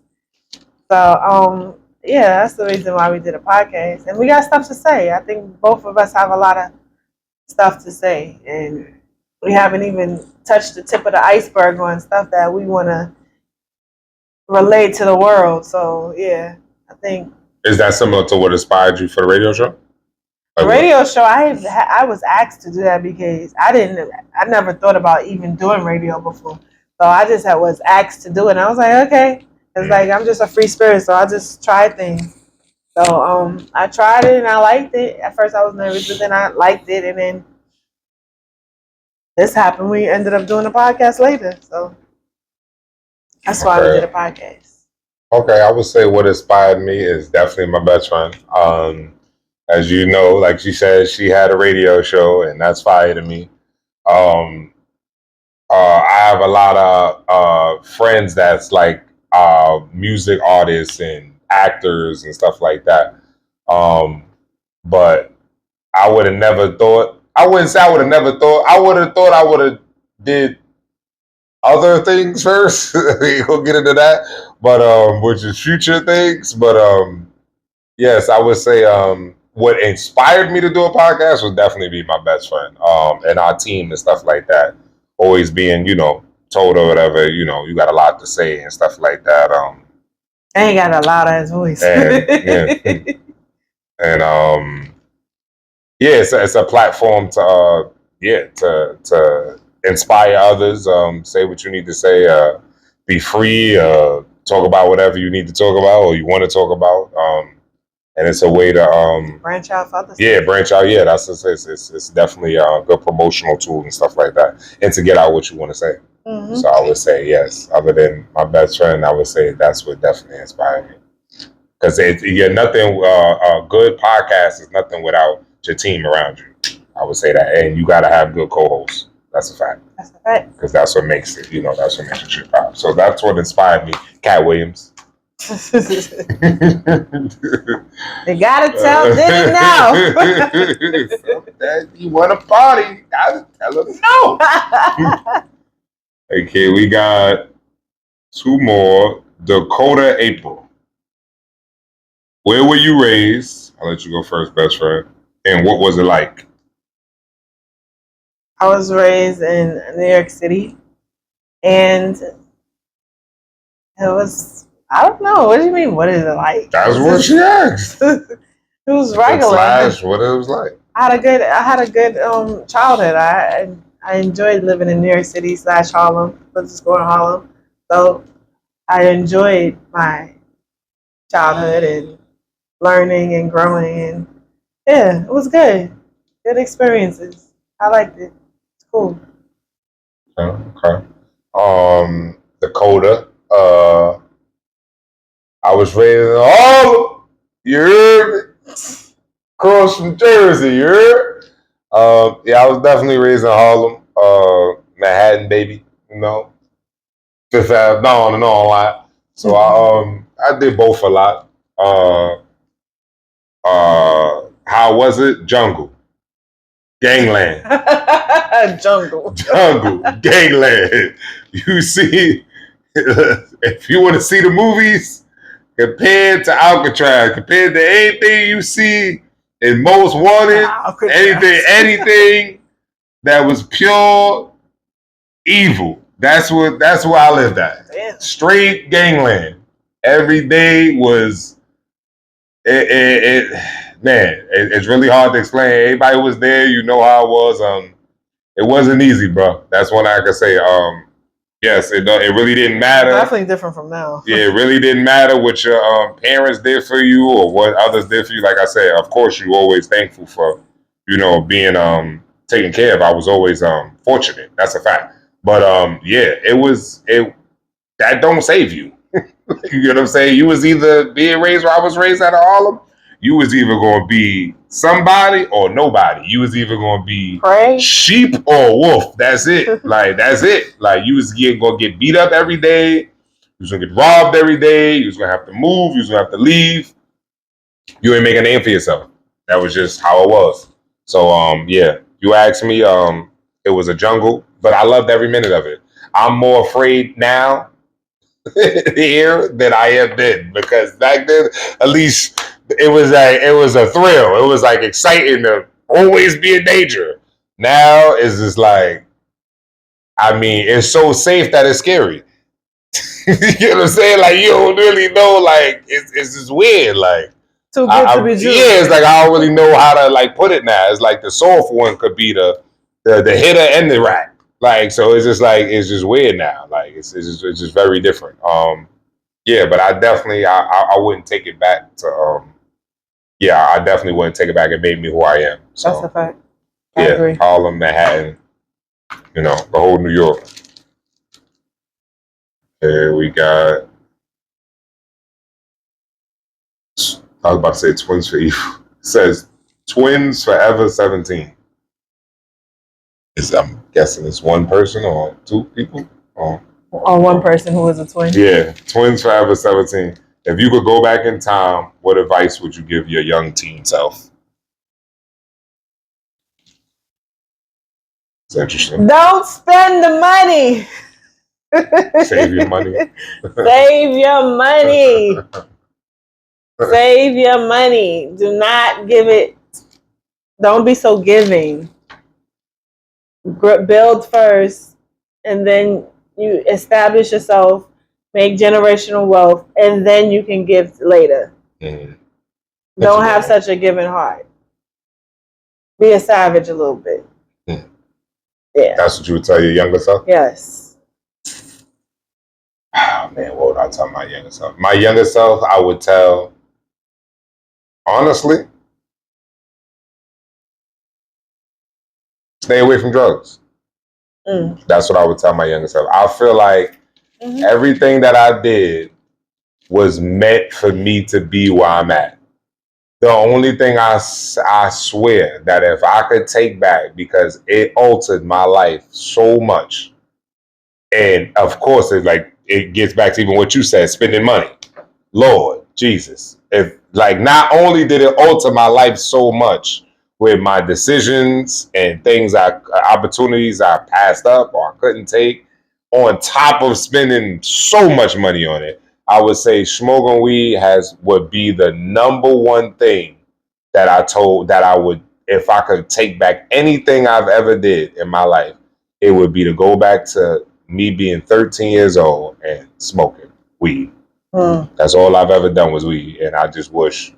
So yeah, that's the reason why we did a podcast, and we got stuff to say. I think both of us have a lot of stuff to say, and we haven't even touched the tip of the iceberg on stuff that we want to relate to the world. So yeah, I think. Is that similar to what inspired you for the radio show? The radio show, I was asked to do that because I never thought about even doing radio before. So I just was asked to do it, and I was like, okay. It's like I'm just a free spirit, so I just try things. So I tried it and I liked it. At first I was nervous, but then I liked it, and then this happened. We ended up doing a podcast later, so that's why we did a podcast. Okay, I would say what inspired me is definitely my best friend. As you know, like she said, she had a radio show, and that's fire to me. I have a lot of friends that's like music artists and actors and stuff like that. But I would have never thought. I wouldn't say I would have never thought. I would have thought I would have did other things first. We'll get into that, but which is future things. But yes, I would say what inspired me to do a podcast would definitely be my best friend and our team and stuff like that. Always being, told or whatever, you got a lot to say and stuff like that. I ain't got a loud ass voice. And yeah, it's a platform to to inspire others. Say what you need to say. Be free. Talk about whatever you need to talk about or you want to talk about. And it's a way to branch out for others. Yeah, branch out. Yeah, it's definitely a good promotional tool and stuff like that, and to get out what you want to say. Mm-hmm. So I would say yes. Other than my best friend, I would say that's what definitely inspired me. Because you're nothing. A good podcast is nothing without your team around you. I would say that, and you got to have good co-hosts. That's a fact. That's a fact. Because that's what makes it. That's what makes it shit pop. So that's what inspired me. Cat Williams. You gotta tell Diddy now. You want to party? Gotta tell him no. Okay, we got two more. Dakota April. Where were you raised? I'll let you go first, best friend. And what was it like? I was raised in New York City, and it was. I don't know. What do you mean? What is it like? That's what she asked. It was regular. What it was like. I had a good childhood. I enjoyed living in New York City / Harlem. Went to school in Harlem, so I enjoyed my childhood and learning and growing, and yeah, it was good. Good experiences. I liked it. It's cool. Okay. Dakota. I was raised in Harlem. You heard me? Across from Jersey, you heard? Yeah, I was definitely raised in Harlem. Manhattan, baby. Fifth Ave, on and on a lot. So I did both a lot. How was it? Jungle, Gangland, Jungle, Gangland. You see, if you want to see the movies compared to Alcatraz, compared to anything you see in Most Wanted, anything that was pure evil. That's where I lived at. Yeah. Straight gangland. Every day was it's really hard to explain. Everybody was there, you know how it was. It wasn't easy, bro. That's one I can say. Yes, it really didn't matter. Definitely different from now. Yeah, it really didn't matter what your parents did for you or what others did for you. Like I said, of course, you always thankful for, being taken care of. I was always fortunate. That's a fact. But yeah, that don't save you. You know what I'm saying? You was either being raised where I was raised out of Harlem. You was either going to be somebody or nobody. You was either going to be sheep or wolf. That's it. Like, that's it. Like, you was going to get beat up every day. You was going to get robbed every day. You was going to have to move. You was going to have to leave. You ain't make a name for yourself. That was just how it was. So, yeah, you asked me, it was a jungle, but I loved every minute of it. I'm more afraid now here than I have been, because back then, at least it was a thrill. It was like exciting to always be in danger. Now it's just like, I mean, it's so safe that it's scary. You know what I'm saying? Like, you don't really know. Like, it's just weird. Like, too good to be true. Yeah, it's like I don't really know how to like put it now. It's like the soft one could be the hitter and the rat. Like, so it's just like, it's just weird now. Like, it's just very different. Yeah, but I definitely I wouldn't take it back to yeah, I definitely wouldn't take it back. It made me who I am. So, that's a fact. I agree. Harlem, Manhattan, the whole New York. Here we got, I was about to say Twins for Evil. It says Twins Forever 17. I'm guessing it's one person or two people? Or one person who is a twin? Yeah, Twins Forever 17. If you could go back in time, what advice would you give your young teen self? It's interesting. Don't spend the money. Save your money. Save your money. Save your money. Do not give it. Don't be so giving. Build first, and then you establish yourself, make generational wealth, and then you can give later. Mm-hmm. Don't have such a giving heart. Be a savage a little bit. Mm. Yeah. That's what you would tell your younger self? Yes. Oh, man, what would I tell my younger self? My younger self, I would tell, honestly, stay away from drugs. Mm. That's what I would tell my younger self. I feel like everything that I did was meant for me to be where I'm at. The only thing I swear that if I could take back, because it altered my life so much, and of course it gets back to even what you said, spending money. Lord Jesus, if like not only did it alter my life so much with my decisions and opportunities I passed up or I couldn't take, on top of spending so much money on it, I would say smoking weed would be the number one thing that I would, if I could take back anything I've ever did in my life, it would be to go back to me being 13 years old and smoking weed. Mm. That's all I've ever done was weed, and I just wish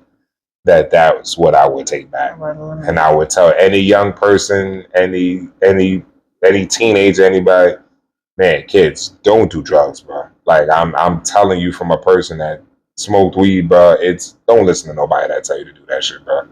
that was what I would take back. And I would tell any young person, any teenager, anybody, man, kids, don't do drugs, bro. Like I'm telling you from a person that smoked weed, bro. Don't listen to nobody that tell you to do that shit, bro.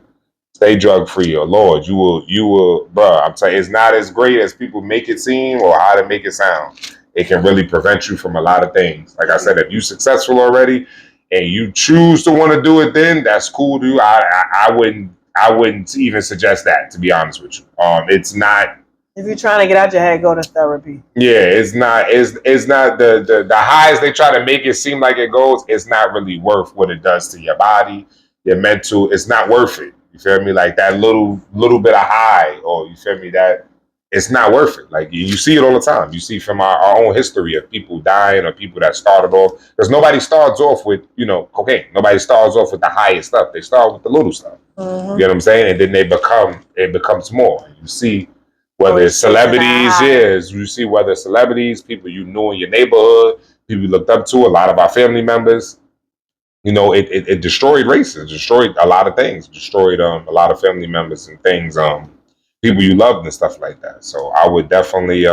Stay drug free, or Lord, you will, bro. I'm telling you, it's not as great as people make it seem or how to make it sound. It can really prevent you from a lot of things. Like I said, if you're successful already and you choose to want to do it, then that's cool, dude. I wouldn't even suggest that, to be honest with you. It's not If you're trying to get out your head, go to therapy. Yeah, it's not the highs they try to make it seem like it goes. It's not really worth what it does to your body, your mental. It's not worth it. You feel me? Like that little bit of high, or you feel me? That it's not worth it. Like you see it all the time. You see from our own history of people dying or people that started off, because nobody starts off with cocaine. Nobody starts off with the highest stuff. They start with the little stuff. Mm-hmm. You know what I'm saying? And then it becomes more. You see. Whether it's celebrities, you see whether it's celebrities, people you knew in your neighborhood, people you looked up to, a lot of our family members. It destroyed races, destroyed a lot of things, destroyed a lot of family members and things, people you loved and stuff like that. So I would definitely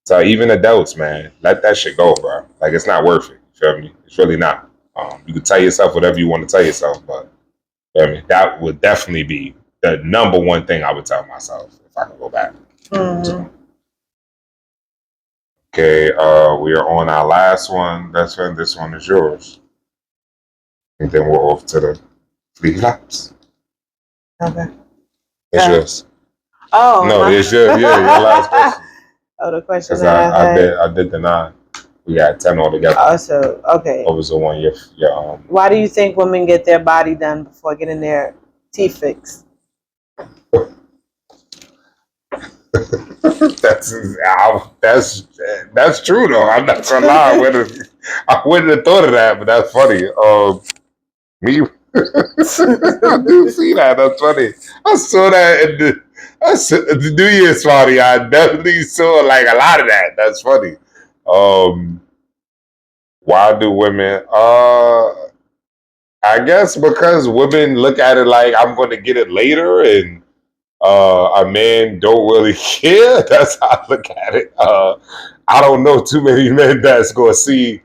tell even adults, man, let that shit go, bro. Like it's not worth it. You feel me? It's really not. You can tell yourself whatever you want to tell yourself, but I mean, that would definitely be the number one thing I would tell myself if I could go back. Mm-hmm. Okay, we are on our last one. Best friend, this one is yours. And then we're off to the flea flaps. Okay. It's yours. Oh. No, it's yours. Yeah, your last question. Oh, the question that I did the 9. We got 10 altogether. Oh, so okay. What was the one? Your Why do you think women get their body done before getting their teeth fixed? that's true though. I'm not gonna lie. I wouldn't have thought of that, but that's funny. Me, I do see that. That's funny. I saw that in the New Year's party. I definitely saw like a lot of that. That's funny. Why do women? I guess because women look at it like I'm going to get it later, and a man don't really care. That's how I look at it. I don't know too many men that's going to see,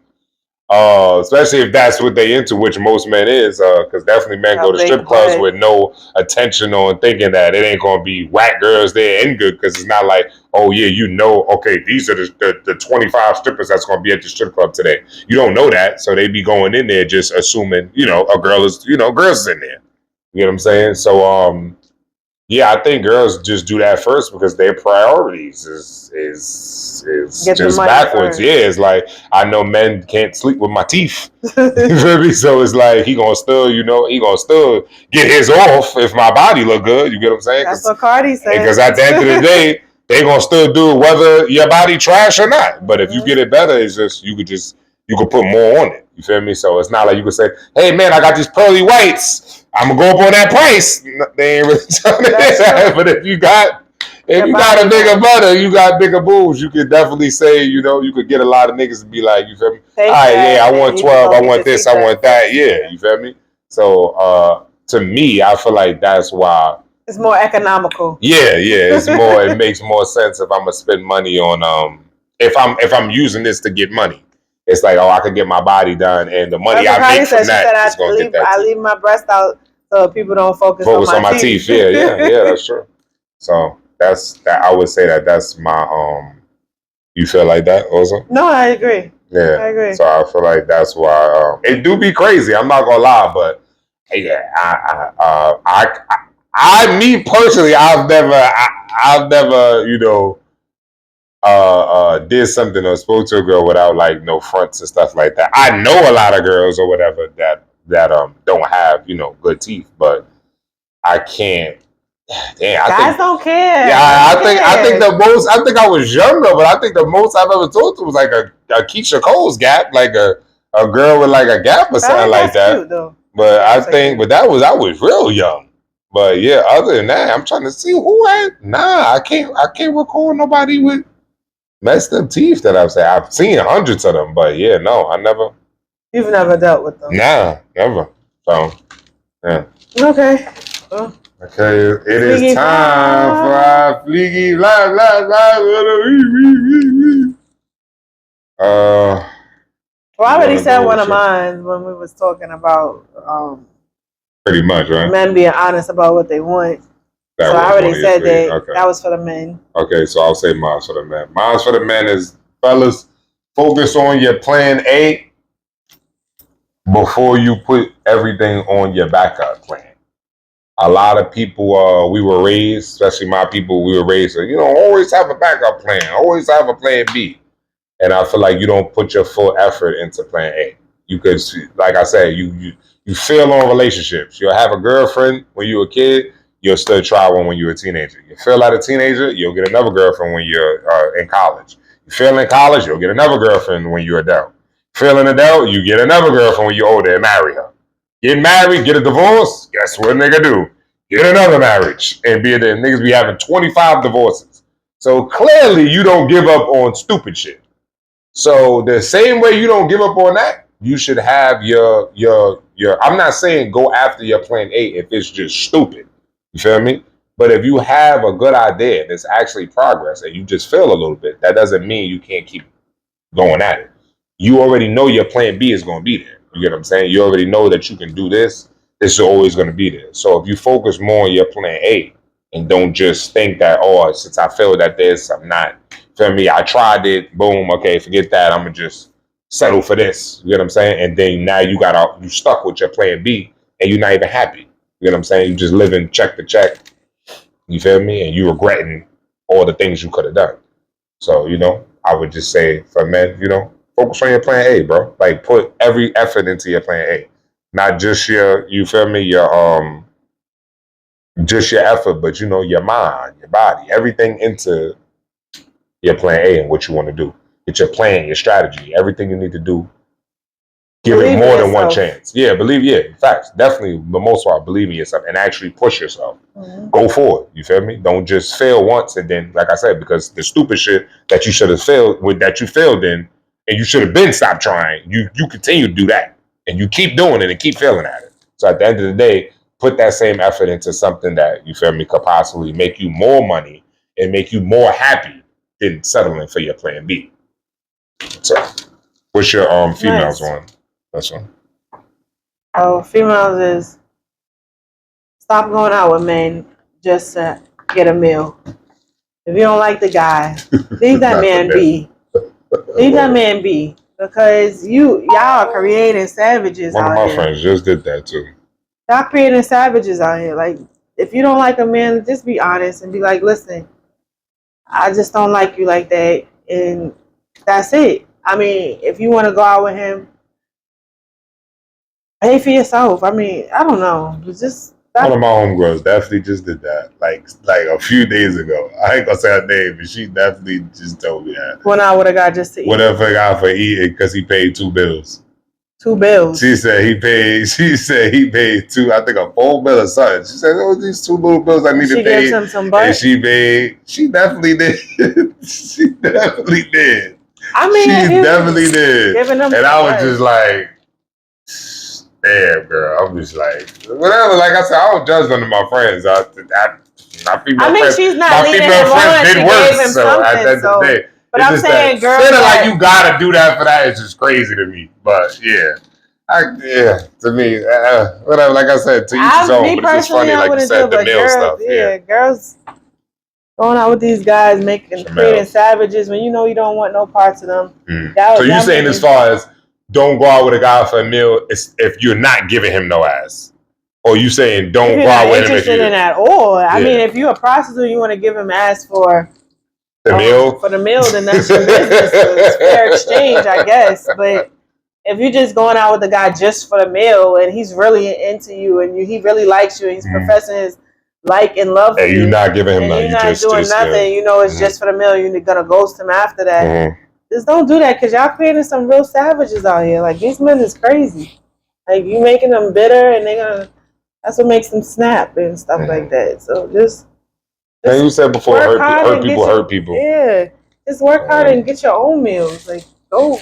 especially if that's what they into, which most men is, because definitely men go to strip clubs with no attention on thinking that it ain't going to be whack girls there and good, because it's not like, oh yeah, okay, these are the 25 strippers that's going to be at the strip club today. You don't know that, so they be going in there just assuming, a girl is, girls is in there. You know what I'm saying? So, yeah, I think girls just do that first because their priorities is just backwards. First. Yeah, it's like I know men can't sleep with my teeth. You feel me? So it's like he gonna still get his off if my body look good. You get what I'm saying? That's what Cardi said. Because at the end of the day, they gonna still do it whether your body trash or not. But if you get it better, it's just you could put more on it. You feel me? So it's not like you could say, "Hey man, I got these pearly whites. I'm gonna go up on that price." They ain't really telling that. But if you got a bigger butter, you got bigger boobs, you could definitely say, you could get a lot of niggas to be like, you feel me? All right, yeah, I want 12, I want this, I want that. Yeah, you feel me? So to me, I feel like that's why it's more economical. Yeah, it's more. It makes more sense if I'm gonna spend money on if I'm using this to get money. It's like, I could get my body done, and the money I make from that is going to get that. I leave my breast out so people don't focus on my teeth. Yeah, that's true. So that's that. I would say that's my You feel like that also? No, I agree. Yeah, I agree. So I feel like that's why it do be crazy. I'm not gonna lie, but yeah, I me personally, I've never did something or spoke to a girl without like no fronts and stuff like that. I know a lot of girls or whatever that don't have good teeth, but I can't. Damn, guys don't care. Yeah, I think the most. I think I was younger, but I think the most I've ever talked to was like a Keisha Cole's gap, like a girl with like a gap or something like that. Cute, though. But I think, but I was real young. But yeah, other than that, I'm trying to see who had. Nah, I can't recall nobody with messed up teeth that I've seen. I've seen hundreds of them, but yeah, no, I never. You've never dealt with them? Nah, never. So, yeah. Okay. Well, okay, it is time for our Fleeky Live. Well, I already said one of mine when we was talking about pretty much, right? Men being honest about what they want. So I already said that was for the men. Okay, so I'll say mine's for the men. Mine's for the men is, fellas, focus on your plan A before you put everything on your backup plan. a lot of people, we were raised, especially my people, we were raised, always have a backup plan, always have a plan B. And I feel like you don't put your full effort into plan A. You could, like I said, you fail on relationships. You'll have a girlfriend when you're a kid, you'll still try one when you're a teenager. You fail at a teenager, you'll get another girlfriend when you're in college. You fail in college, you'll get another girlfriend when you're adult. Fail in adult, you get another girlfriend when you're older and marry her. Get married, get a divorce, guess what a nigga do? Get another marriage. And niggas be having 25 divorces. So clearly you don't give up on stupid shit. So the same way you don't give up on that, you should have your I'm not saying go after your plan A if it's just stupid. You feel me? But if you have a good idea and it's actually progress and you just fail a little bit, that doesn't mean you can't keep going at it. You already know your plan B is going to be there. You get what I'm saying? You already know that you can do this. This is always going to be there. So if you focus more on your plan A and don't just think that, oh, since I failed at this, I'm not, feel me, I tried it, boom, okay, forget that, I'm going to just settle for this. You get what I'm saying? And then now you stuck with your plan B and you're not even happy. You get what I'm saying? You just living check to check. You feel me? And you regretting all the things you could have done. So, I would just say for men, focus on your plan A, bro. Like put every effort into your plan A. Not just you feel me, just your effort, but your mind, your body, everything into your plan A and what you want to do. Get your plan, your strategy, everything you need to do. Give it more than one chance. Yeah, facts. Definitely, the most part, believe in yourself and actually push yourself. Mm-hmm. Go forward. You feel me? Don't just fail once and then, like I said, because the stupid shit that you should have failed with, that you failed in, and you should have been stopped trying. You continue to do that, and you keep doing it and keep failing at it. So at the end of the day, put that same effort into something that you feel me could possibly make you more money and make you more happy than settling for your plan B. So, what's your females one? That's one. Oh, females is stop going out with men just to get a meal. If you don't like the guy, leave that man be. Leave that man be. Because y'all are creating savages out here. One of my friends just did that too. Y'all creating savages out here. Like, if you don't like a man, just be honest and be like, listen, I just don't like you like that. And that's it. I mean, if you want to go out with him, pay for yourself. I mean, I don't know. Just one of my homegirls definitely just did that. Like a few days ago. I ain't gonna say her name, but she definitely just told me that. Went out with a guy just to eat. Whatever a guy for eating because he paid 2 bills. 2 bills. She said he paid 2, I think a full bill or something. She said, oh, these 2 little bills I need to pay. She gives him some butt. And she definitely did. She definitely did. I mean, she definitely did. And I was just like, damn, girl. I'm just like, whatever. Like I said, I don't judge none of my friends. She's not leading him on. She gave him something. But I'm saying, girl, feeling like you gotta do that for that is just crazy to me. But yeah, to me, whatever. Like I said, to each his own. But it's just funny, like you said, the male stuff. Yeah, girls going out with these guys, creating savages when you know you don't want no parts of them. So you saying as far as don't go out with a guy for a meal if you're not giving him no ass, or you saying don't go out with him if you're interested in that? Or I mean, if you're a prostitute, you want to give him ass for the meal. For the meal, then that's your business. So it's fair exchange, I guess. But if you're just going out with a guy just for the meal and he's really into you and he really likes you and he's professing his like and love for you, you're not giving him nothing. You're not doing nothing. You know, it's just for the meal. You're gonna ghost him after that. Just don't do that because y'all creating some real savages out here. Like, these men is crazy. Like, you making them bitter and that's what makes them snap and stuff like that. So just and you said before, hurt people. Yeah. Just work hard and get your own meals. Like, go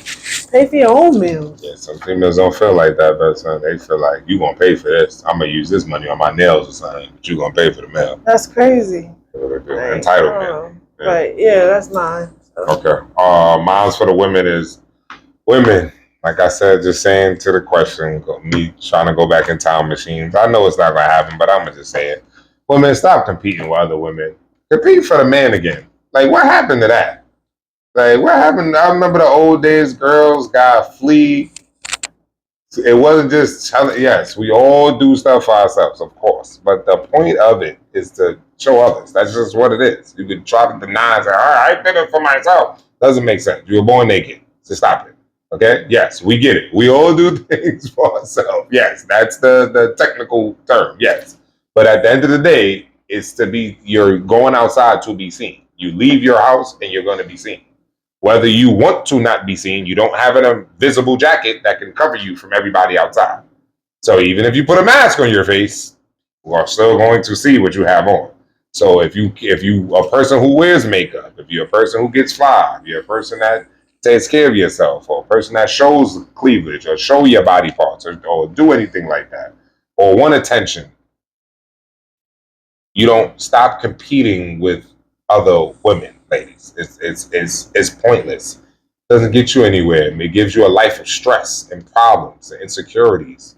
pay for your own meals. Yeah, some females don't feel like that, but they feel like you gonna pay for this. I'm gonna use this money on my nails or something, but you gonna pay for the meal. That's crazy. Entitlement. But yeah, that's mine. Okay. Mine's for the women is women. Like I said, just saying to the question, me trying to go back in time machines. I know it's not gonna happen, but I'm gonna just say it. Women, stop competing with other women. Compete for the man again. Like, what happened to that? Like, what happened? I remember the old days. Girls got flea It wasn't just telling. Yes, we all do stuff for ourselves, of course. But the point of it is to show others. That's just what it is. You could try to deny and say, "All right, I did it for myself." Doesn't make sense. You were born naked. So stop it. Okay? Yes, we get it. We all do things for ourselves. Yes, that's the technical term. Yes. But at the end of the day, it's to be, you're going outside to be seen. You leave your house and you're going to be seen. Whether you want to not be seen, you don't have an invisible jacket that can cover you from everybody outside. So even if you put a mask on your face, we are still going to see what you have on. So if you a person who wears makeup, if you're a person who gets fly, if you're a person that takes care of yourself, or a person that shows cleavage or show your body parts or do anything like that, or want attention, you don't stop competing with other women, ladies. It's pointless. It doesn't get you anywhere. It gives you a life of stress and problems and insecurities.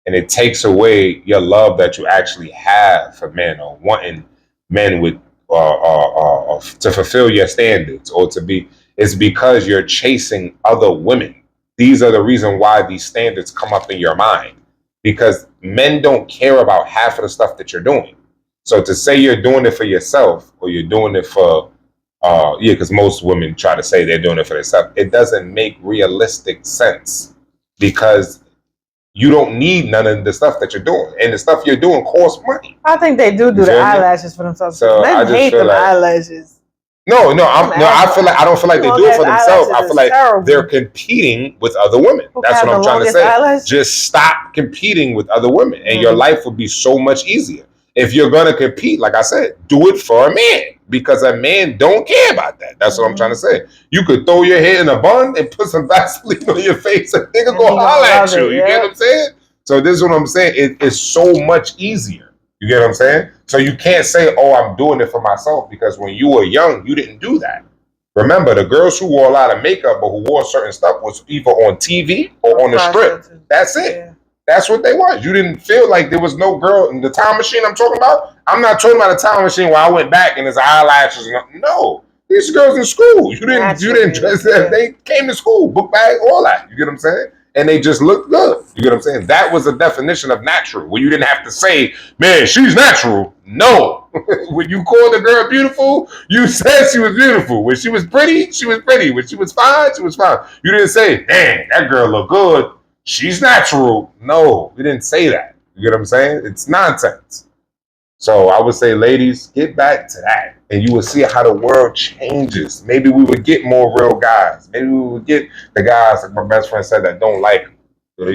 And it takes away your love that you actually have for men, or wanting men with to fulfill your standards, or to be. It's because you're chasing other women. These are the reason why these standards come up in your mind, because men don't care about half of the stuff that you're doing. So to say you're doing it for yourself, or you're doing it for because most women try to say they're doing it for themselves, it doesn't make realistic sense, because you don't need none of the stuff that you're doing, and the stuff you're doing costs money. I think they do the eyelashes for themselves. So men hate them eyelashes. No, I feel like I don't feel like they do it for themselves. I feel like they're competing with other women. That's what I'm trying to say. Eyelashes? Just stop competing with other women, and your life will be so much easier. If you're gonna compete, like I said, do it for a man, because a man don't care about that. That's what I'm trying to say. You could throw your head in a bun and put some Vaseline on your face, and nigga go holler at you. You get what I'm saying? So this is what I'm saying. It is so much easier. You get what I'm saying? So you can't say, "Oh, I'm doing it for myself," because when you were young, you didn't do that. Remember, the girls who wore a lot of makeup or who wore certain stuff was either on TV or on the strip. That's it. Yeah. That's what they was. You didn't feel like there was no girl in the time machine I'm talking about. I'm not talking about a time machine where I went back and there's eyelashes. No, these girls in school. You didn't dress them. They came to school, book bag, all that. You get what I'm saying? And they just looked good. You get what I'm saying? That was the definition of natural, where you didn't have to say, "Man, she's natural." No. When you called the girl beautiful, you said she was beautiful. When she was pretty, she was pretty. When she was fine, she was fine. You didn't say, "Man, that girl look good. She's natural." No, we didn't say that. You get what I'm saying? It's nonsense. So I would say, ladies, get back to that, and you will see how the world changes. Maybe we would get more real guys. Maybe we would get the guys, like my best friend said, that don't like, the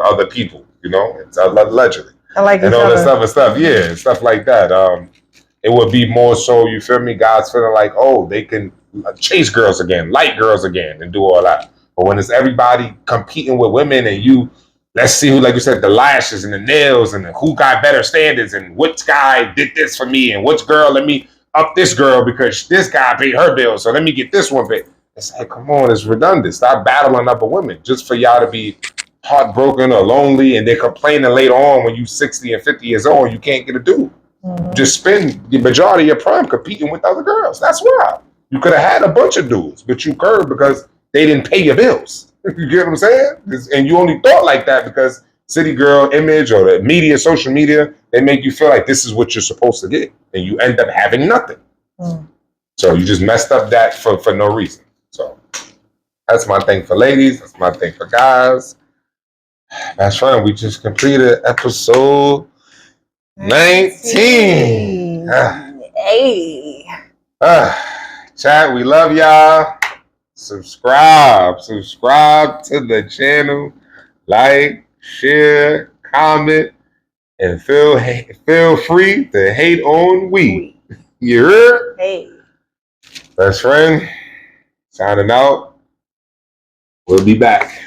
other people. It's allegedly. I like and all that stuff. Yeah, and stuff like that. It would be more so, you feel me? Guys feeling like, oh, they can chase girls again, like girls again, and do all that. But when it's everybody competing with women, and let's see who, like you said, the lashes and the nails, and who got better standards, and which guy did this for me, and which girl, let me up this girl because this guy paid her bill, so let me get this one paid. It's like, come on, it's redundant. Stop battling other women just for y'all to be heartbroken or lonely, and they're complaining later on when you 60 and 50 years old, you can't get a dude. Mm-hmm. Just spend the majority of your prime competing with other girls. That's wild. You could have had a bunch of dudes, but you curved because they didn't pay your bills. You get what I'm saying? And you only thought like that because city girl image or the media, social media, they make you feel like this is what you're supposed to get, and you end up having nothing. Mm. So you just messed up that for no reason. So that's my thing for ladies. That's my thing for guys. That's right. We just completed episode 19. Hey. Chat, we love y'all. Subscribe to the channel. Like, share, comment, and feel free to hate on we. You heard? Hey. Best friend, signing out. We'll be back.